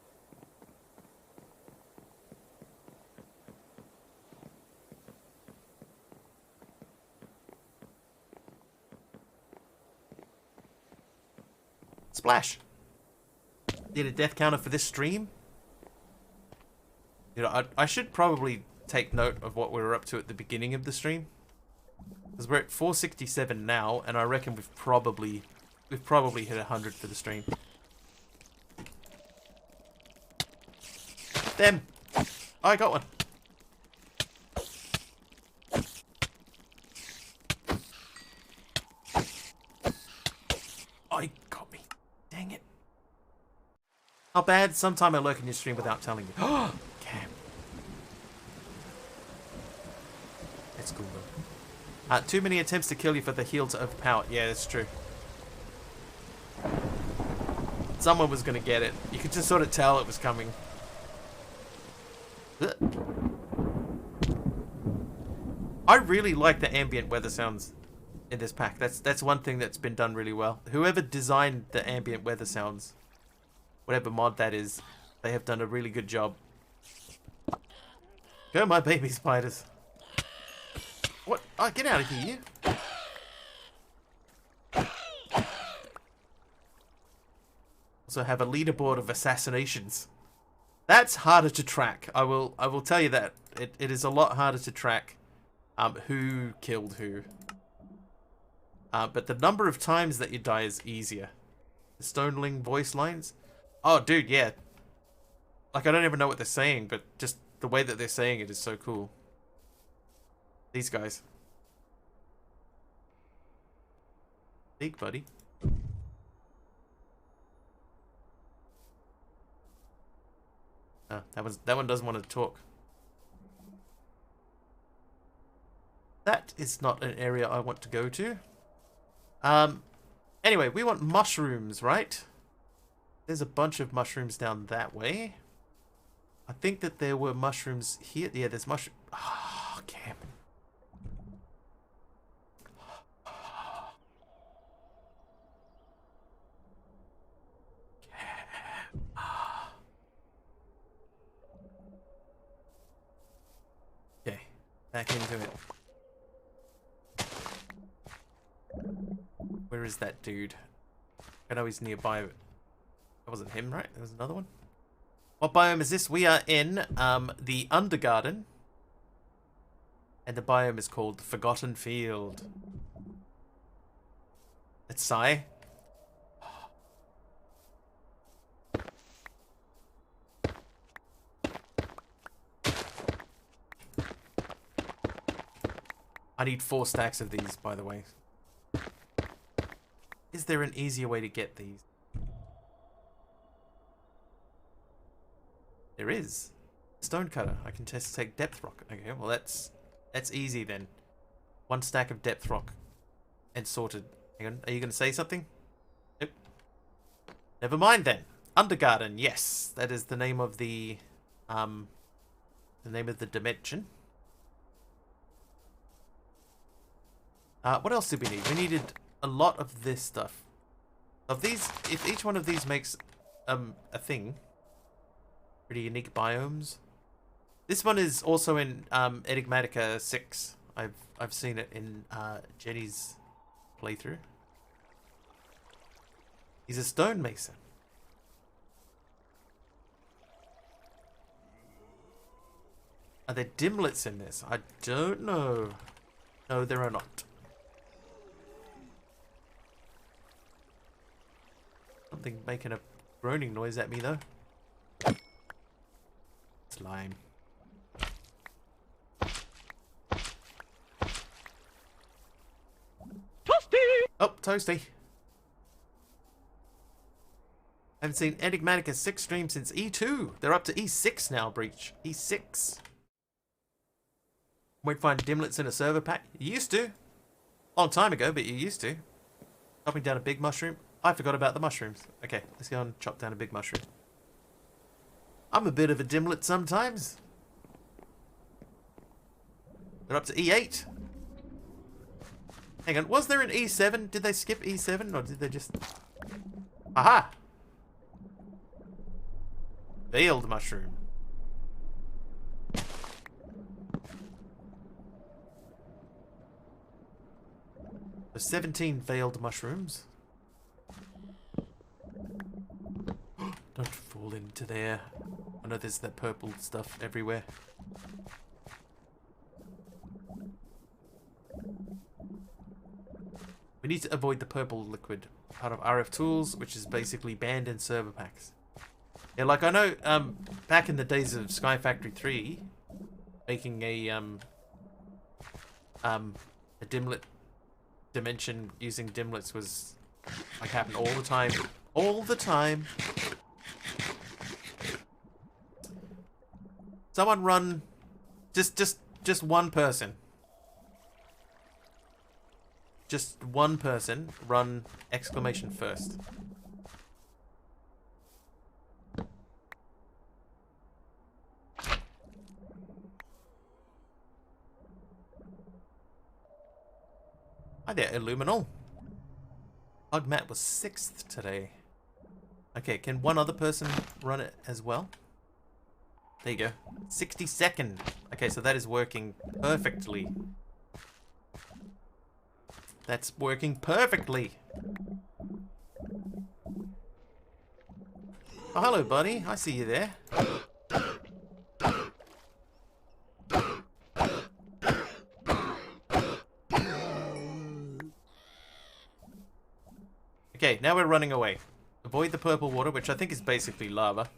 Splash! Did a death counter for this stream? You know, I should probably take note of what we were up to at the beginning of the stream. Because we're at 467 now, and I reckon we've probably hit 100 for the stream. Them! Oh, I got one. Oh, he got me. Dang it. How bad? Sometime I lurk in your stream without telling you. Oh, Cam. It's cool though. Too many attempts to kill you for the heal to overpower. Yeah, that's true. Someone was going to get it. You could just sort of tell it was coming. Ugh. I really like the ambient weather sounds in this pack. That's one thing that's been done really well. Whoever designed the ambient weather sounds, whatever mod that is, they have done a really good job. Go, my baby spiders. What? Oh, get out of here, you. Also have a leaderboard of assassinations. That's harder to track. I will tell you that. It is a lot harder to track who killed who. But the number of times that you die is easier. The Stoneling voice lines. Oh, dude, yeah. Like, I don't even know what they're saying, but just the way that they're saying it is so cool. These guys. Big buddy. Oh, that one doesn't want to talk. That is not an area I want to go to. Anyway, we want mushrooms, right? There's a bunch of mushrooms down that way. I think that there were mushrooms here. Yeah, there's mushroom. Oh, Cam. Okay, back into it. Where is that dude? I know he's nearby. That wasn't him, right? There was another one. What biome is this? We are in the Undergarden. And the biome is called the Forgotten Field. Let's sigh. I need 4 stacks of these, by the way. Is there an easier way to get these? There is. Stone cutter. I can just take depth rock. Okay, well that's easy then. 1 stack of depth rock. And sorted. Hang on, are you going to say something? Nope. Never mind then. Undergarden, yes. That is the name of the dimension. What else did we need? We needed a lot of this stuff. Of these, if each one of these makes a thing, pretty unique biomes. This one is also in Enigmatica 6. I've seen it in Jenny's playthrough. He's a stonemason. Are there dimlets in this? I don't know. No, there are not. Something making a groaning noise at me though. Slime. Toasty! Oh, toasty. I haven't seen Enigmatica 6 stream since E2. They're up to E6 now, Breach. E6. Won't find dimlets in a server pack. You used to. Long time ago, but you used to. Chopping down a big mushroom. I forgot about the mushrooms. Okay, let's go and chop down a big mushroom. I'm a bit of a dimlet sometimes. They're up to E8. Hang on, was there an E7? Did they skip E7 or did they just... Aha! Veiled mushroom. There's 17 veiled mushrooms. Don't fall into there. I know there's that purple stuff everywhere. We need to avoid the purple liquid. Part of RF tools, which is basically banned in server packs. Yeah, like I know, back in the days of Sky Factory 3, making a dimlet dimension using dimlets was like happened all the time. All the time. Someone run, just one person. Just one person run exclamation first. Hi there, Illuminal. Bug Matt was 6th today. Okay, can one other person run it as well? There you go. 62nd. Okay, so that is working perfectly. That's working perfectly. Oh, hello, buddy. I see you there. Okay, now we're running away. Avoid the purple water, which I think is basically lava.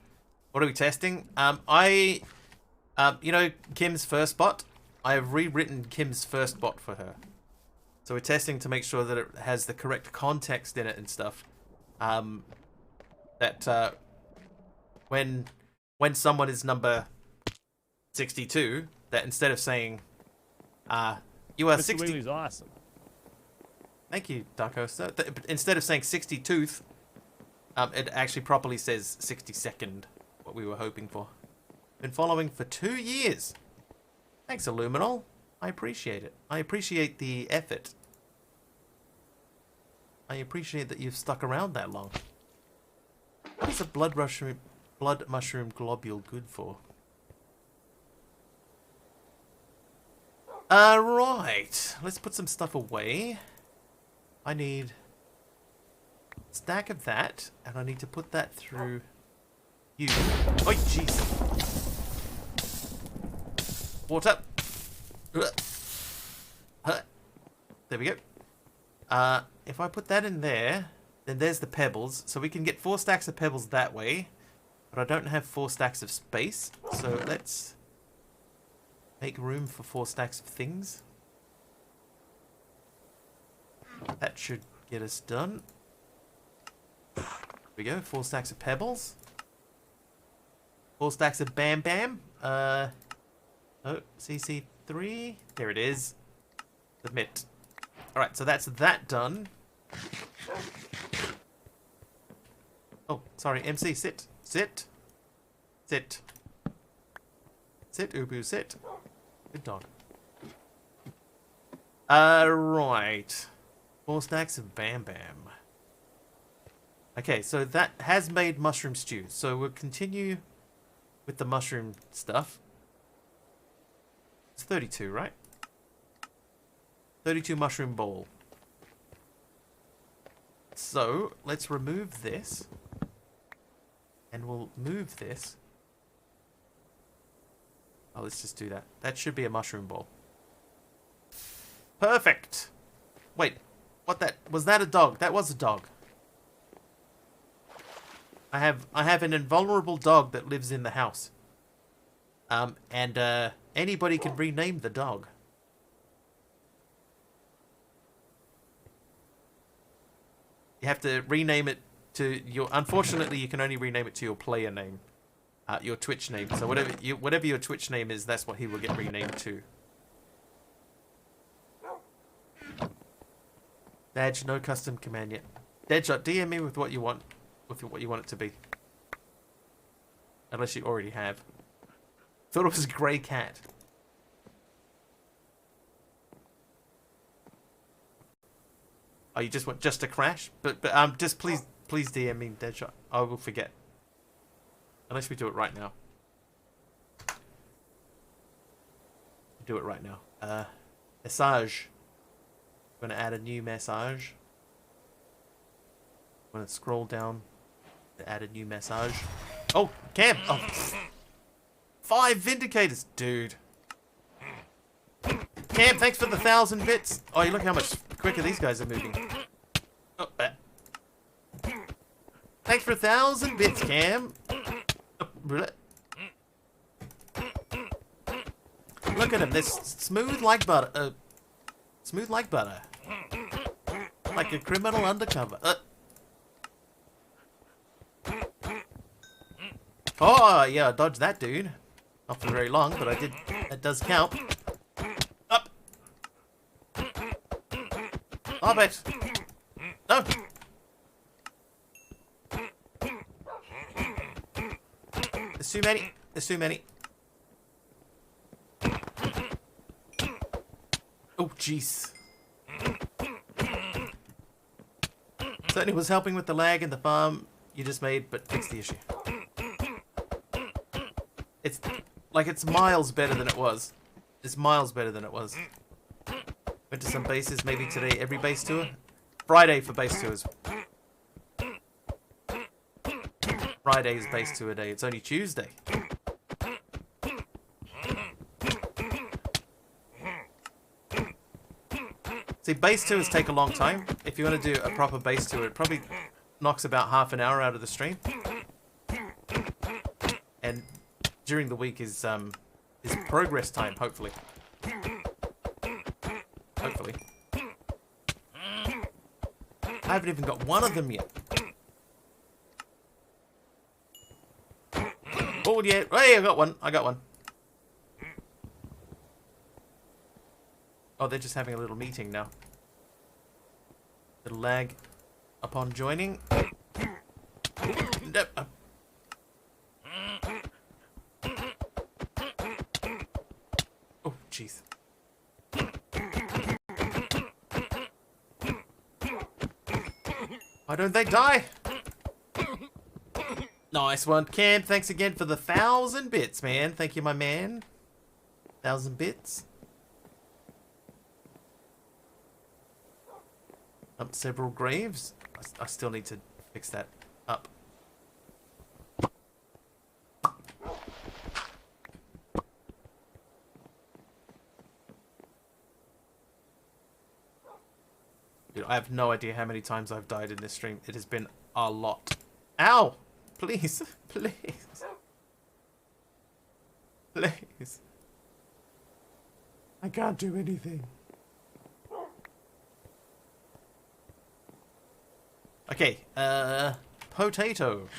What are we testing? You know Kim's first bot? I have rewritten Kim's first bot for her. So we're testing to make sure that it has the correct context in it and stuff. When when someone is number 62, that instead of saying, you are Mr. 60... Wiggly's awesome. Thank you, Darko. So, instead of saying 62th, it actually properly says 62nd, what we were hoping for. Been following for 2 years. Thanks, Illuminol. I appreciate it. I appreciate the effort. I appreciate that you've stuck around that long. What is a blood mushroom globule good for? Right. Let's put some stuff away. I need a stack of that, and I need to put that through you. Oh, jeez. Water. There we go. If I put that in there, then there's the pebbles. So we can get 4 stacks of pebbles that way. But I don't have 4 stacks of space. So let's make room for 4 stacks of things. That should get us done. There we go. 4 stacks of pebbles. 4 stacks of Bam Bam. Oh, CC3. There it is. Submit. Alright, so that's that done. Oh, sorry, MC, sit. Sit. Sit. Sit, Ubu, sit. Good dog. Right. 4 stacks of Bam Bam. Okay, so that has made mushroom stew. So we'll continue with the mushroom stuff. It's 32, right? 32 mushroom ball. So, let's remove this. And we'll move this. Oh, let's just do that. That should be a mushroom ball. Perfect! Wait, what that... Was that a dog? That was a dog. I have an invulnerable dog that lives in the house. Anybody can rename the dog. You have to rename it to your... Unfortunately, you can only rename it to your player name. Your Twitch name. So whatever your Twitch name is, that's what he will get renamed to. Daj, no custom command yet. Deadshot, DM me with what you want. With what you want it to be. Unless you already have. Thought it was a grey cat. Oh, you just want just to crash? But just please DM me Deadshot. I will forget. Unless we do it right now. Do it right now. Massage. I'm gonna add a new massage. I'm gonna scroll down to add a new massage. Oh, Cam! Oh. 5 Vindicators, dude. Cam, thanks for the 1,000 bits. Oh, you look how much quicker these guys are moving. Oh, thanks for 1,000 bits, Cam. Oh, look at him. They're smooth like butter. Smooth like butter. Like a criminal undercover. Oh, yeah, I dodged that dude. Not for very long, but I did. That does count. Up. Stop it. No. There's too many. There's too many. Oh, jeez. Certainly was helping with the lag in the farm you just made, but fix the issue. It's like it's miles better than it was. It's miles better than it was. Went to some bases maybe today. Every base tour? Friday for base tours. Friday is base tour day. It's only Tuesday. See, base tours take a long time. If you want to do a proper base tour, it probably knocks about half an hour out of the stream. And during the week is progress time, hopefully. Hopefully. I haven't even got one of them yet. Oh, yeah. Hey, I got one. I got one. Oh, they're just having a little meeting now. Little lag upon joining. Nope. Oh, jeez. Why don't they die? Nice one, Cam. Thanks again for the 1,000 bits, man. Thank you, my man. 1,000 bits. Up several graves. I still need to fix that up. Dude, I have no idea how many times I've died in this stream. It has been a lot. Ow! Please. Please. Please. I can't do anything. Okay, potato.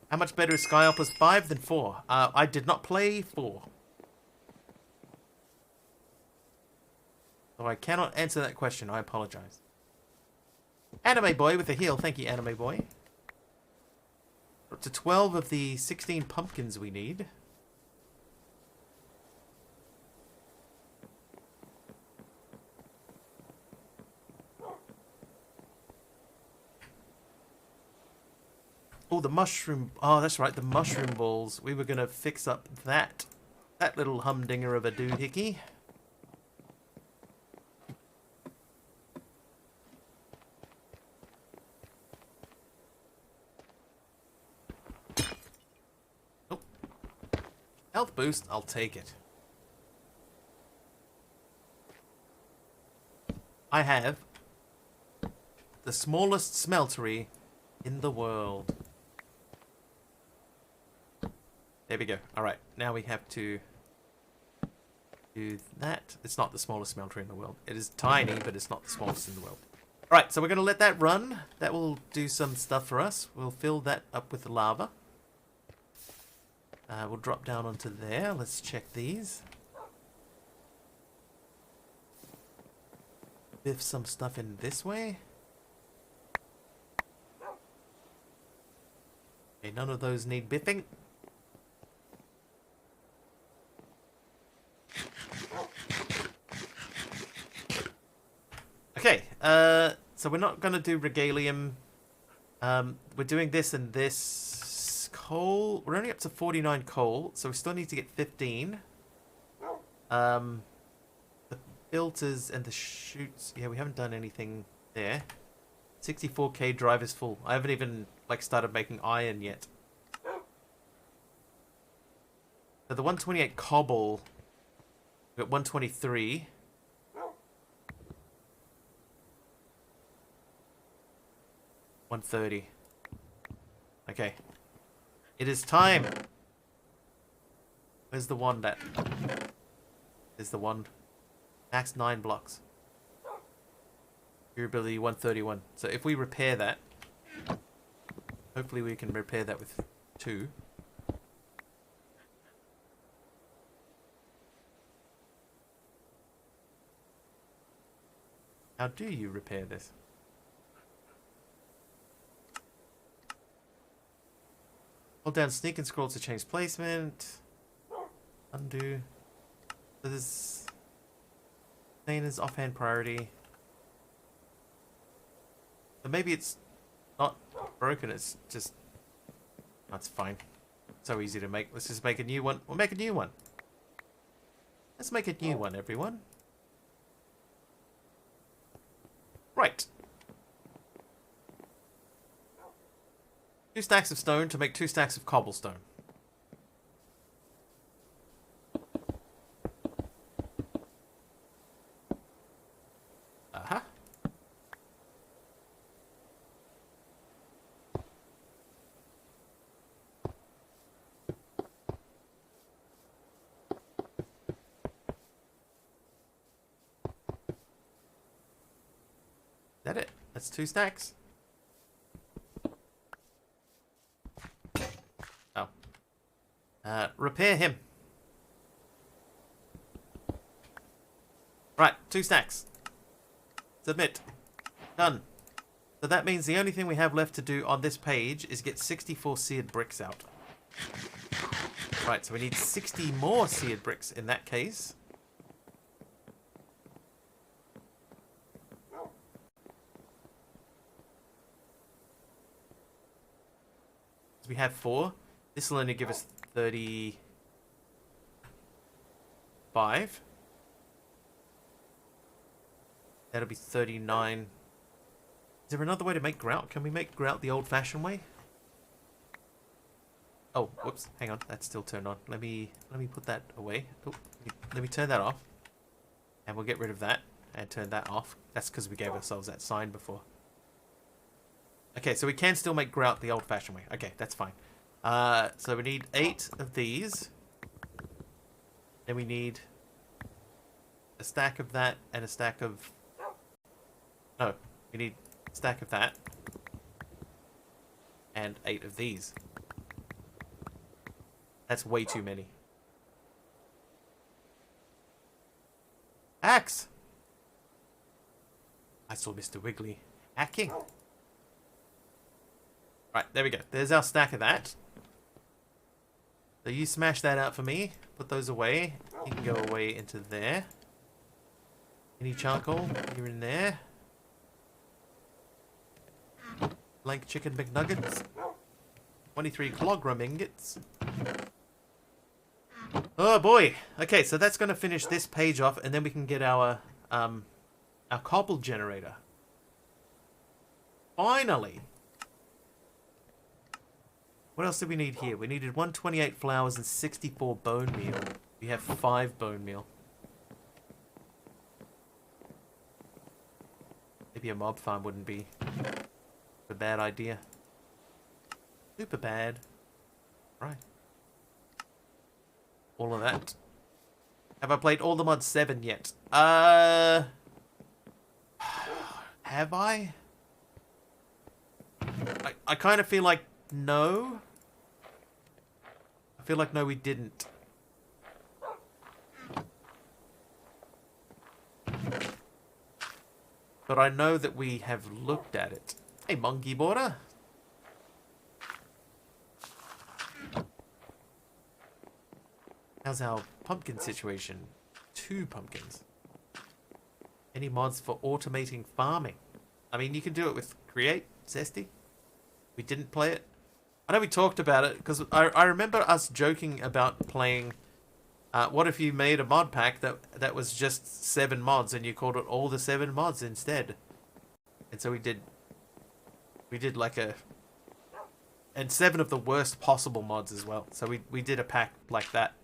How much better is Skyopolis 5 than 4? I did not play 4. So I cannot answer that question. I apologize. Anime Boy with a heal. Thank you, Anime Boy. Up to 12 of the 16 pumpkins we need. Oh, the mushroom. Oh, that's right, the mushroom balls. We were going to fix up that little humdinger of a doohickey. Oh. Health boost, I'll take it. I have the smallest smeltery in the world. There we go. Alright, now we have to do that. It's not the smallest smelter in the world. It is tiny, but it's not the smallest in the world. Alright, so we're going to let that run. That will do some stuff for us. We'll fill that up with lava. We'll drop down onto there. Let's check these. Biff some stuff in this way. Okay, none of those need biffing. Okay, so we're not going to do regalium. We're doing this and this. Coal. We're only up to 49 coal, so we still need to get 15. The filters and the chutes. Yeah, we haven't done anything there. 64k drive is full. I haven't even started making iron yet. So the 128 cobble. We've got 123. $130. Okay. It is time. Where's the one that... There's the one. Max 9 blocks. Durability 131. So if we repair that... Hopefully we can repair that with 2. How do you repair this? Hold down sneak and scroll to change placement. Undo. So this thing is offhand priority. So maybe it's not broken, it's just... That's fine. So easy to make. Let's just make a new one. We'll make a new one. Let's make a new one, everyone. Right. 2 stacks of stone to make 2 stacks of cobblestone. Uh-huh. Is that it? That's 2 stacks. Oh. repair him. Right, 2 stacks. Submit. Done. So that means the only thing we have left to do on this page is get 64 seared bricks out. Right, so we need 60 more seared bricks in that case. We have 4. This will only give us 35. That'll be 39. Is there another way to make grout? Can we make grout the old-fashioned way? Oh, whoops. Hang on. That's still turned on. Let me put that away. Oh, let me turn that off. And we'll get rid of that and turn that off. That's because we gave ourselves that sign before. Okay, so we can still make grout the old-fashioned way. Okay, that's fine. So we need 8 of these. Then we need a stack of that and a stack of... No, we need a stack of that and 8 of these. That's way too many. Axe! I saw Mr. Wiggly hacking. Right, there we go. There's our stack of that. So you smash that out for me. Put those away. You can go away into there. Any charcoal? You're in there. Blank chicken McNuggets. 23 kilogram ingots. Oh boy. Okay, so that's going to finish this page off, and then we can get our cobble generator. Finally. What else do we need here? We needed 128 flowers and 64 bone meal. We have 5 bone meal. Maybe a mob farm wouldn't be a bad idea. Super bad. Right. All of that. Have I played all the mods 7 yet? Have I? I kind of feel like no. I feel like no, we didn't. But I know that we have looked at it. Hey, monkey border. How's our pumpkin situation? 2 pumpkins. Any mods for automating farming? I mean, you can do it with Create, Zesty. We didn't play it. I know we talked about it, because I remember us joking about playing... what if you made a mod pack that was just 7 mods, and you called it all the 7 mods instead? And so we did like a... And 7 of the worst possible mods as well. So we did a pack like that.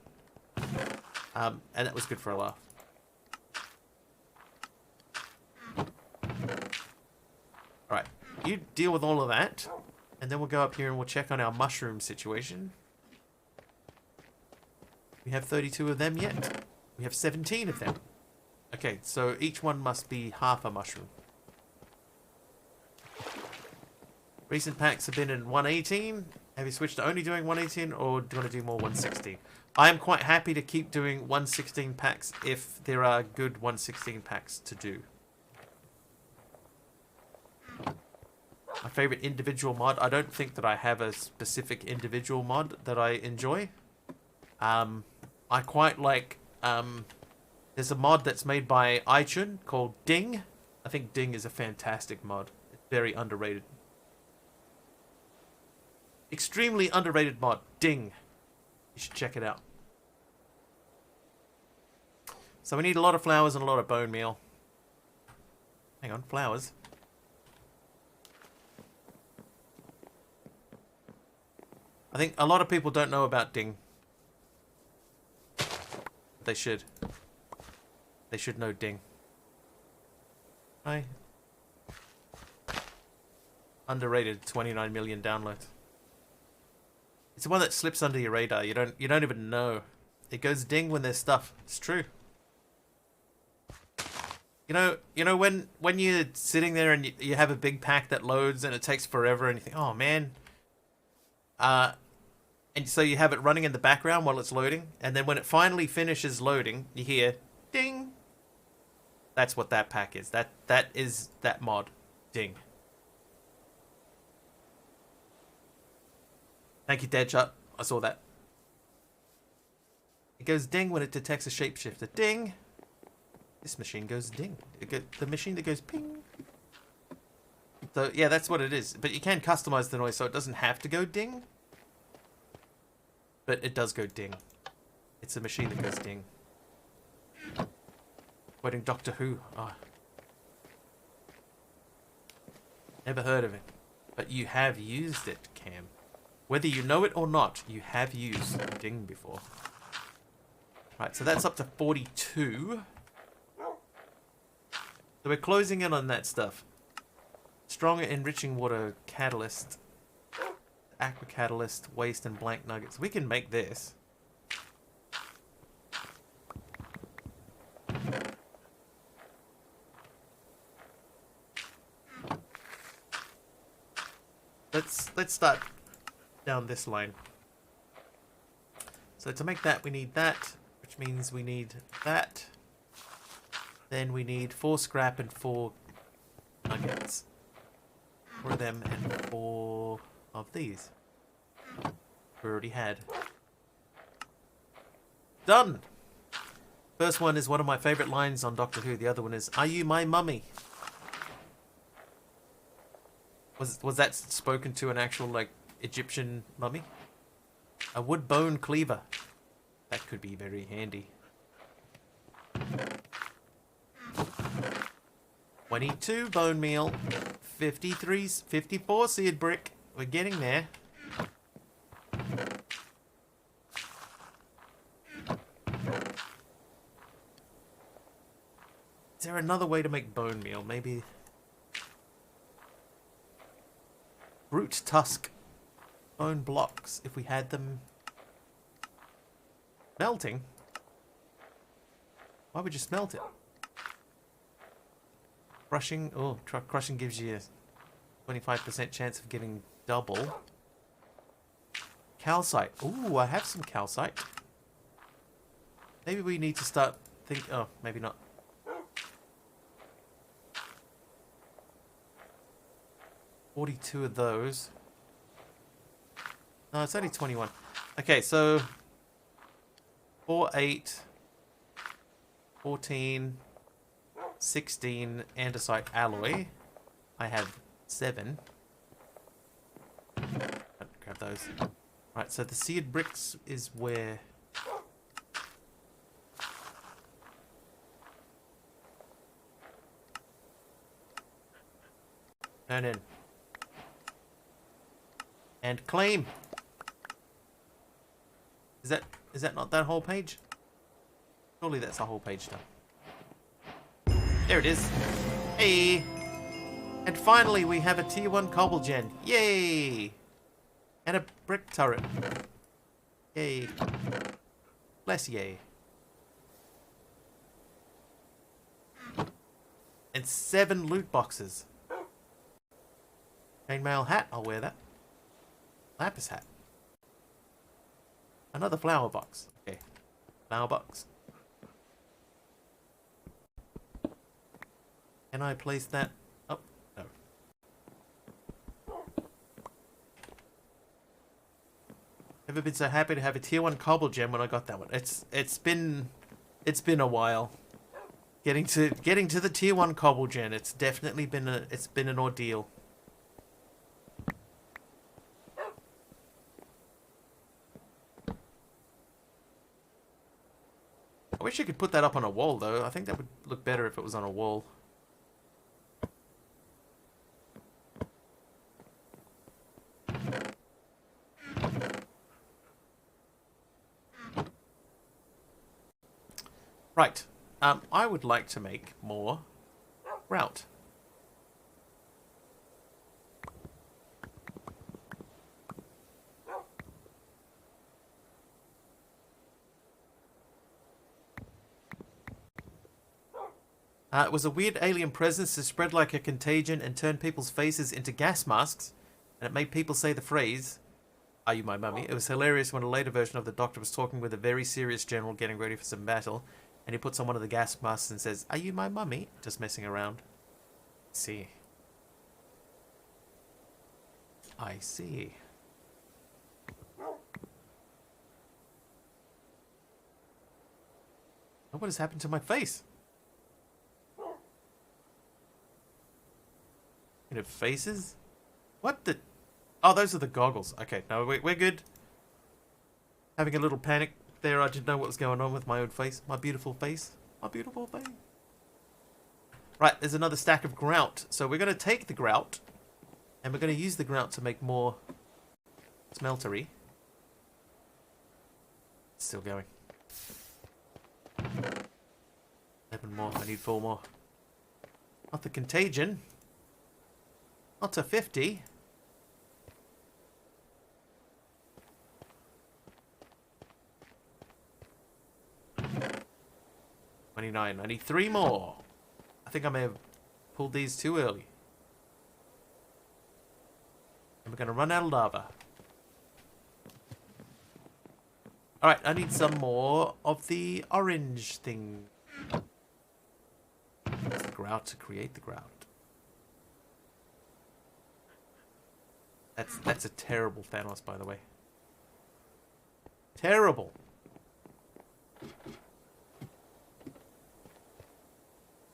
And that was good for a laugh. Alright, you deal with all of that. And then we'll go up here and we'll check on our mushroom situation. We have 32 of them yet. We have 17 of them. Okay, so each one must be half a mushroom. Recent packs have been in 118. Have you switched to only doing 118, or do you want to do more 116? I am quite happy to keep doing 116 packs if there are good 116 packs to do. My favorite individual mod, I don't think that I have a specific individual mod that I enjoy. I quite like, there's a mod that's made by iChun called Ding. I think Ding is a fantastic mod. It's very underrated. Extremely underrated mod, Ding. You should check it out. So we need a lot of flowers and a lot of bone meal. Hang on, flowers. I think a lot of people don't know about Ding. They should. They should know Ding. Hi. Underrated, 29 million downloads. It's the one that slips under your radar. You don't even know. It goes ding when there's stuff. It's true. You know when you're sitting there and you have a big pack that loads and it takes forever and you think, oh man, And so you have it running in the background while it's loading, and then when it finally finishes loading, you hear ding. That's what that pack is. That is that mod. Ding. Thank you, Deadshot. I saw that. It goes ding when it detects a shapeshifter. Ding. This machine goes ding. The machine that goes ping. So yeah, that's what it is. But you can customize the noise so it doesn't have to go ding. But it does go ding. It's a machine that goes ding. Quoting Doctor Who. Oh. Never heard of it. But you have used it, Cam. Whether you know it or not, you have used ding before. Right, so that's up to 42. So we're closing in on that stuff. Stronger enriching water catalyst. Aqua catalyst, waste, and blank nuggets. We can make this. Let's start down this line. So to make that, we need that, which means we need that. Then we need 4 scrap and 4 nuggets. 4 of them and 4 of these. We already had. Done! First one is one of my favourite lines on Doctor Who. The other one is, "Are you my mummy?" Was that spoken to an actual, like, Egyptian mummy? A wood bone cleaver. That could be very handy. 22 bone meal. 54 seared brick. We're getting there. Is there another way to make bone meal? Maybe... Brute tusk. Bone blocks, if we had them. Melting? Why would you smelt it? Crushing. Oh, crushing gives you a 25% chance of getting double. Calcite. Ooh, I have some calcite. Maybe we need to start think. Oh, maybe not. $42 of those. No, it's only 21. Okay, so 4, 8, 14, 16 andesite alloy. I have 7. Grab those. Right, so the seared bricks is where... Turn in. And claim. Is that not that whole page? Surely that's the whole page done. There it is. Hey! And finally we have a tier 1 cobble gen. Yay! And a brick turret. Yay. Bless yay. And 7 loot boxes. Chainmail hat, I'll wear that. Lapis hat. Another flower box. Okay. Flower box. Can I place that? Oh, no. Never been so happy to have a tier 1 cobble gem when I got that one. It's been a while. Getting to the tier 1 cobble gem. It's definitely been an ordeal. I wish you could put that up on a wall, though. I think that would look better if it was on a wall. Right. I would like to make more grout. It was a weird alien presence that spread like a contagion and turned people's faces into gas masks, and it made people say the phrase, Are you my mummy? It was hilarious when a later version of the Doctor was talking with a very serious general getting ready for some battle, and he puts on one of the gas masks and says, "Are you my mummy?" Just messing around. See. I see. Oh, what has happened to my face? You know, faces? What the... Oh, those are the goggles. Okay, no, we're good. Having a little panic there. I didn't know what was going on with my own face. My beautiful face. My beautiful face. Right, there's another stack of grout. So we're going to take the grout, and we're going to use the grout to make more smeltery. Still going. 11 more. I need 4 more. Not the contagion. Not to 50. I need 3 more. I think I may have pulled these too early. And we're going to run out of lava. Alright, I need some more of the orange thing. The grout to create the grout. That's a terrible Thanos, by the way. Terrible.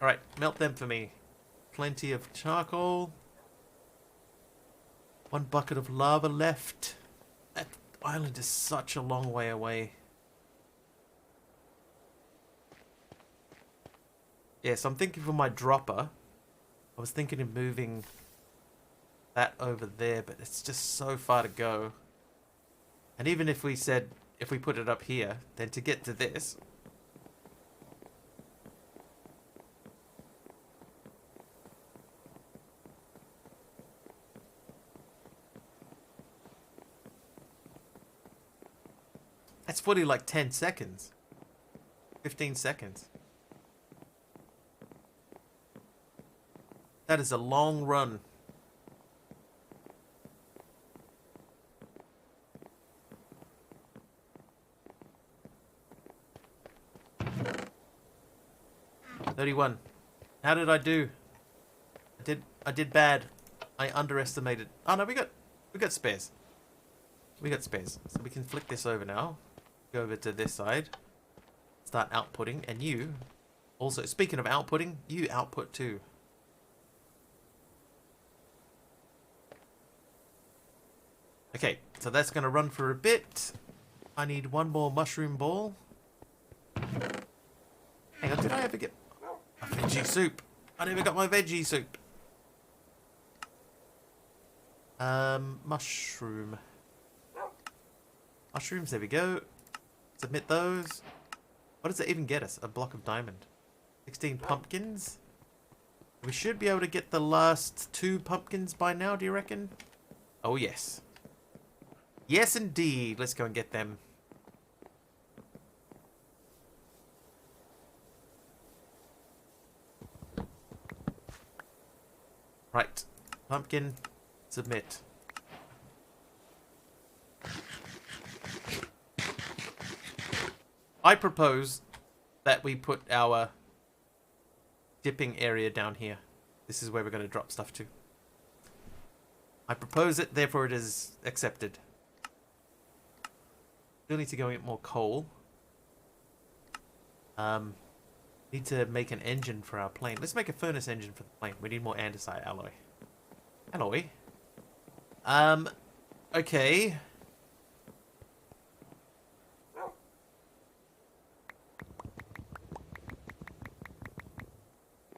Alright, melt them for me. Plenty of charcoal. 1 bucket of lava left. That island is such a long way away. Yes, I'm thinking for my dropper. I was thinking of moving that over there, but it's just so far to go. And even if we said, if we put it up here, then to get to this... That's fully like 10 seconds. 15 seconds. That is a long run. $31. How did I do? I did bad. I underestimated. Oh no, we got spares. We got spares. So we can flick this over now. Go over to this side. Start outputting. And you, also, speaking of outputting, you output too. Okay, so that's going to run for a bit. I need 1 more mushroom ball. Hang on, did I ever get a veggie soup? I never got my veggie soup. Mushroom. Mushrooms, there we go. Submit those. What does it even get us? A block of diamond. 16 pumpkins. We should be able to get the last 2 pumpkins by now, do you reckon? Oh, yes. Yes, indeed. Let's go and get them. Right. Pumpkin. Submit. I propose that we put our dipping area down here. This is where we're going to drop stuff to. I propose it, therefore it is accepted. Still need to go and get more coal. Need to make an engine for our plane. Let's make a furnace engine for the plane. We need more andesite alloy. Alloy? Okay.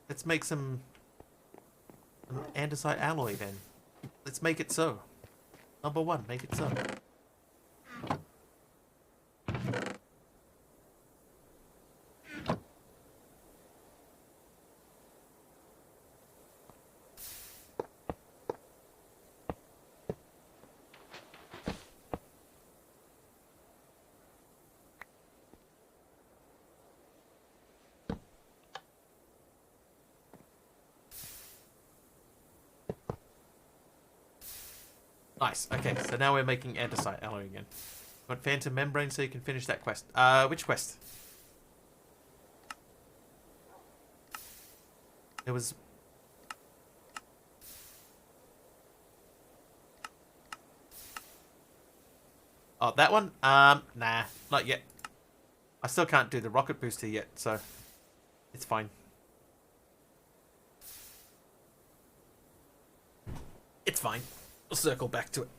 Let's make some andesite alloy then. Let's make it so. Number 1, make it so. Nice. Okay, so now we're making andesite alloy again. Want phantom membrane so you can finish that quest. Which quest? There was... Oh, that one? Nah, not yet. I still can't do the rocket booster yet, so it's fine. It's fine. We'll circle back to it.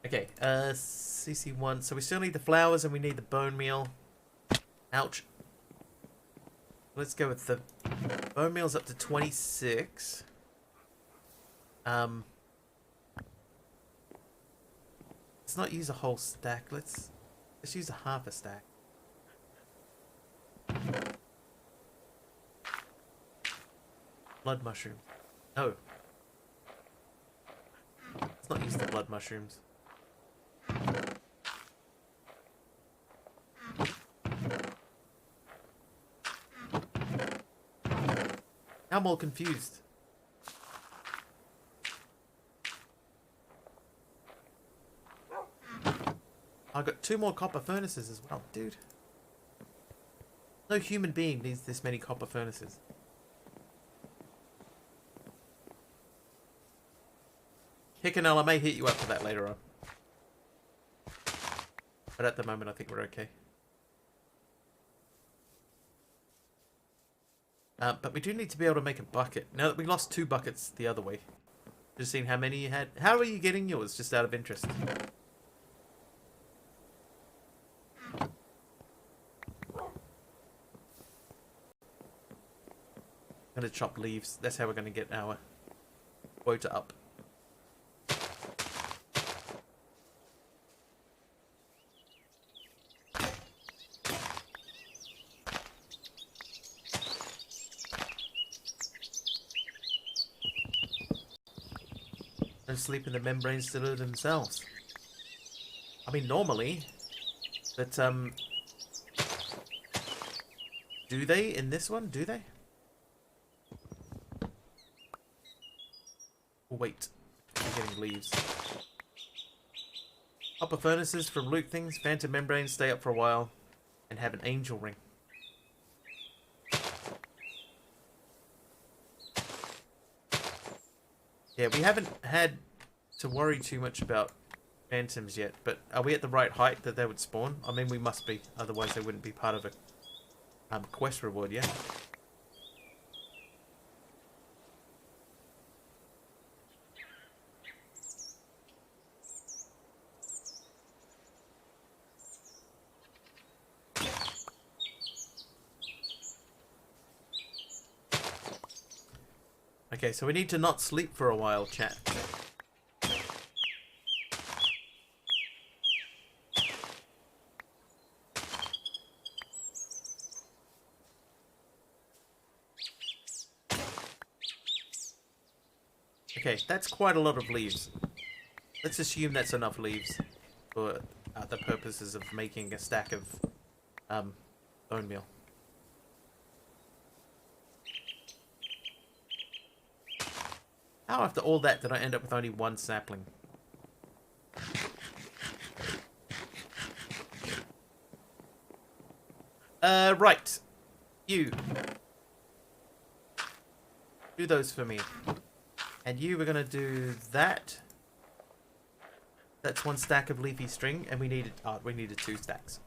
Okay, CC1. So we still need the flowers and we need the bone meal. Ouch. Let's go with the bone meal's up to 26. Let's not use a whole stack. Let's use a half a stack. Blood mushroom. No. Let's not use the blood mushrooms. Now I'm all confused. I've got 2 more copper furnaces as well, dude. No human being needs this many copper furnaces. Hickenell, I may hit you up for that later on. But at the moment, I think we're okay. But we do need to be able to make a bucket. Now that we lost 2 buckets the other way. Just seeing how many you had. How are you getting yours, just out of interest? I'm going to chop leaves. That's how we're going to get our quota up. Don't sleep in the membranes to do themselves. I mean, normally, but do they in this one? Do they? Oh, wait, I'm getting leaves. Copper furnaces from loot things, phantom membranes, stay up for a while, and have an angel ring. Yeah, we haven't had to worry too much about phantoms yet, but are we at the right height that they would spawn? I mean, we must be, otherwise they wouldn't be part of a quest reward, yeah? Okay, so we need to not sleep for a while, chat. Okay, that's quite a lot of leaves. Let's assume that's enough leaves for the purposes of making a stack of bone meal. How after all that did I end up with only 1 sapling? Right. You. Do those for me. And you were gonna do that. That's 1 stack of leafy string, and we needed 2 stacks.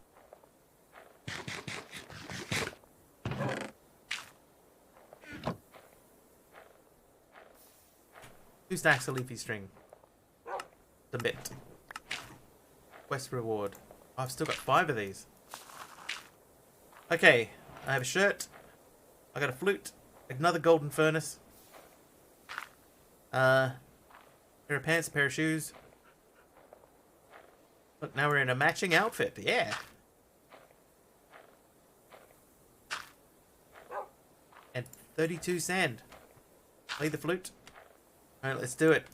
2 stacks of leafy string. Submit. Quest reward. Oh, I've still got 5 of these. Okay, I have a shirt. I got a flute. Another golden furnace. Pair of pants, a pair of shoes. Look, now we're in a matching outfit. Yeah. And 32 sand. Play the flute. Alright, let's do it.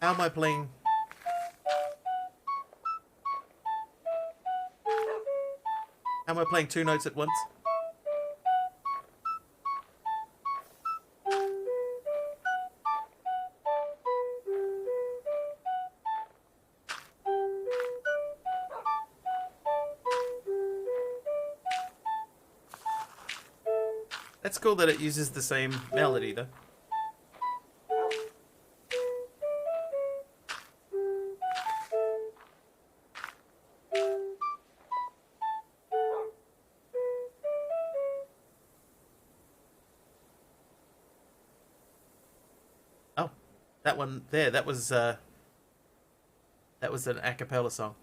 How am I playing? How am I playing two notes at once? That's cool that it uses the same melody, though. Oh, that one there, that was an a cappella song.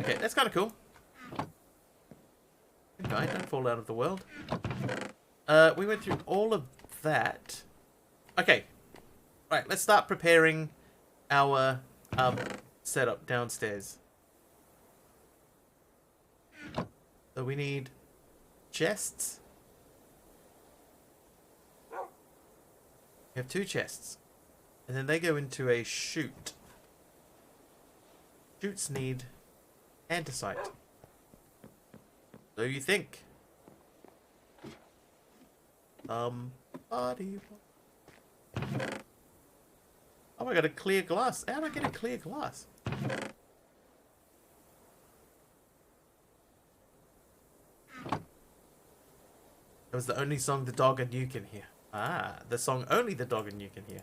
Okay, that's kind of cool. Good guy, don't fall out of the world. We went through all of that. Okay. Right, let's start preparing our setup downstairs. So we need chests. We have 2 chests. And then they go into a chute. Chutes need andesite. So you think? Somebody. Oh, I got a clear glass. How did I get a clear glass? It was the only song the dog and you can hear. Ah, the song only the dog and you can hear.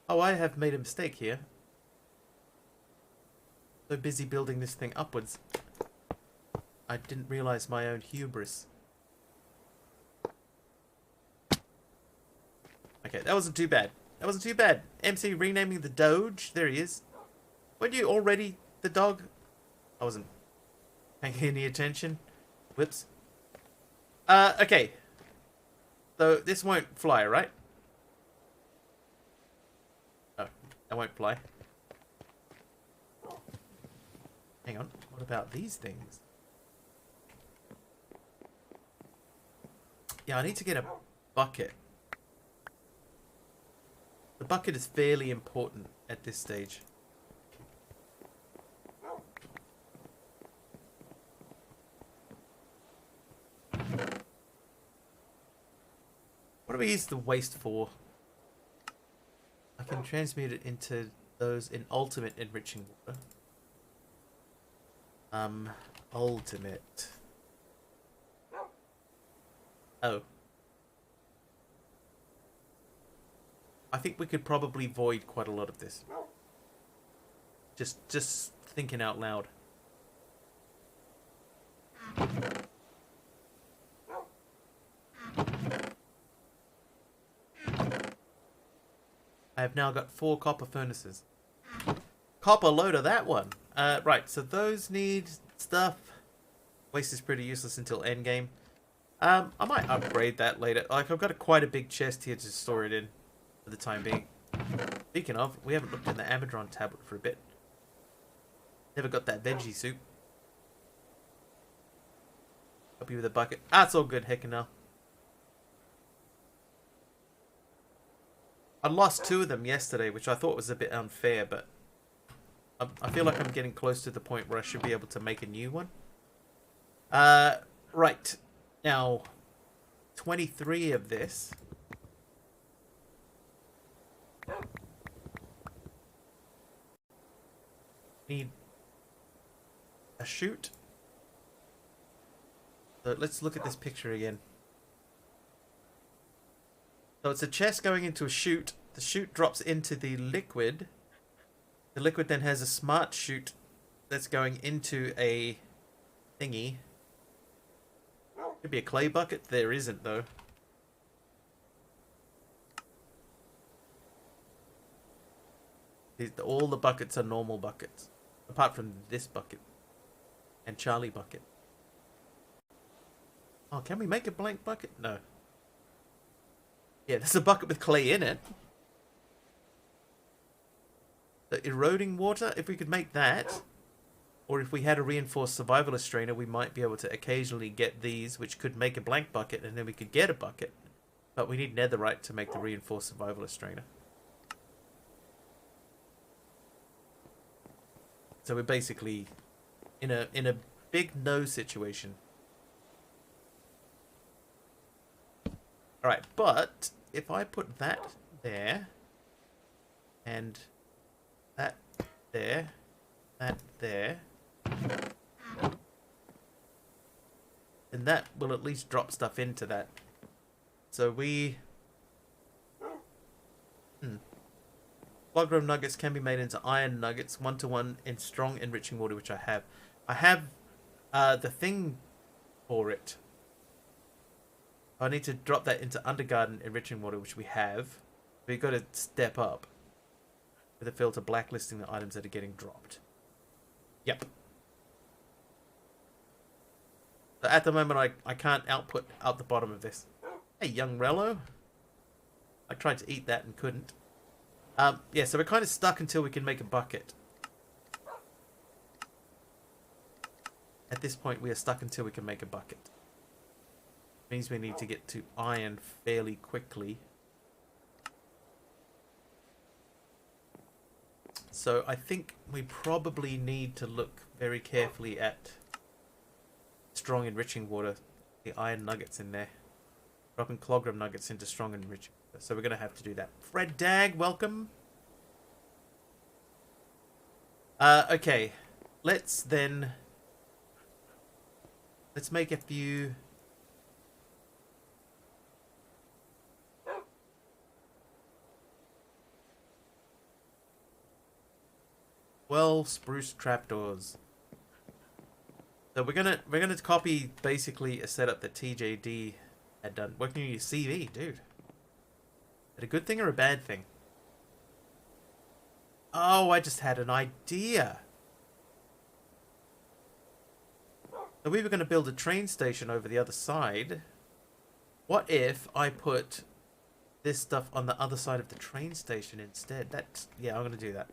Oh, I have made a mistake here. So busy building this thing upwards, I didn't realize my own hubris. Okay, that wasn't too bad. That wasn't too bad. MC renaming the Doge. There he is. Weren't you already the dog? I wasn't paying any attention. Whoops. Okay. So this won't fly, right? Oh, that won't fly. Hang on. What about these things? Yeah, I need to get a bucket. The bucket is fairly important at this stage. What do we use the waste for? I can transmute it into those in ultimate enriching water. Ultimate. Oh. I think we could probably void quite a lot of this. Just thinking out loud. I have now got 4 copper furnaces. Copper load of that one. Right, so those need stuff. Waste is pretty useless until endgame. I might upgrade that later. Like, I've got quite a big chest here to store it in for the time being. Speaking of, we haven't looked in the Amadron tablet for a bit. Never got that veggie soup. Help you with a bucket. Ah, it's all good, heckin' now. I lost 2 of them yesterday, which I thought was a bit unfair, but I feel like I'm getting close to the point where I should be able to make a new one. Right. Now, 23 of this. Need a chute. So let's look at this picture again. So it's a chest going into a chute. The chute drops into the liquid. The liquid then has a smart chute that's going into a thingy. Could be a clay bucket. There isn't, though. All the buckets are normal buckets. Apart from this bucket. And Charlie bucket. Oh, can we make a blank bucket? No. Yeah, there's a bucket with clay in it. The eroding water, if we could make that, or if we had a reinforced survivalist strainer, we might be able to occasionally get these, which could make a blank bucket, and then we could get a bucket. But we need netherite to make the reinforced survivalist strainer. So we're basically in a big no situation. Alright, but if I put that there, and that there, then that will at least drop stuff into that. So we... Logrum nuggets can be made into iron nuggets, 1-to-1 in strong enriching water, which I have. I have the thing for it. I need to drop that into undergarden enriching water, which we have. We've got to step up with a filter blacklisting the items that are getting dropped. Yep. So at the moment, I can't output out the bottom of this. Hey, young Rello. I tried to eat that and couldn't. Yeah, so we're kind of stuck until we can make a bucket. At this point, we are stuck until we can make a bucket. Means we need to get to iron fairly quickly. So I think we probably need to look very carefully at strong enriching water, the iron nuggets in there. Dropping clogram nuggets into strong enriching water. So we're going to have to do that. Fred Dag, welcome. Okay. Let's make a few... spruce trapdoors. So we're gonna copy basically a setup that TJD had done. Working on your CV, dude. Is it a good thing or a bad thing? Oh, I just had an idea. So we were gonna build a train station over the other side. What if I put this stuff on the other side of the train station instead? Yeah, I'm gonna do that.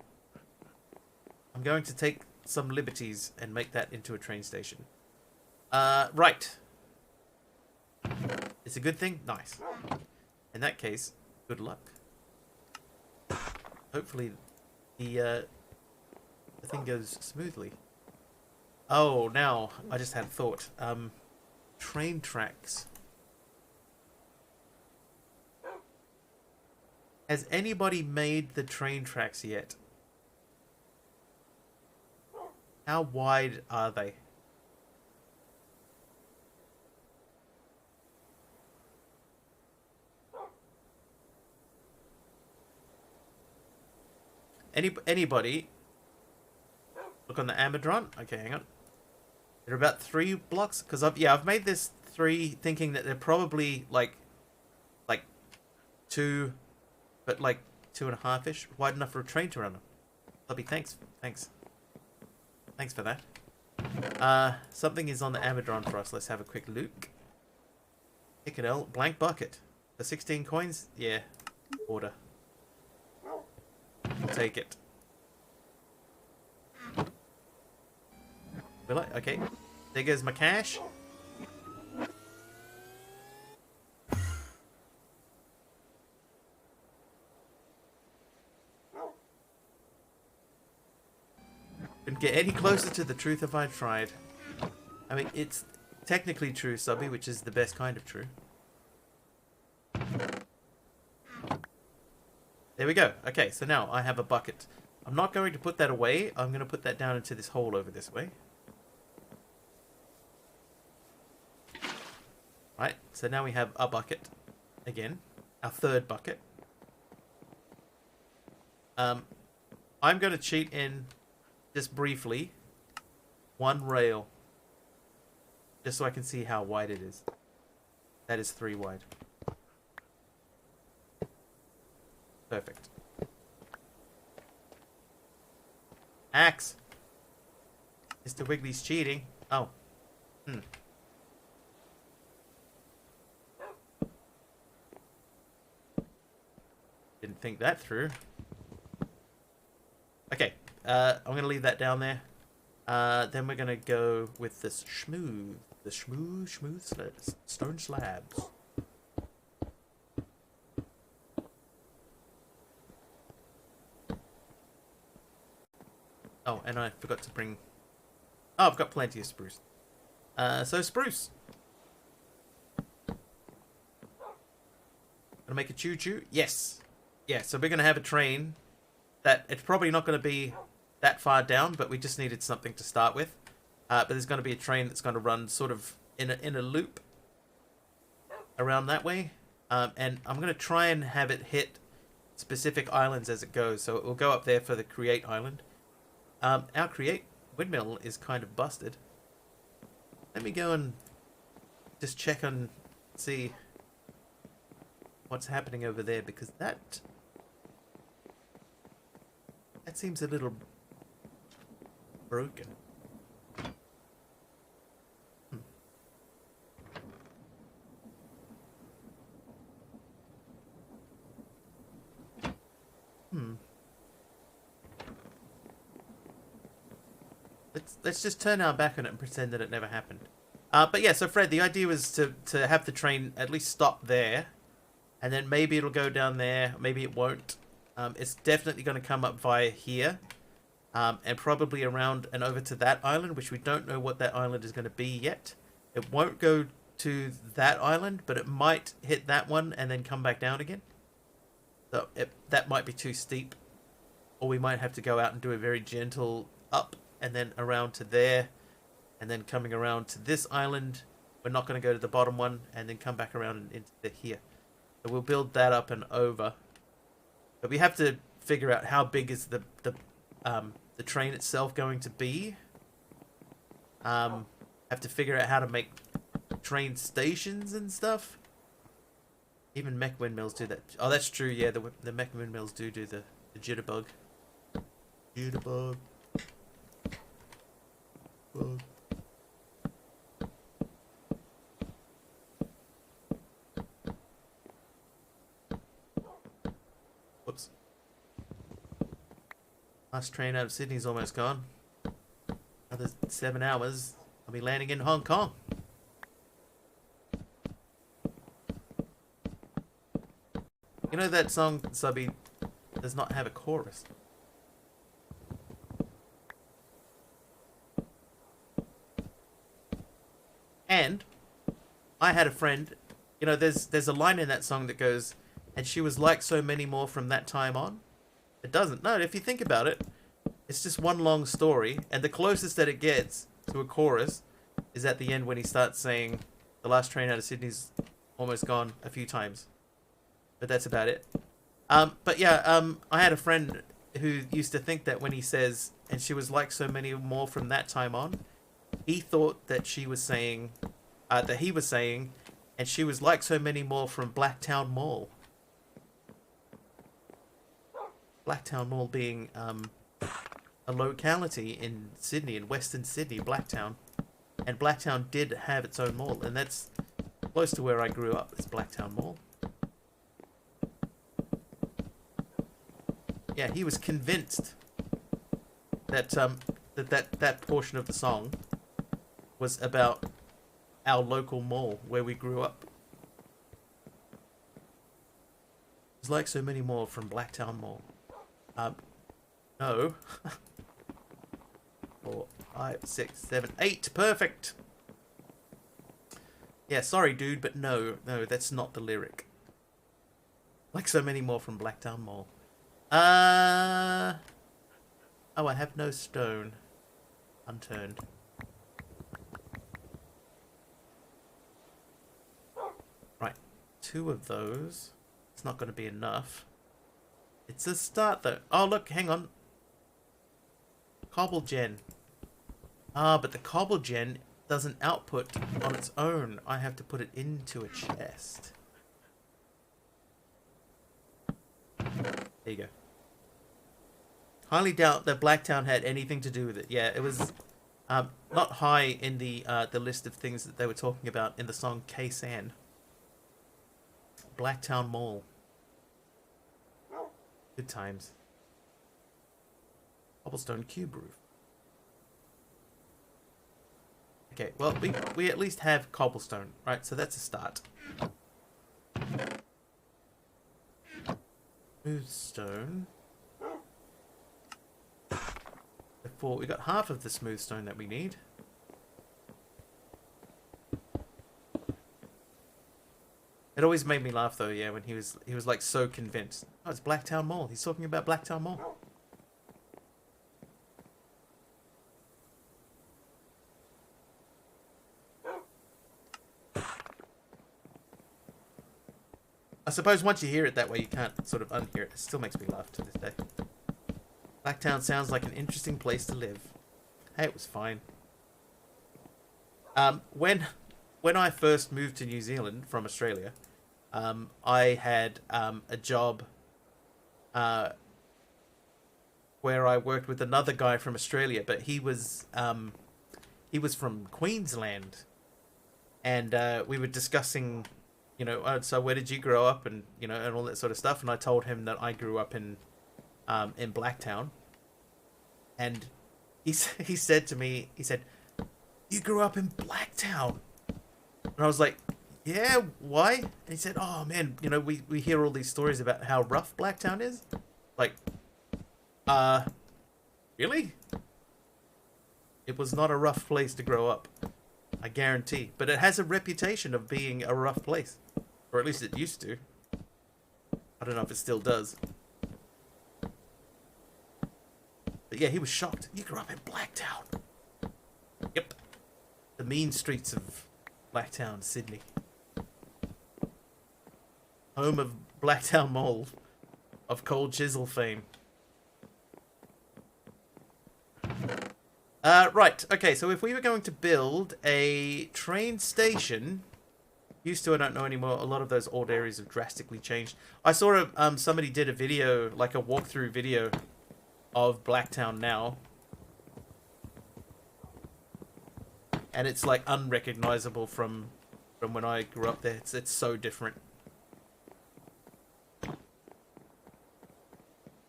I'm going to take some liberties and make that into a train station. Right. It's a good thing? Nice. In that case, good luck. Hopefully the thing goes smoothly. Oh, now, I just had a thought. Train tracks. Has anybody made the train tracks yet? How wide are they? Anybody? Look on the Amadron. Okay, hang on. They're about 3 blocks because I've made this 3 thinking that they're probably like 2, but like 2.5-ish, wide enough for a train to run them. Lobby, thanks. Thanks for that. Something is on the Amadron for us. Let's have a quick look. Pick it out. Blank bucket. For 16 coins? Yeah. Order. We'll take it. Will I? Okay. There goes my cash. Couldn't get any closer to the truth if I tried. I mean, it's technically true, Subby, which is the best kind of true. There we go. Okay, so now I have a bucket. I'm not going to put that away. I'm going to put that down into this hole over this way. Right, so now we have a bucket. Again, our 3rd bucket. I'm going to cheat in, just briefly, 1 rail. Just so I can see how wide it is. That is 3 wide. Perfect. Axe! Mr. Wiggly's cheating. Oh. Didn't think that through. Okay. I'm going to leave that down there. Then we're going to go with this smooth stone slabs. Oh, and I forgot to bring... Oh, I've got plenty of spruce. So spruce. Gonna make a choo-choo? Yes. Yeah, so we're gonna have a train that it's probably not gonna be that far down, but we just needed something to start with. But there's gonna be a train that's gonna run sort of in a loop around that way. And I'm gonna try and have it hit specific islands as it goes. So it will go up there for the create island. Our create windmill is kind of busted. Let me go and just check on, see what's happening over there, because that seems a little broken. Let's just turn our back on it and pretend that it never happened. But yeah, so Fred, the idea was to have the train at least stop there, and then maybe it'll go down there, maybe it won't. It's definitely going to come up via here, and probably around and over to that island, which we don't know what that island is going to be yet. It won't go to that island, but it might hit that one and then come back down again. So that might be too steep, or we might have to go out and do a very gentle up and then around to there, and then coming around to this island. We're not going to go to the bottom one and then come back around and into here. So we'll build that up and over. But we have to figure out how big is the train itself going to be. Have to figure out how to make train stations and stuff. Even mech windmills do that. Oh, that's true. Yeah, the mech windmills do the jitterbug. Jitterbug. Bug. Whoops. Last train out of Sydney's almost gone. Another 7 hours. I'll be landing in Hong Kong. You know that song, Subby, does not have a chorus. And I had a friend, you know, there's a line in that song that goes, and she was like so many more from that time on. It doesn't. No, if you think about it, it's just one long story, and the closest that it gets to a chorus is at the end when he starts saying, the last train out of Sydney's almost gone a few times. But that's about it. But yeah, I had a friend who used to think that when he says, and she was like so many more from that time on, he thought that she was saying, that he was saying, and she was like so many more from Blacktown Mall. Blacktown Mall being a locality in Sydney, in Western Sydney, Blacktown. And Blacktown did have its own mall, and that's close to where I grew up, is Blacktown Mall. Yeah, he was convinced that that portion of the song was about our local mall where we grew up. It's like so many more from Blacktown Mall. No. 4, 5, 6, 7, 8. Perfect. Yeah, sorry, dude, but no, that's not the lyric. Like so many more from Blacktown Mall. Oh, I have no stone. Unturned. Right, 2 of those. It's not going to be enough. It's a start, though. Oh, look, hang on. Cobble gen. Ah, but the cobble gen doesn't output on its own. I have to put it into a chest. There you go. Highly doubt that Blacktown had anything to do with it. Yeah, it was not high in the list of things that they were talking about in the song K-San. Blacktown Mall. Good times. Cobblestone cube roof. Okay, well, we at least have cobblestone, right? So that's a start. Smooth stone. Therefore, we got half of the smooth stone that we need. It always made me laugh though, yeah, when he was like so convinced. Oh, it's Blacktown Mall. He's talking about Blacktown Mall. I suppose once you hear it that way, you can't sort of unhear it. It still makes me laugh to this day. Blacktown sounds like an interesting place to live. Hey, it was fine. When I first moved to New Zealand from Australia, I had a job where I worked with another guy from Australia, but he was from Queensland, and we were discussing, you know, so where did you grow up, and you know, and all that sort of stuff. And I told him that I grew up in Blacktown, and he said to me, he said, "You grew up in Blacktown," and I was like, "Yeah, why?" And he said, "Oh man, you know, we hear all these stories about how rough Blacktown is." Like, really? It was not a rough place to grow up, I guarantee. But it has a reputation of being a rough place. Or at least it used to. I don't know if it still does. But yeah, he was shocked. You grew up in Blacktown. Yep. The mean streets of Blacktown, Sydney. Home of Blacktown Mall of Cold Chisel fame. Right, okay, so if we were going to build a train station, used to, I don't know anymore, a lot of those old areas have drastically changed. I saw somebody did a video, like a walkthrough video of Blacktown now. And it's like unrecognizable from when I grew up there. It's so different.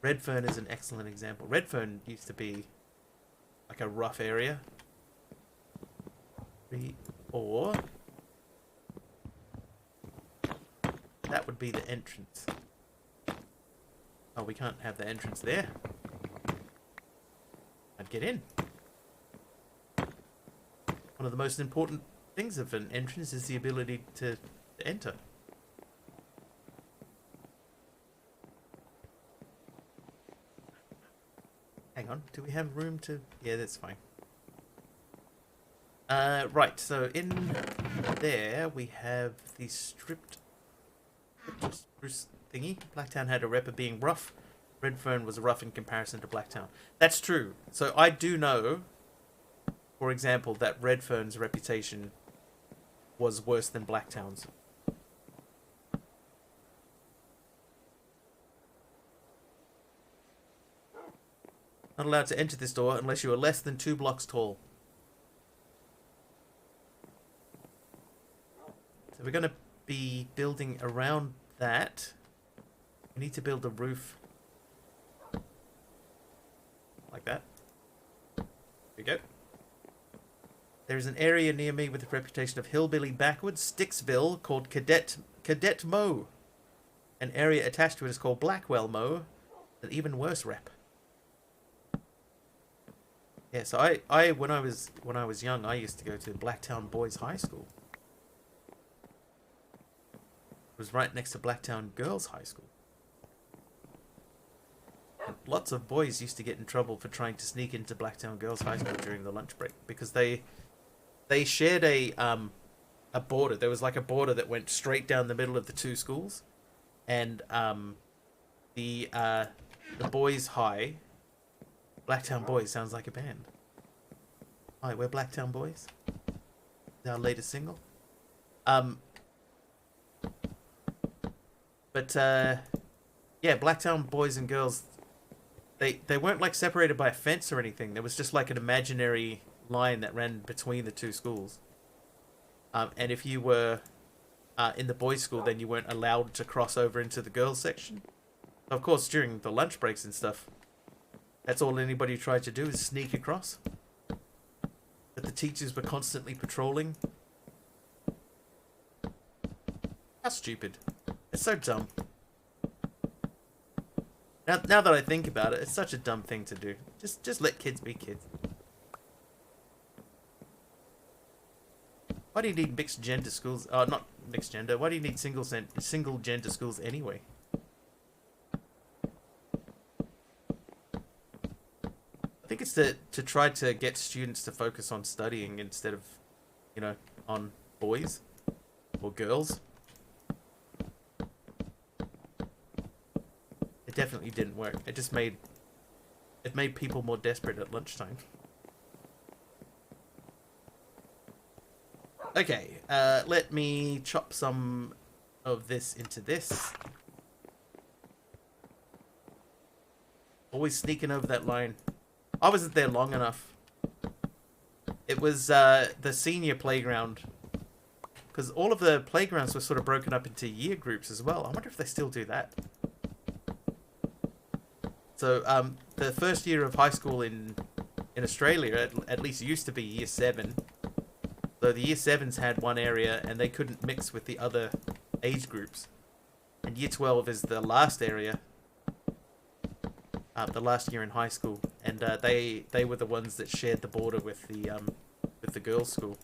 Redfern is an excellent example. Redfern used to be like a rough area. 3, 4. That would be the entrance. Oh, we can't have the entrance there. I'd get in. One of the most important things of an entrance is the ability to enter. Hang on, do we have room to... Yeah, that's fine. Right, so in there we have the stripped spruce thingy. Blacktown had a rep of being rough. Redfern was rough in comparison to Blacktown. That's true. So I do know, for example, that Redfern's reputation was worse than Blacktown's. Not allowed to enter this door unless you are less than 2 blocks tall. So we're going to be building around that. We need to build a roof. Like that. There we go. There is an area near me with the reputation of hillbilly backwards, Sticksville, called Cadet Mo. An area attached to it is called Blackwell Mo. An even worse rep. Yeah, so I when I was young, I used to go to Blacktown Boys High School. It was right next to Blacktown Girls High School. And lots of boys used to get in trouble for trying to sneak into Blacktown Girls High School during the lunch break because they shared a border. There was like a border that went straight down the middle of the two schools, and the boys' high. Blacktown Boys sounds like a band. Hi, we're Blacktown Boys. our latest single. But yeah, Blacktown boys and girls, they weren't like separated by a fence or anything. There was just like an imaginary line that ran between the two schools. And if you were in the boys' school, then you weren't allowed to cross over into the girls' section. Of course, during the lunch breaks and stuff, that's all anybody tried to do is sneak across. But the teachers were constantly patrolling. How stupid. It's so dumb. Now that I think about it, it's such a dumb thing to do. Just let kids be kids. Why do you need mixed gender schools? Oh, not mixed gender. Why do you need single gender schools anyway? I think it's to try to get students to focus on studying instead of, you know, on boys or girls. It definitely didn't work. It just made people more desperate at lunchtime. Okay, let me chop some of this into this. Always sneaking over that line. I wasn't there long enough. It was the senior playground. Because all of the playgrounds were sort of broken up into year groups as well. I wonder if they still do that. So, the first year of high school in Australia, at least used to be year 7. So the year 7s had one area and they couldn't mix with the other age groups. And year 12 is the last area, the last year in high school. And they were the ones that shared the border with the girls' school,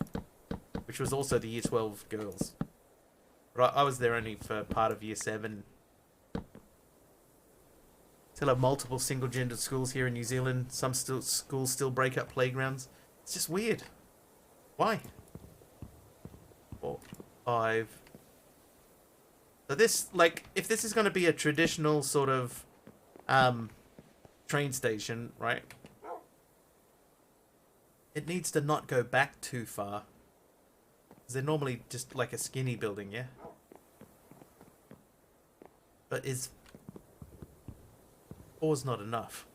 which was also the year 12 girls. But I was there only for part of year 7. Still have multiple single-gendered schools here in New Zealand. Some schools still break up playgrounds. It's just weird. Why? 4, 5. So this, like, if this is going to be a traditional sort of train station, right? It needs to not go back too far. Because they're normally just like a skinny building, yeah? But is 4's not enough.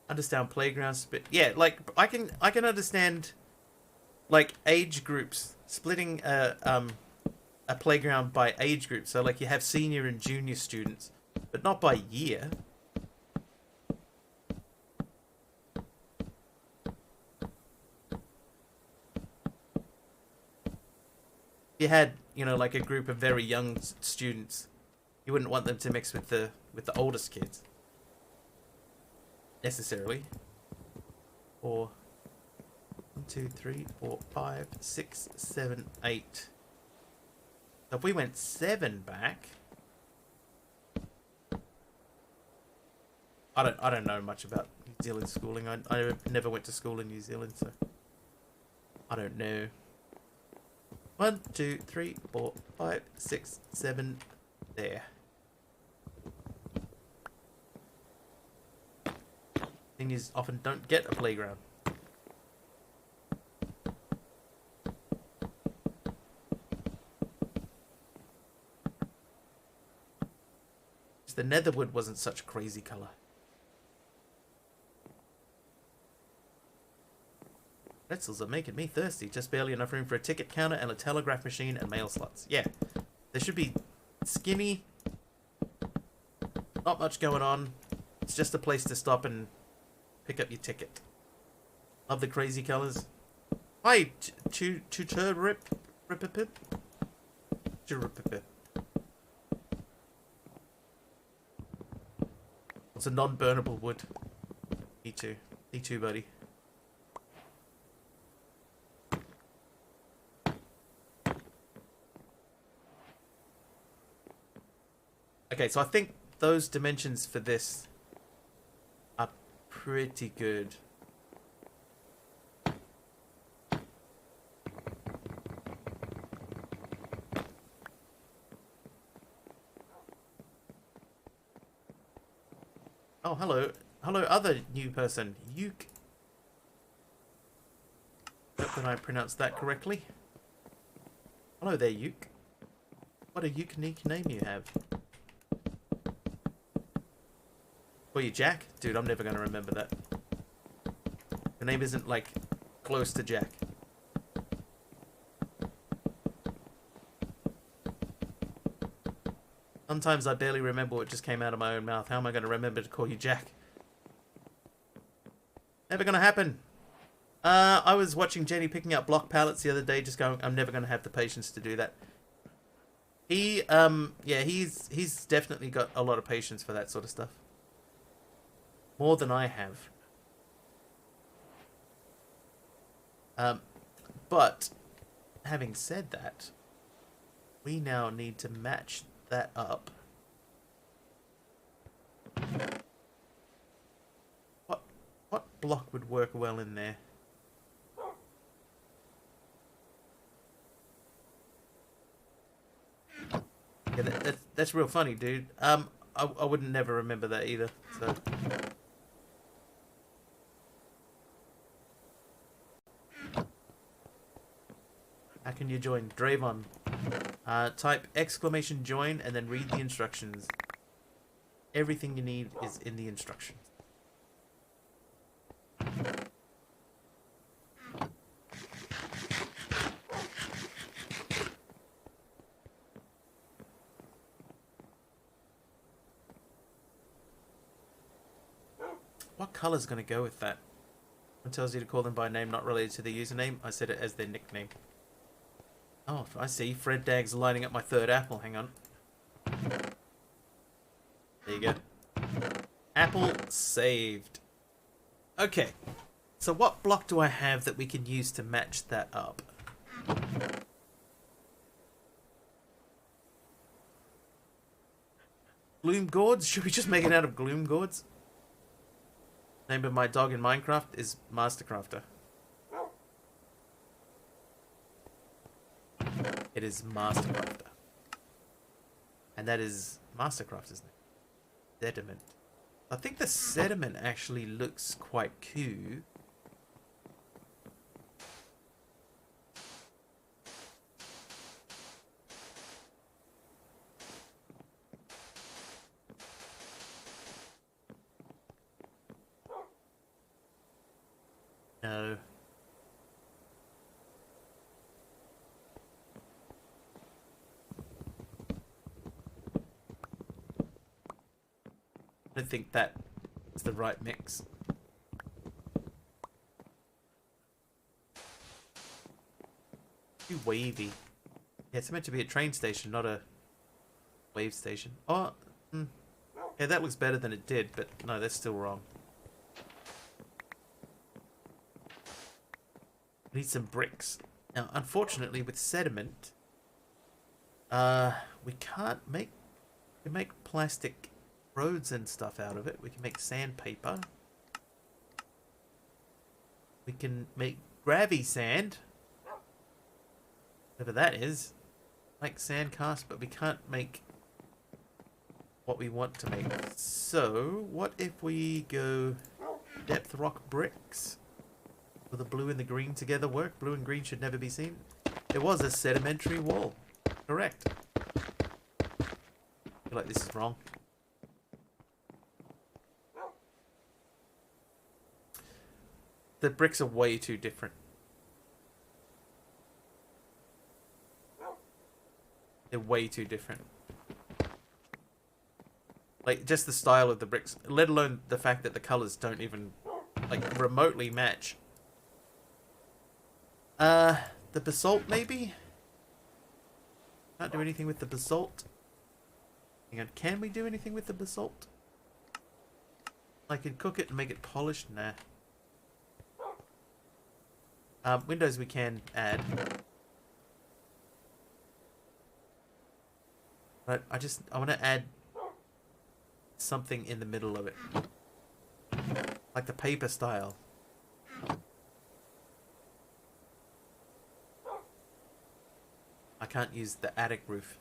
Understand playgrounds, but yeah, like I can understand like age groups splitting a playground by age group. So like you have senior and junior students, but not by year. If you had, you know, like a group of very young students, you wouldn't want them to mix with the oldest kids. Necessarily. Or 1, 2, 3, 4, 5, 6, 7, 8. So if we went 7 back, I don't know much about New Zealand schooling. I never went to school in New Zealand, so I don't know. 1, 2, 3, 4, 5, 6, 7. There. Seniors often don't get a playground. The netherwood wasn't such a crazy colour. Pretzels are making me thirsty. Just barely enough room for a ticket counter and a telegraph machine and mail slots. Yeah. There should be skinny. Not much going on. It's just a place to stop and pick up your ticket. Love the crazy colours. Hi, Tutor-rip. It's a non-burnable wood. Me too. Me too, buddy. Okay, so I think those dimensions for this are pretty good. Oh, hello. Hello, other new person. Hope that I pronounced that correctly. Hello there, Uke. What a unique name you have. Call you Jack? Dude, I'm never going to remember that. Your name isn't, like, close to Jack. Sometimes I barely remember what just came out of my own mouth. How am I going to remember to call you Jack? Never going to happen. I was watching Jenny picking up block pallets the other day, just going, I'm never going to have the patience to do that. Yeah, he's definitely got a lot of patience for that sort of stuff. More than I have. But, having said that, we now need to match that up. What block would work well in there? Yeah, that's real funny, dude. I wouldn't never remember that either. So. How can you join? Dravon. Type exclamation join and then read the instructions. Everything you need is in the instructions. What color's going to go with that? It tells you to call them by name not related to the username. I set it as their nickname. Oh, I see. Fred Dag's lining up my third apple. Hang on. There you go. Apple saved. Okay. So what block do I have that we can use to match that up? Gloom gourds? Should we just make it out of gloom gourds? Name of my dog in Minecraft is Mastercrafter. It is Mastercrafter. And that is Mastercrafter's name. Sediment. I think the sediment actually looks quite cool. No. I don't think that is the right mix. Too wavy. Yeah, it's meant to be a train station, not a wave station. Oh, yeah, that looks better than it did, but no, that's still wrong. Need some bricks. Now, unfortunately, with sediment, we can't make. We can make plastic roads and stuff out of it. We can make sandpaper. We can make gravy sand. Whatever that is. Like sand cast, but we can't make what we want to make. So, what if we go depth rock bricks? Will the blue and the green together work? Blue and green should never be seen. There was a sedimentary wall. Correct. I feel like this is wrong. The bricks are way too different. They're way too different. Like, just the style of the bricks, let alone the fact that the colors don't even, like, remotely match. The basalt, maybe? Can't do anything with the basalt. Hang on, can we do anything with the basalt? I could cook it and make it polished? Nah. Windows we can add. But I want to add something in the middle of it. Like the paper style. I can't use the attic roof.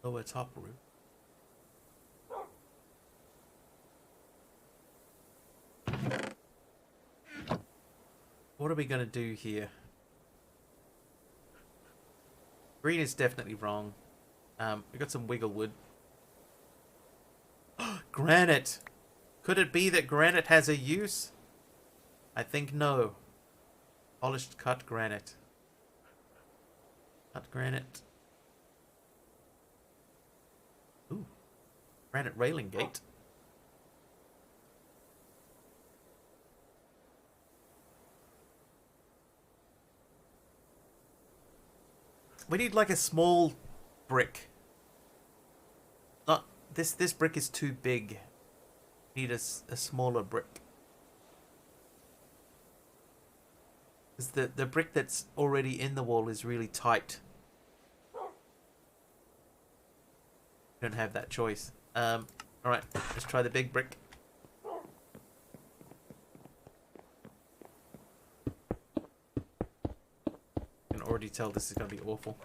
Lower top roof. What are we going to do here? Green is definitely wrong. We got some wiggle wood. Granite! Could it be that granite has a use? I think no. Polished cut granite. Cut granite. Ooh. Granite railing gate. We need like a small brick. Not this brick is too big. We need a smaller brick. Because the brick that's already in the wall is really tight. We don't have that choice. Alright, let's try the big brick. I can already tell this is going to be awful.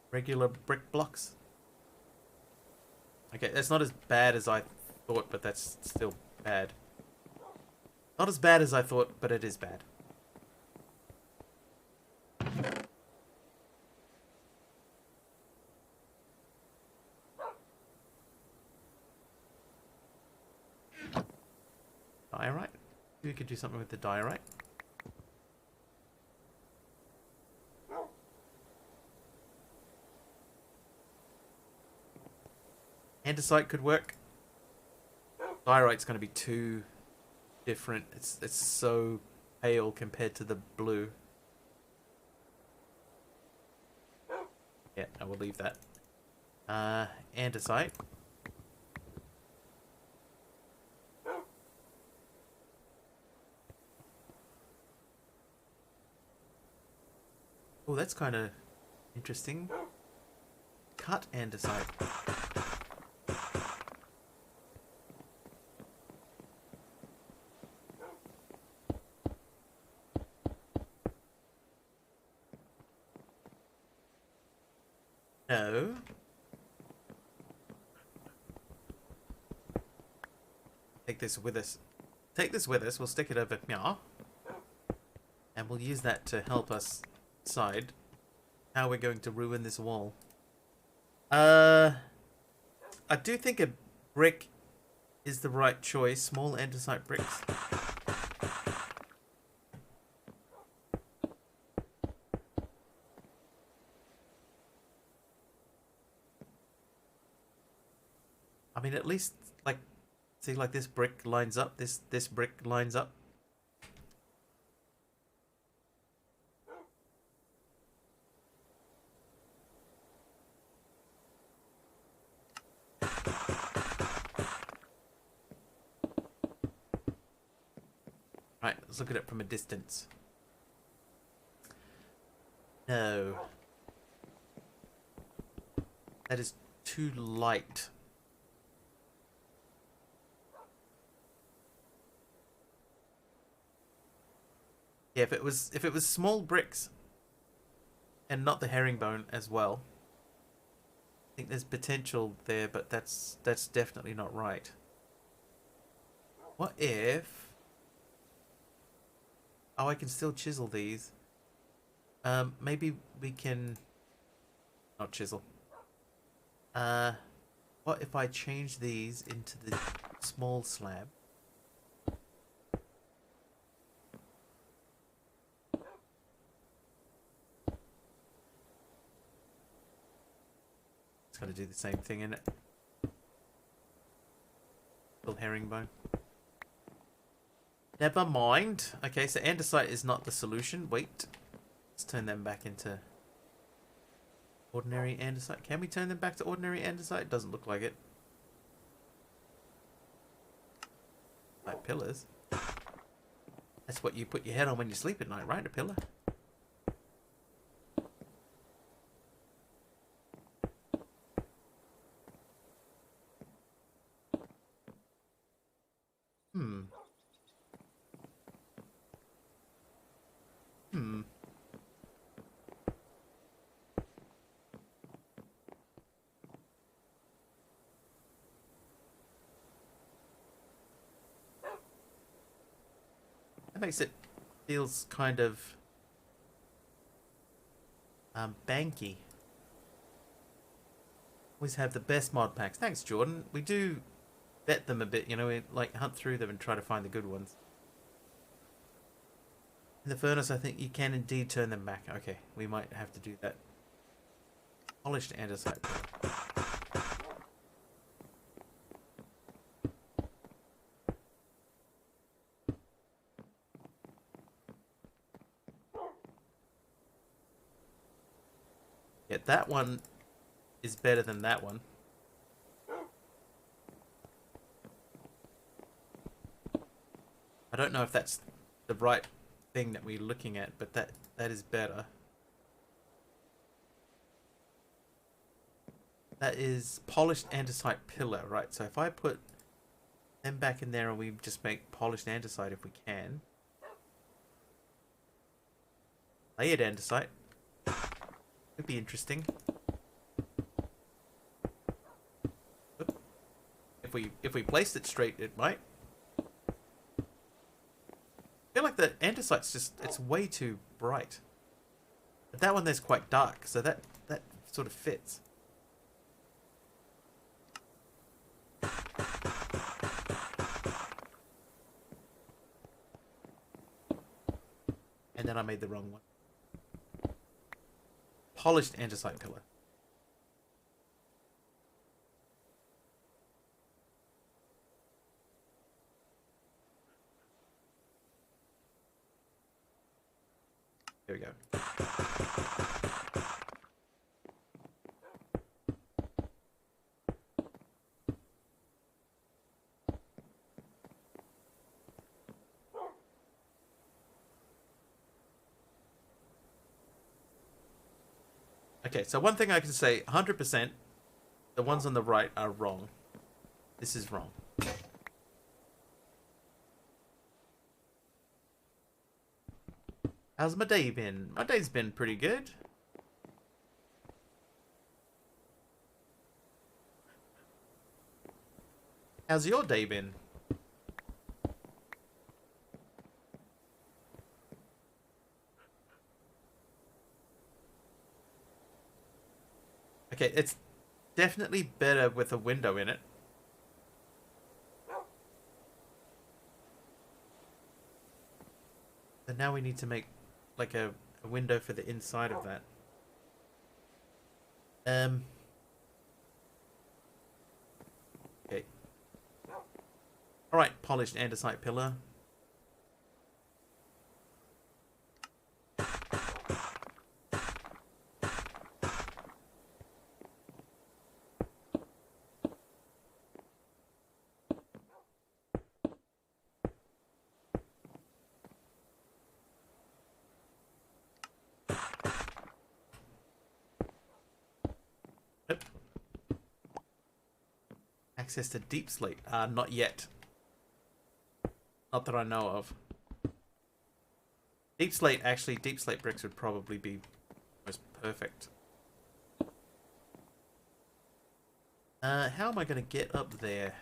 Regular brick blocks. Okay, that's not as bad as I thought, but that's still bad. Not as bad as I thought, but it is bad. Diorite? We could do something with the diorite. Andesite could work. Diorite's going to be too different. It's so pale compared to the blue. Yeah, I will leave that. Andesite. Oh, that's kind of interesting. Cut andesite. No. Take this with us. Take this with us. We'll stick it over here. And we'll use that to help us decide how we're going to ruin this wall. I do think a brick is the right choice. Small andesite bricks. I mean, at least, like, see, like this brick lines up, this brick lines up. Right, let's look at it from a distance. No. That is too light. Yeah, if it was small bricks and not the herringbone as well, I think there's potential there, but that's definitely not right. What if... Oh, I can still chisel these. Maybe we can... Not chisel. What if I change these into the small slab? It's gonna do the same thing, innit? Little herringbone. Never mind. Okay, so andesite is not the solution. Wait. Let's turn them back into ordinary andesite. Can we turn them back to ordinary andesite? Doesn't look like it. Like pillars. That's what you put your head on when you sleep at night, right? A pillar? That makes it feels kind of banky. Always have the best mod packs. Thanks, Jordan. We do vet them a bit, you know, we like hunt through them and try to find the good ones. In the furnace, I think you can indeed turn them back. Okay, we might have to do that. Polished andesite. Yeah, that one is better than that one. I don't know if that's the right thing that we're looking at, but that is better. That is polished andesite pillar, right? So if I put them back in there and we just make polished andesite if we can. Layered andesite. Could be interesting. If we placed it straight, it might. I feel like the andesite's just, it's way too bright. But that one there's quite dark, so that sort of fits. And then I made the wrong one. Polished andesite pillar. There we go. Okay, so one thing I can say, 100%, the ones on the right are wrong. This is wrong. How's my day been? My day's been pretty good. How's your day been? Okay, it's definitely better with a window in it. And now we need to make like a window for the inside of that. Okay. Alright, polished andesite pillar. Access to deep slate. Not yet. Not that I know of. Deep slate, actually, deep slate bricks would probably be most perfect. How am I going to get up there?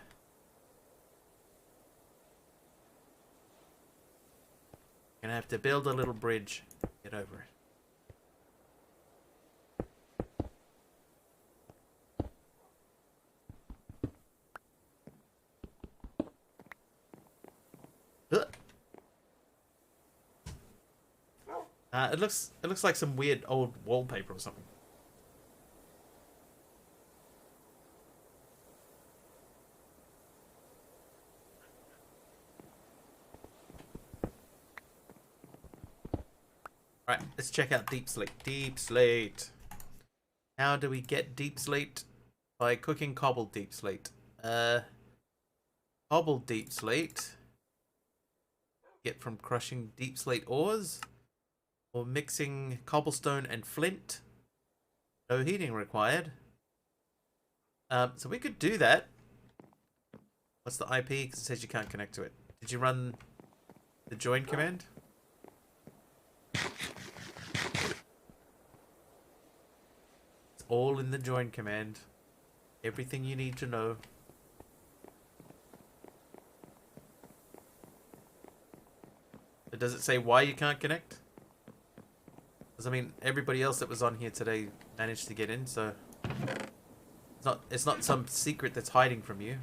Gonna have to build a little bridge. Get over it. It looks like some weird old wallpaper or something. Right, let's check out deep slate. Deep slate. How do we get deep slate? By cooking cobbled deep slate. Cobbled deep slate. Get from crushing deep slate ores. Or mixing cobblestone and flint. No heating required. So we could do that. What's the IP? Because it says you can't connect to it. Did you run the join command? It's all in the join command. Everything you need to know. The But does it say why you can't connect? Because, I mean, everybody else that was on here today managed to get in, so... It's not some secret that's hiding from you.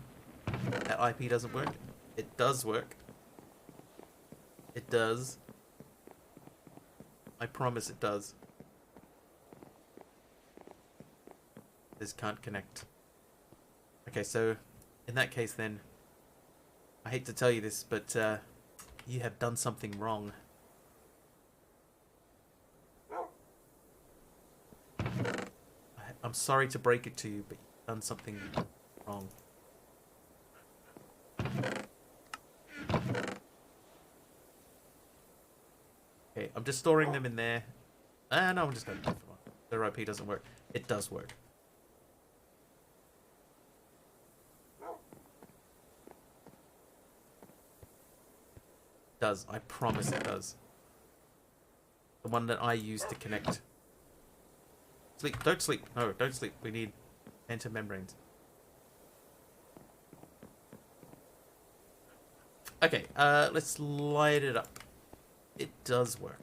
That IP doesn't work. It does work. It does. I promise it does. This can't connect. Okay, so in that case then, I hate to tell you this, but you have done something wrong. I'm sorry to break it to you, but you've done something wrong. Okay, I'm just storing them in there. No, I'm just going to leave them on. Their IP doesn't work. It does work. It does. I promise it does. The one that I use to connect. Sleep. Don't sleep. No, don't sleep. We need anti-membranes. Okay, let's light it up. It does work.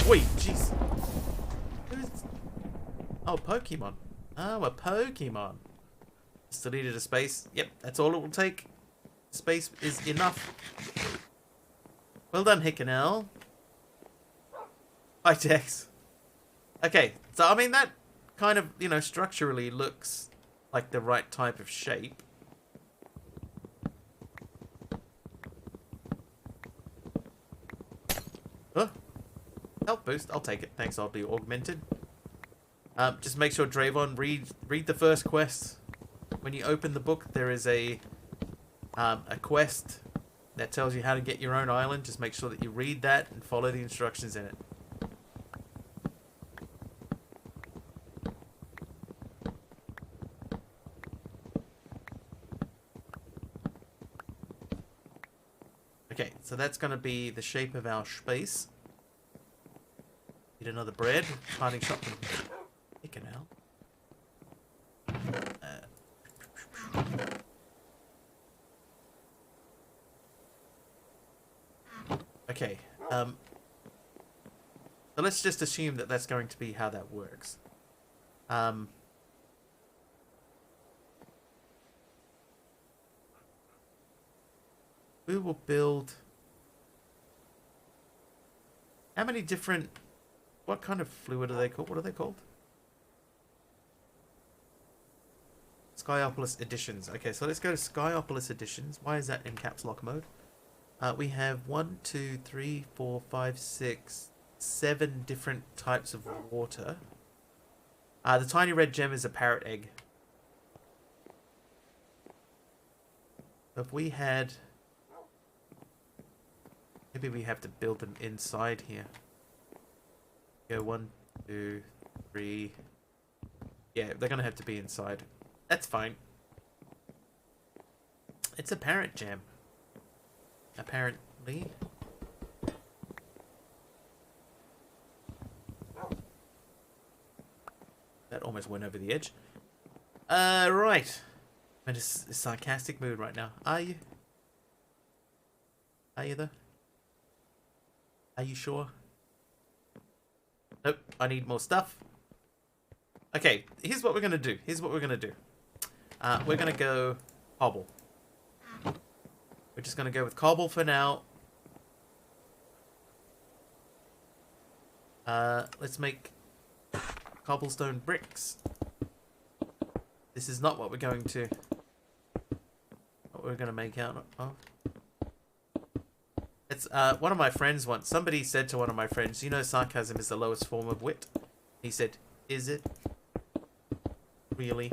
Wait, jeez. Oh, Pokemon. Oh, a Pokemon. Just deleted a space. Yep, that's all it will take. Space is enough. Well done, Hickenell. Hi, Tex. Okay, so I mean that kind of, you know, structurally looks like the right type of shape. Oh, health boost. I'll take it. Thanks. I'll be augmented. Just make sure, Drayvon, read the first quest. When you open the book, there is a quest that tells you how to get your own island. Just make sure that you read that and follow the instructions in it. Okay, so that's going to be the shape of our space. Need another bread. Parting shot. Chicken out. Okay. So let's just assume that that's going to be how that works. We will build... How many different... What kind of fluid are they called? What are they called? Skyopolis editions. Okay, so let's go to Skyopolis editions. Why is that in caps lock mode? We have 1, 2, 3, 4, 5, 6, 7 different types of water. The tiny red gem is a parrot egg. If we had... Maybe we have to build them inside here. Go 1, 2, 3. Yeah, they're gonna have to be inside. That's fine. It's a parrot gem. Apparently. That almost went over the edge. Right. I'm in a sarcastic mood right now. Are you? Are you though? Are you sure? Nope, I need more stuff. Okay, here's what we're gonna do. Here's what we're gonna do. We're gonna go cobble. We're just gonna go with cobble for now. Let's make cobblestone bricks. This is not what we're going to... What we're gonna make out of. It's one of my friends once. Somebody said to one of my friends, "You know, sarcasm is the lowest form of wit." He said, "Is it? Really?"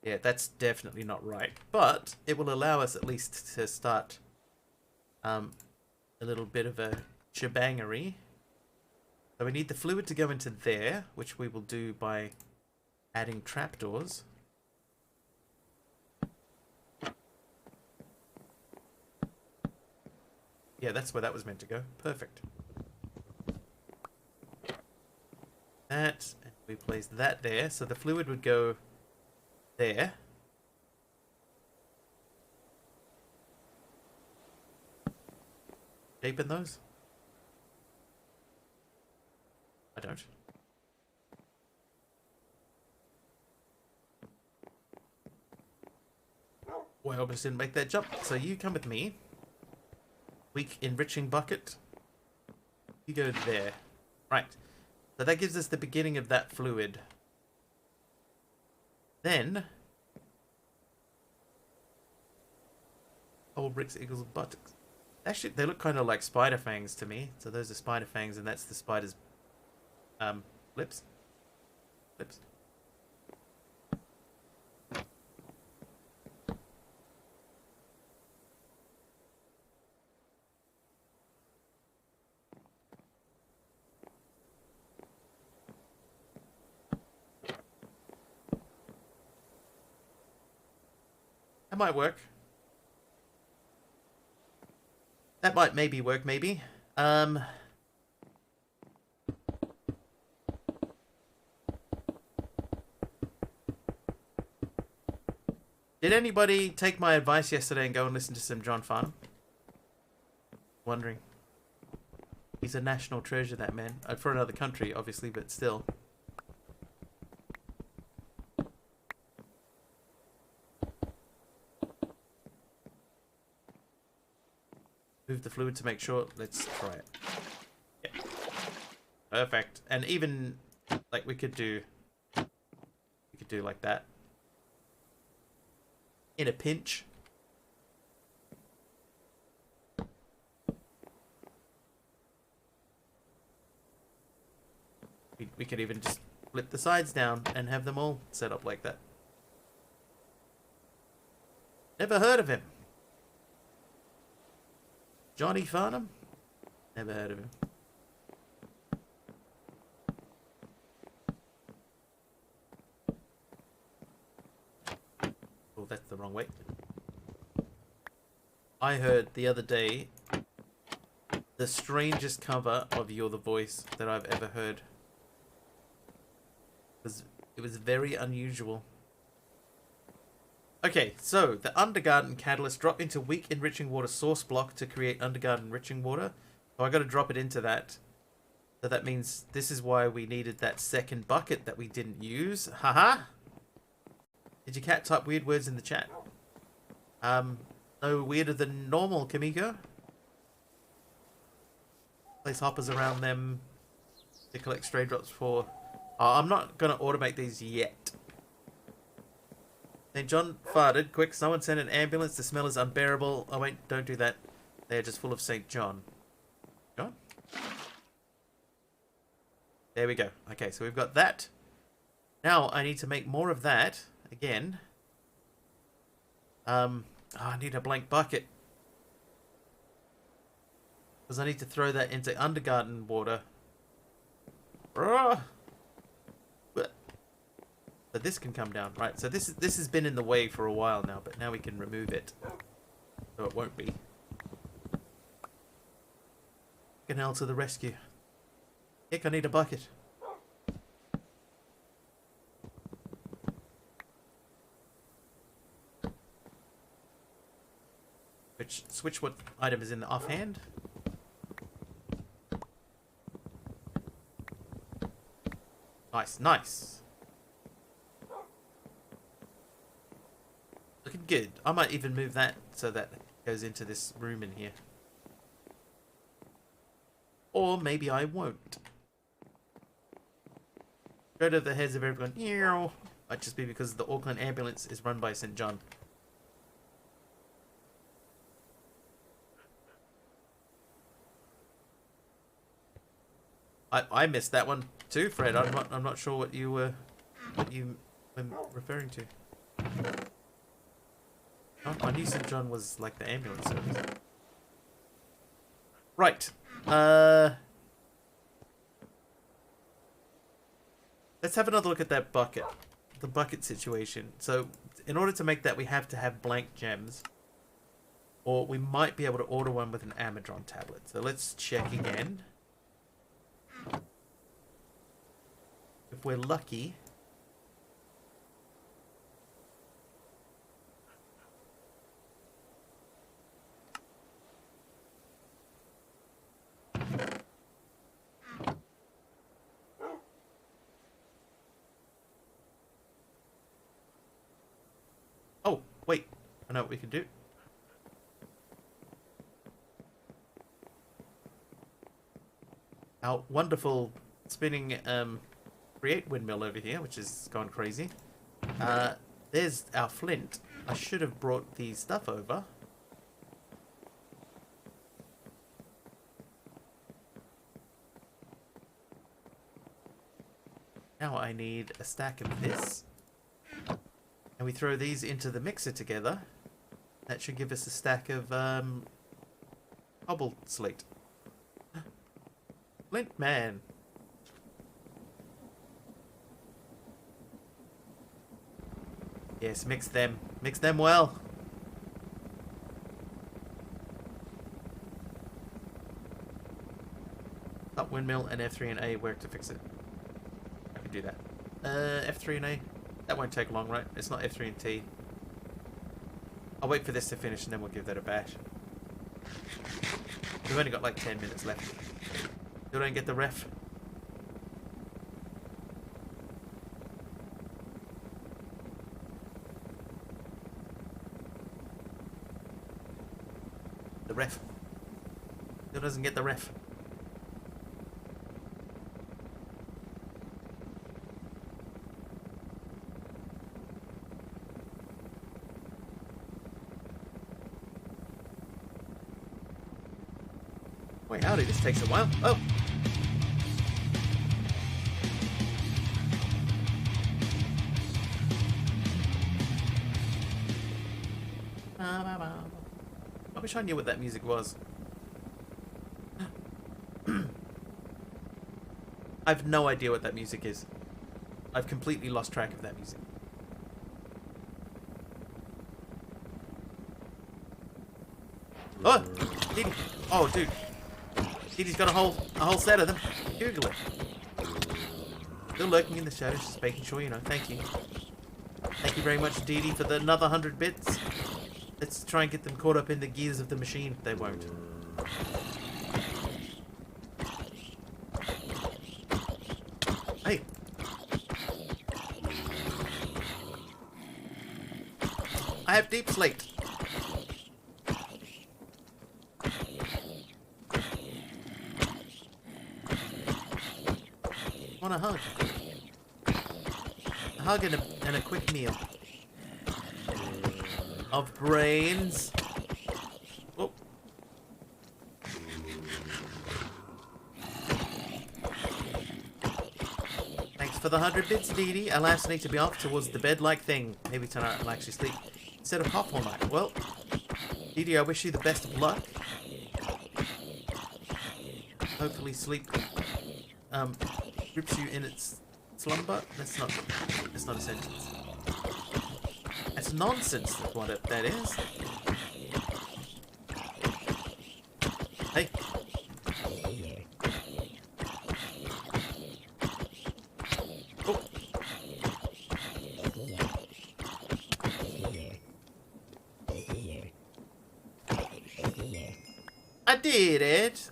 Yeah, that's definitely not right. But it will allow us at least to start a little bit of a shebangery. So we need the fluid to go into there, which we will do by adding trapdoors. Yeah, that's where that was meant to go. Perfect. That, and we place that there, so the fluid would go there. Deepen those? I don't. Well, I almost didn't make that jump. So you come with me. Weak enriching bucket. You go there. Right. So that gives us the beginning of that fluid. Then... old bricks equals buttocks. Actually, they look kind of like spider fangs to me. So those are spider fangs and that's the spider's... lips. Lips. That might work. That might maybe work, maybe. Did anybody take my advice yesterday and go and listen to some John Farnham? Wondering. He's a national treasure, that man. For another country, obviously, but still. Move the fluid to make sure. Let's try it. Yeah. Perfect. And even, like, we could do like that. In a pinch. We could even just flip the sides down and have them all set up like that. Never heard of him. Johnny Farnham? Never heard of him. Oh, that's the wrong way. I heard the other day the strangest cover of You're the Voice that I've ever heard. It was very unusual. Okay, so the undergarden catalyst, drop into weak enriching water source block to create undergarden enriching water. So I got to drop it into that. So that means this is why we needed that second bucket that we didn't use. Haha. Did your cat type weird words in the chat? No weirder than normal, Kamiko. Place hoppers around them to collect stray drops for... I'm not going to automate these yet. St. John farted. Quick, someone send an ambulance. The smell is unbearable. Oh, wait, don't do that. They're just full of St. John. John? There we go. Okay, so we've got that. Now I need to make more of that. Again. I need a blank bucket. Because I need to throw that into undergarden water. So this can come down, right? So this has been in the way for a while now, but now we can remove it, so it won't be. Fucking hell to the rescue! Heck, I need a bucket. Switch what item is in the offhand. Nice, nice. Looking good. I might even move that so that goes into this room in here. Or maybe I won't. Go to the heads of everyone. Might just be because the Auckland ambulance is run by St. John. I missed that one too, Fred. I'm not sure what you were referring to. Oh, I knew St. John was like the ambulance service. Right. Let's have another look at that bucket. The bucket situation. So, in order to make that, we have to have blank gems. Or we might be able to order one with an Amazon tablet. So let's check again. If we're lucky... Oh, wait. I know what we can do. Our wonderful spinning create windmill over here, which is gone crazy. There's our flint. I should have brought the stuff over. Now I need a stack of this. And we throw these into the mixer together. That should give us a stack of cobble slate. Flint man. Yes, mix them. Mix them well. Up windmill and F3 and A work to fix it. I can do that. F3 and A. That won't take long, right? It's not F3 and T. I'll wait for this to finish and then we'll give that a bash. We've only got like 10 minutes left. Still don't get the ref. The ref. Still doesn't get the ref. Wait, howdy, this takes a while. Oh! I wish I knew what that music was. I have no idea what that music is. I've completely lost track of that music. Oh! Didi. Oh, dude. Didi's got a whole set of them. Google it. Still lurking in the shadows, just making sure you know. Thank you. Thank you very much, Didi, for the another 100 bits. Let's try and get them caught up in the gears of the machine. They won't. Hey. I have deep slate. Want a hug? A hug and a quick meal. Of brains. Oh. Thanks for the 100 bits, Didi. Alas, I need to be off towards the bed-like thing. Maybe tonight I'll actually sleep instead of hop all night. Well, Didi, I wish you the best of luck. Hopefully sleep grips you in its slumber. That's not a sentence. That's nonsense, that's what that is. Hey. Oh. I did it!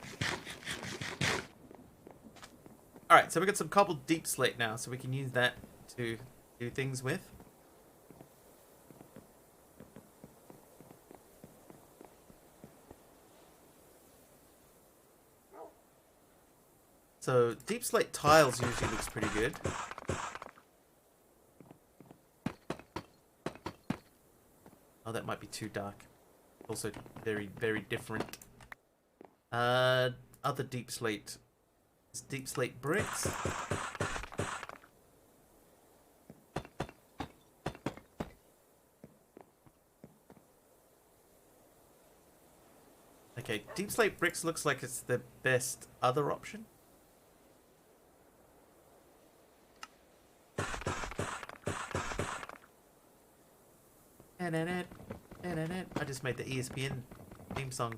Alright, so we got some cobbled deep slate now, so we can use that to do things with. So, deep slate tiles usually looks pretty good. Oh, that might be too dark. Also very, very different. Other deep slate. It's deep slate bricks. Okay, deep slate bricks looks like it's the best other option. I just made the ESPN Theme song.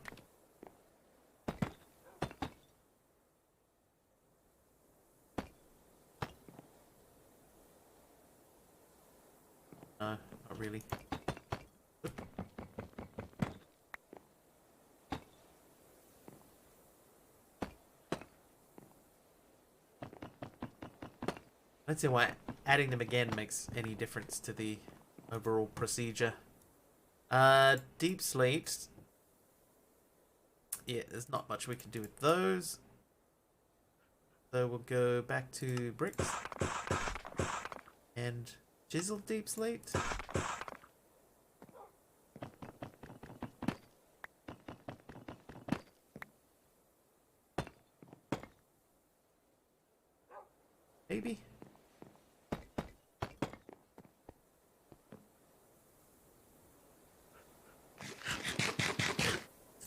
No, not really. I don't see why adding them again makes any difference to the overall procedure. Deep slate. Yeah, there's not much we can do with those. So we'll go back to bricks. And chisel deep slate. Maybe.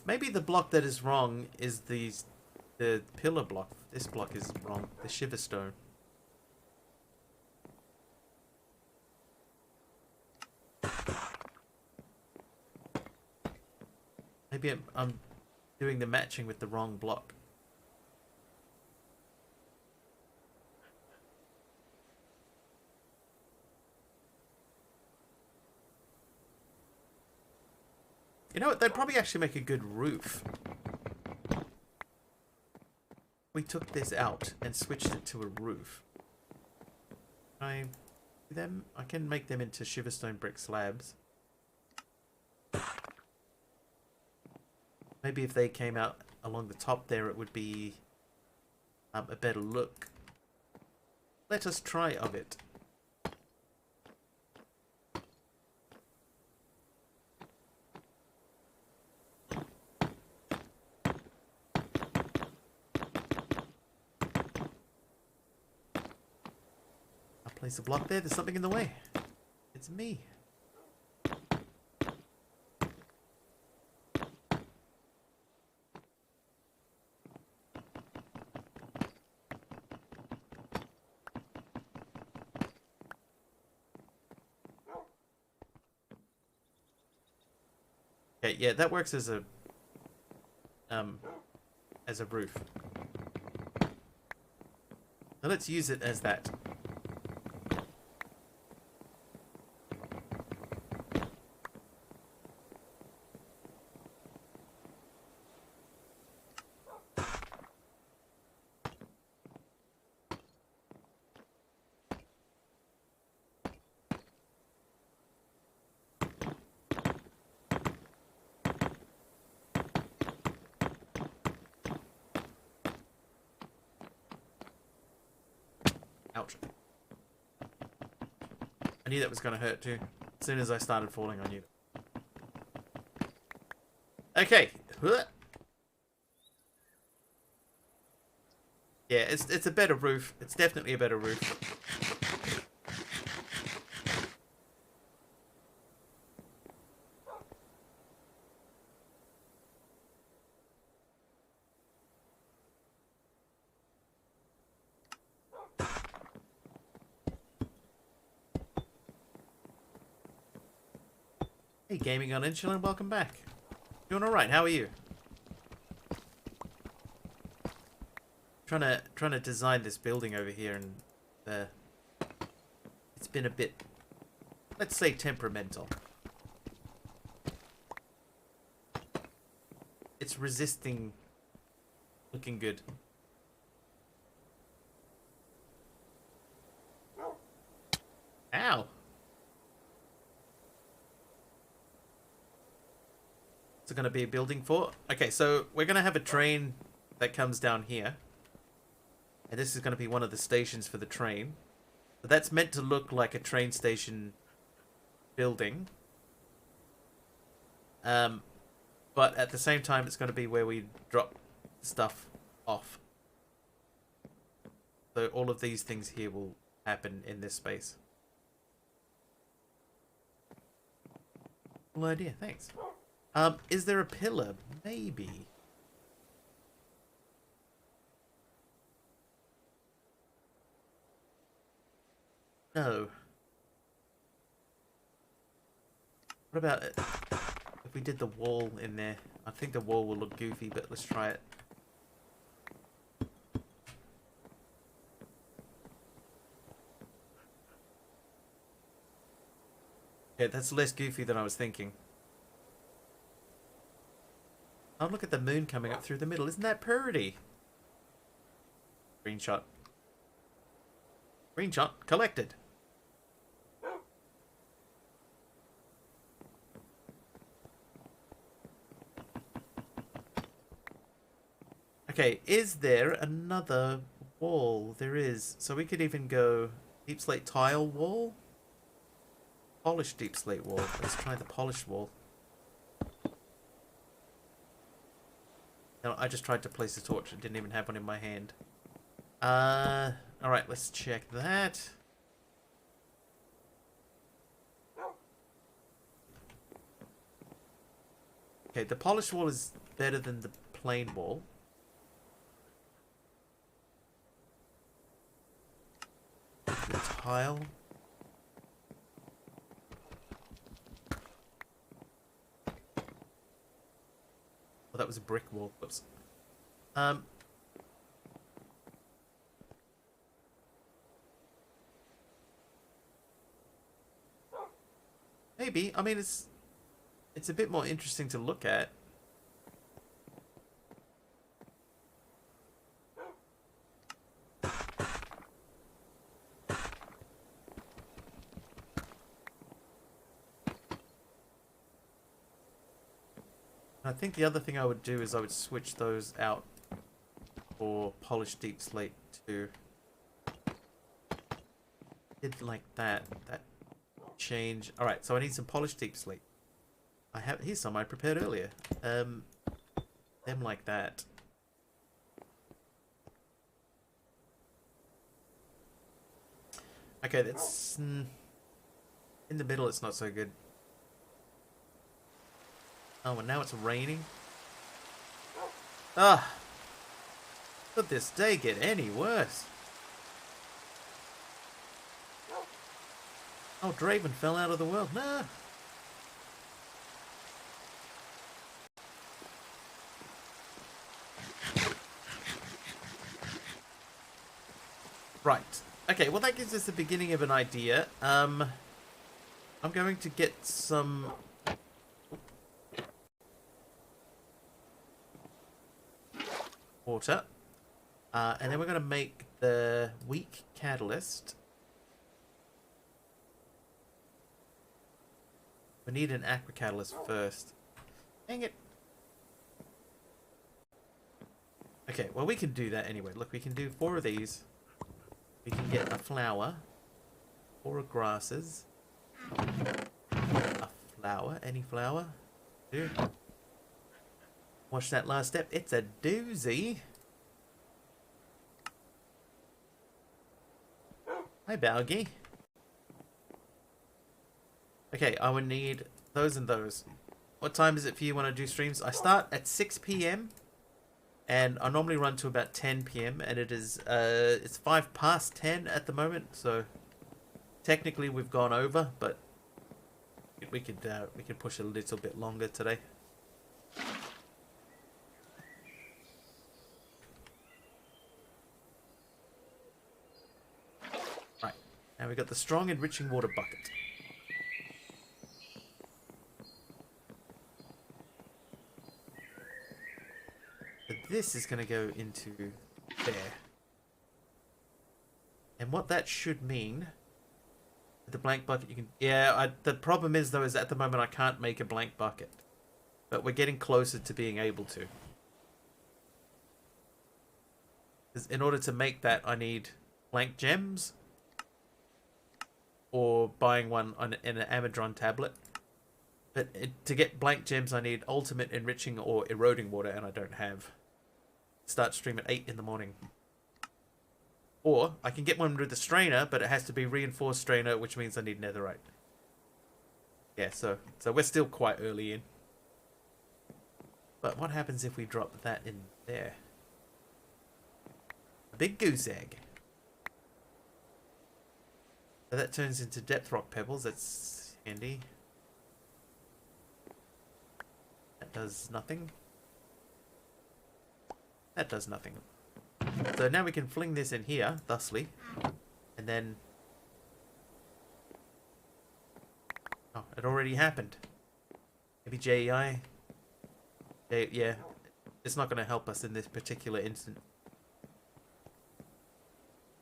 Maybe the block that is wrong is the pillar block. This block is wrong. The shiver stone. Maybe I'm doing the matching with the wrong block. You know what? They'd probably actually make a good roof. We took this out and switched it to a roof. I can make them into shiverstone brick slabs. Maybe if they came out along the top there, it would be a better look. Let us try of it. Place a block there. There's something in the way. It's me. Okay, yeah, that works as a roof. Now let's use it as that. Ouch. I knew that was going to hurt too. As soon as I started falling, I knew. Okay. Yeah, it's a better roof. It's definitely a better roof. Hey, Gaming on Insulin, welcome back. Doing alright, how are you? Trying to design this building over here, and it's been a bit, let's say, temperamental. It's resisting looking good. Ow. What's it going to be a building for? Okay, so we're going to have a train that comes down here. And this is going to be one of the stations for the train. So that's meant to look like a train station building. But at the same time, it's going to be where we drop stuff off. So all of these things here will happen in this space. Cool idea, thanks. Is there a pillar? Maybe. No. What about it? if we did the wall in there. I think the wall will look goofy, but let's try it. Yeah, that's less goofy than I was thinking. Oh, look at the moon coming up through the middle. Isn't that pretty? Screenshot. Screenshot collected. Okay, is there another wall? There is. So we could even go deep slate tile wall. Polished deep slate wall. Let's try the polished wall. No, I just tried to place a torch. I didn't even have one in my hand. Alright, let's check that. Okay, the polished wall is better than the plain wall. The tile. Oh, that was a brick wall. Whoops. Maybe. I mean, it's a bit more interesting to look at. I think the other thing I would do is I would switch those out for polished deep slate too. Did like that. That change. Alright, so I need some polished deep slate. Here's some I prepared earlier. Them like that. Okay, that's in the middle. It's not so good. Oh, and now it's raining. Ah, could this day get any worse? Oh, Draven fell out of the world. Nah. Right. Okay, well that gives us the beginning of an idea. I'm going to get some water. And then we're going to make the weak catalyst. We need an aqua catalyst first. Dang it. Okay, well we can do that anyway. Look, we can do 4 of these. We can get a flower. 4 grasses. A flower. Any flower. Do. Watch that last step. It's a doozy. Hi, Balgi. Okay, I would need those and those. What time is it for you when I do streams? I start at 6 p.m. and I normally run to about 10 p.m. and it is it's 5 past 10 at the moment, so technically we've gone over, but we could push a little bit longer today. Right, now we've got the strong enriching water bucket. This is going to go into there. And what that should mean, the blank bucket you can... Yeah, the problem is though is at the moment I can't make a blank bucket. But we're getting closer to being able to. Because in order to make that I need blank gems. Or buying one in an Amadron tablet. But to get blank gems I need ultimate enriching or eroding water, and I don't have. Start stream at 8 in the morning. Or I can get one with the strainer, but it has to be reinforced strainer, which means I need netherite. Yeah, so we're still quite early in. But what happens if we drop that in there? A big goose egg. So that turns into depth rock pebbles. That's handy. That does nothing. That does nothing. So now we can fling this in here, thusly. And then... Oh, it already happened. Maybe JEI. Yeah, it's not going to help us in this particular instant.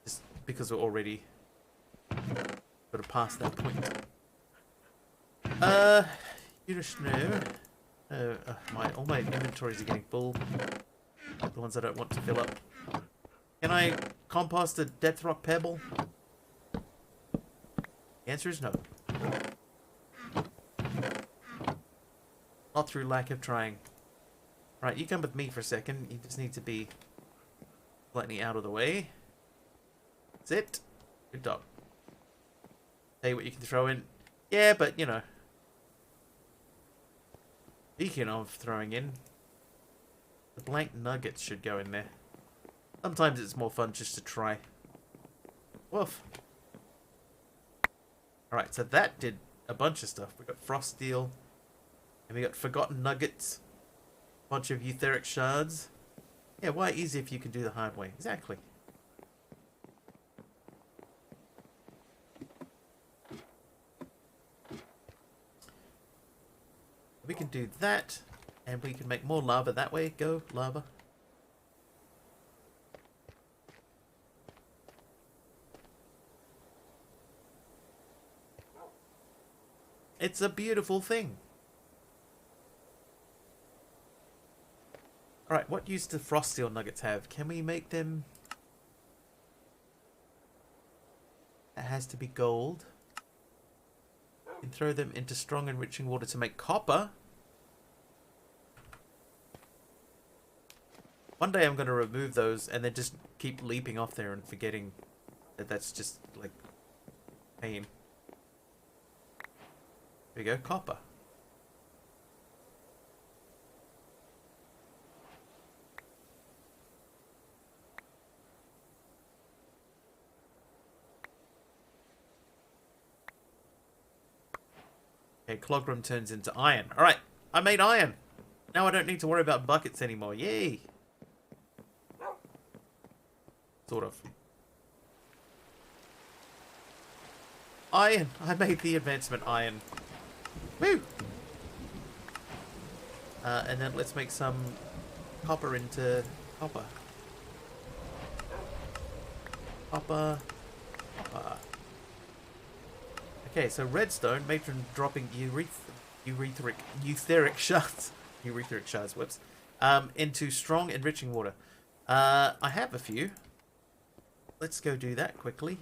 Just because we're already sort of past that point. You just know. All my inventories are getting full. The ones I don't want to fill up. Can I compost a depth rock pebble? The answer is no. Not through lack of trying. Right, you come with me for a second. You just need to be slightly out of the way. That's it. Good dog. Tell you what you can throw in. Yeah, but you know. Speaking of throwing in, the blank nuggets should go in there. Sometimes it's more fun just to try. Woof. Alright, so that did a bunch of stuff. We got frost steel. And we got forgotten nuggets. Bunch of etheric shards. Yeah, why easy if you can do the hard way? Exactly. We can do that. And we can make more lava that way. Go, lava. It's a beautiful thing. Alright, what use do frost steel nuggets have? Can we make them... That has to be gold. We can throw them into strong enriching water to make copper. One day I'm going to remove those and then just keep leaping off there and forgetting that that's just, like, pain. There we go, copper. Okay, Clogram turns into iron. Alright, I made iron. Now I don't need to worry about buckets anymore. Yay! Sort of. Iron! I made the advancement iron. Woo! And then let's make some copper into copper. Copper. Copper. Okay, so redstone made from dropping etheric shards. Etheric shards, whoops. Into strong enriching water. I have a few. Let's go do that quickly.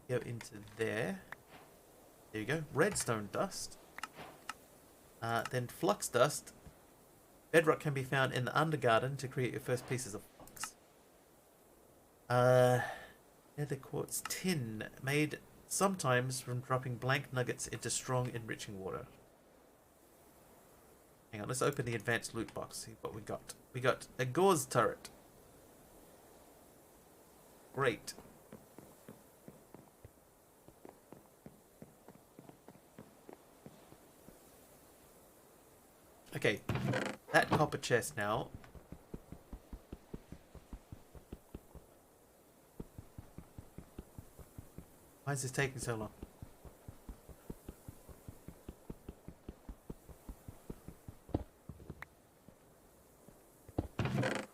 Go into there. There you go. Redstone dust. Then flux dust. Bedrock can be found in the undergarden to create your first pieces of flux. Nether quartz tin, made sometimes from dropping blank nuggets into strong enriching water. Hang on, let's open the advanced loot box, see what we got. We got a gauze turret. Great. Okay, that copper chest now. Why is this taking so long?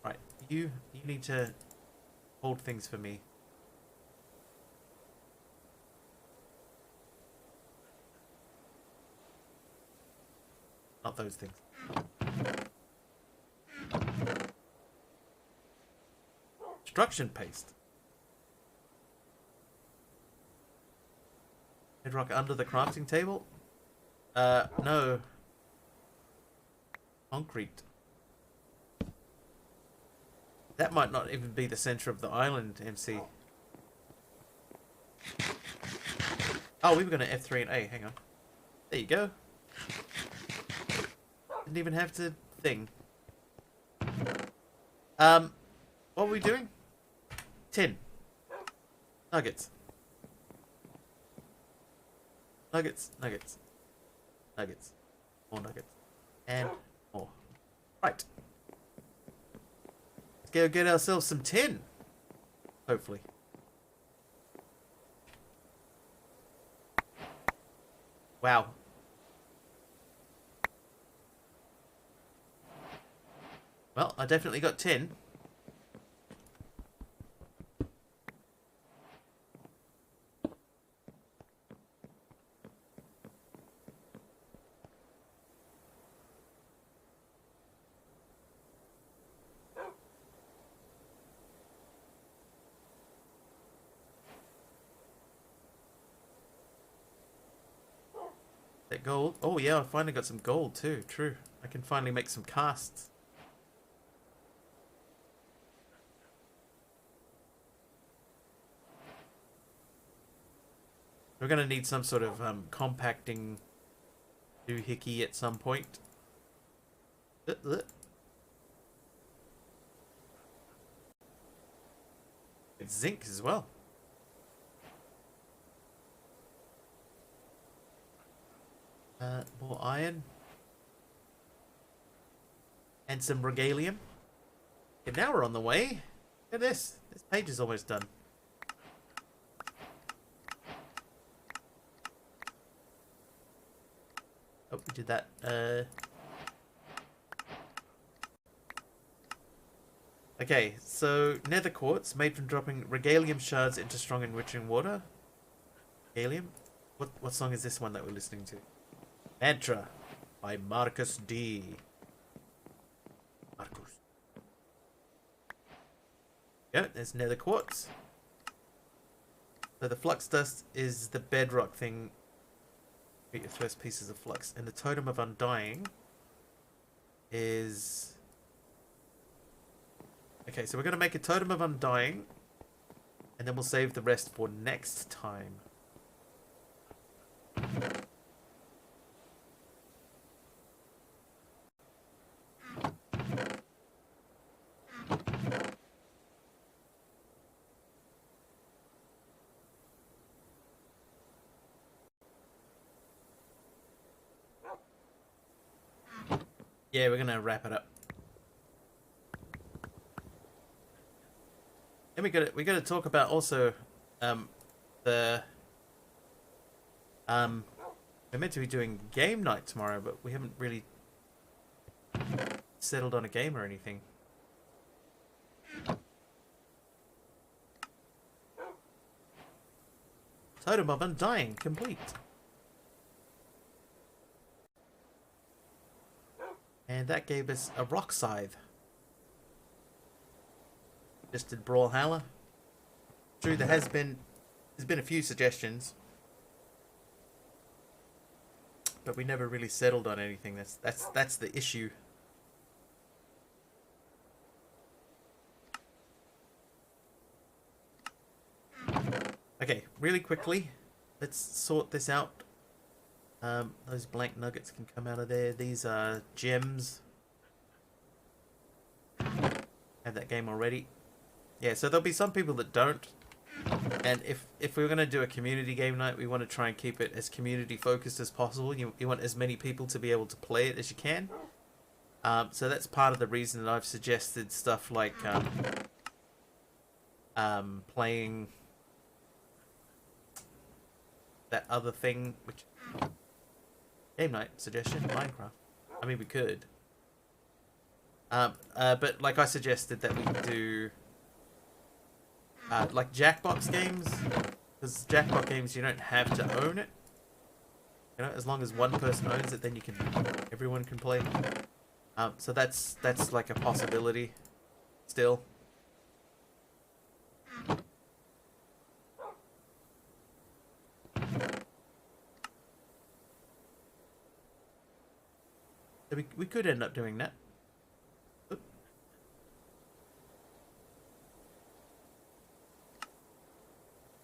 Right, you need to hold things for me. Not those things. Construction paste. Bedrock under the crafting table? No. Concrete. That might not even be the center of the island, MC. Oh, we were going to F3 and A. Hang on. There you go. Didn't even have to thing. What were we doing? Tin. Nuggets. Nuggets, nuggets, nuggets. More nuggets. And more. Right. Let's go get ourselves some tin. Hopefully. Wow. Well, I definitely got tin. That gold. Oh yeah, I finally got some gold too. True. I can finally make some casts. We're gonna need some sort of compacting doohickey at some point. It's zinc as well. More iron. And some regalium. Okay, now we're on the way. Look at this. This page is almost done. Oh, we did that. Okay, so nether quartz made from dropping regalium shards into strong enriching water. Regalium? What song is this one that we're listening to? Mantra by Marcus D. Marcus. Yeah, there's nether quartz. So the flux dust is the bedrock thing. Get your first pieces of flux. And the totem of undying is... Okay, so we're going to make a totem of undying. And then we'll save the rest for next time. Yeah, we're gonna wrap it up. Then we gotta talk about also we're meant to be doing game night tomorrow, but we haven't really settled on a game or anything. Totem of Undying complete. And that gave us a rock scythe. Just did Brawlhalla. True, there's been a few suggestions, but we never really settled on anything. That's the issue. Okay, really quickly, let's sort this out. Those blank nuggets can come out of there. These are gems. Have that game already. Yeah, so there'll be some people that don't. And if we're going to do a community game night, we want to try and keep it as community focused as possible. You want as many people to be able to play it as you can. So that's part of the reason that I've suggested stuff like playing that other thing, which game night suggestion, Minecraft. I mean, we could. But like I suggested that we do like Jackbox games, because Jackbox games you don't have to own it. You know, as long as one person owns it, then everyone can play. So that's like a possibility still. So we could end up doing that. Oop.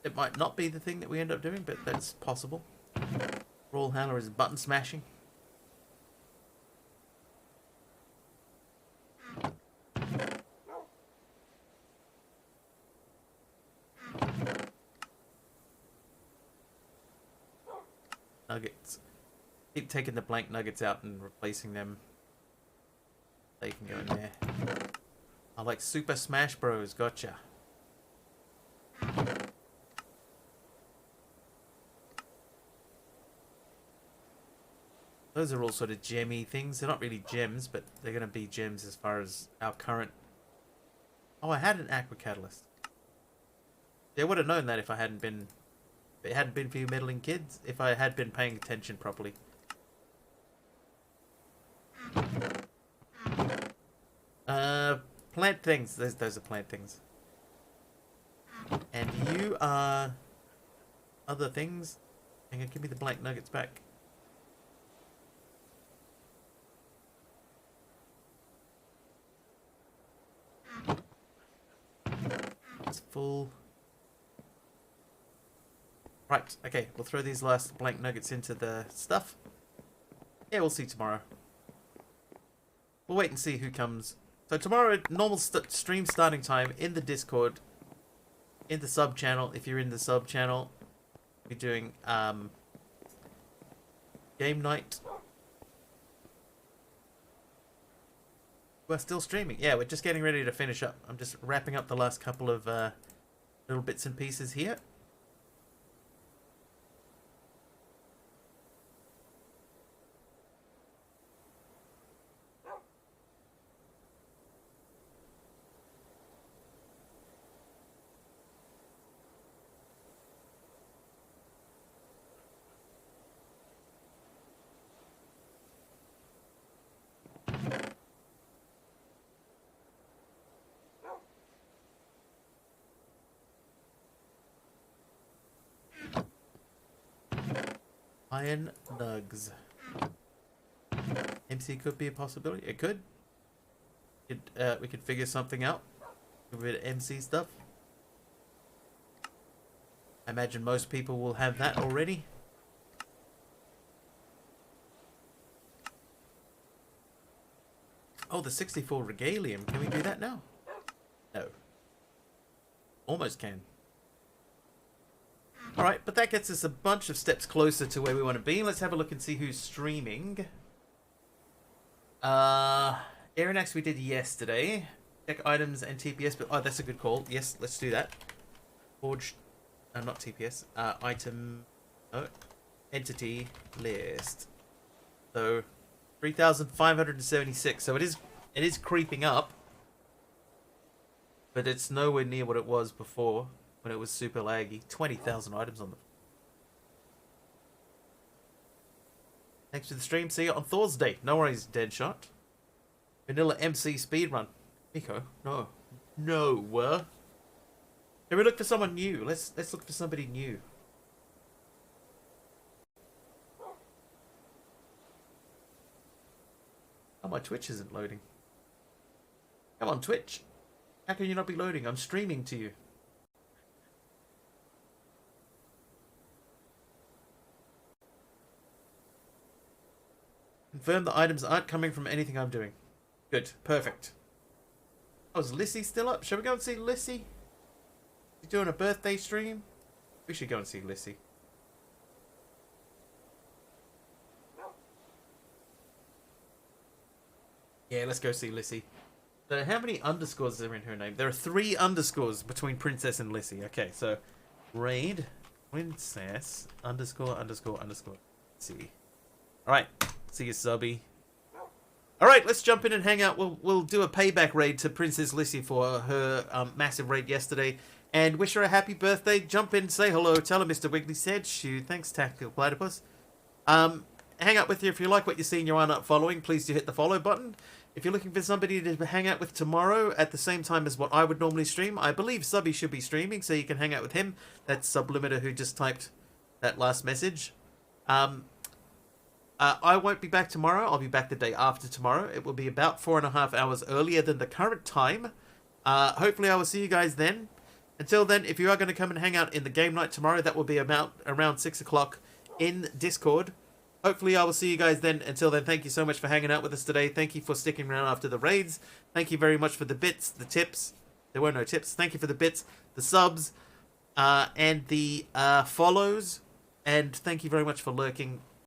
It might not be the thing that we end up doing, but that's possible. Brawlhalla is button smashing. nuggets. Keep taking the blank nuggets out and replacing them. They can go in there. I like Super Smash Bros. Gotcha. Those are all sort of gemmy things. They're not really gems, but they're going to be gems as far as our current... Oh, I had an aqua catalyst. I would have known that if I hadn't been... If it hadn't been for you meddling kids. If I had been paying attention properly. Plant things. Those are plant things. And you are... Other things. Hang on, give me the blank nuggets back. It's full. Right, okay, we'll throw these last blank nuggets into the stuff. Yeah, we'll see tomorrow. We'll wait and see who comes. So tomorrow, normal stream starting time in the Discord, in the sub channel. If you're in the sub channel, we're doing game night. We're still streaming. Yeah, we're just getting ready to finish up. I'm just wrapping up the last couple of little bits and pieces here. Iron nugs. MC could be a possibility. It could. We could figure something out with MC stuff. I imagine most people will have that already. Oh, the 64 Regalium. Can we do that now? No. Almost can. Alright, but that gets us a bunch of steps closer to where we want to be. Let's have a look and see who's streaming. Aeronax we did yesterday. Check items and TPS, but oh, that's a good call. Yes, let's do that. Forged, not TPS. Item, oh, entity list. So 3,576. So it is creeping up, but it's nowhere near what it was before. When it was super laggy. 20,000 items on the... Thanks for the stream. See you on Thursday. No worries, Deadshot. Vanilla MC speedrun. Nico, no. No. Can we look for someone new? Let's look for somebody new. Oh, my Twitch isn't loading. Come on, Twitch. How can you not be loading? I'm streaming to you. Confirm the items aren't coming from anything I'm doing. Good. Perfect. Oh, is Lissy still up? Shall we go and see Lissy? She's doing a birthday stream? We should go and see Lissy. Yeah, let's go see Lissy. So how many underscores are in her name? There are 3 underscores between Princess and Lissy. Okay, so raid Princess underscore. Let's see. Alright. See you, subby. Alright, let's jump in and hang out. We'll do a payback raid to Princess Lissy for her massive raid yesterday. And wish her a happy birthday. Jump in, say hello. Tell her Mr. Wiggly said shoot. Thanks, Tactical Platypus. Hang out with you. If you like what you see and you are not following, please do hit the follow button. If you're looking for somebody to hang out with tomorrow at the same time as what I would normally stream, I believe Subby should be streaming, so you can hang out with him. That's Sublimiter who just typed that last message. I won't be back tomorrow. I'll be back the day after tomorrow. It will be about 4.5 hours earlier than the current time. Hopefully I will see you guys then. Until then, if you are going to come and hang out in the game night tomorrow, that will be about around 6 o'clock in Discord. Hopefully I will see you guys then. Until then, thank you so much for hanging out with us today. Thank you for sticking around after the raids. Thank you very much for the bits, the tips. There were no tips. Thank you for the bits, the subs, and the follows. And thank you very much for lurking.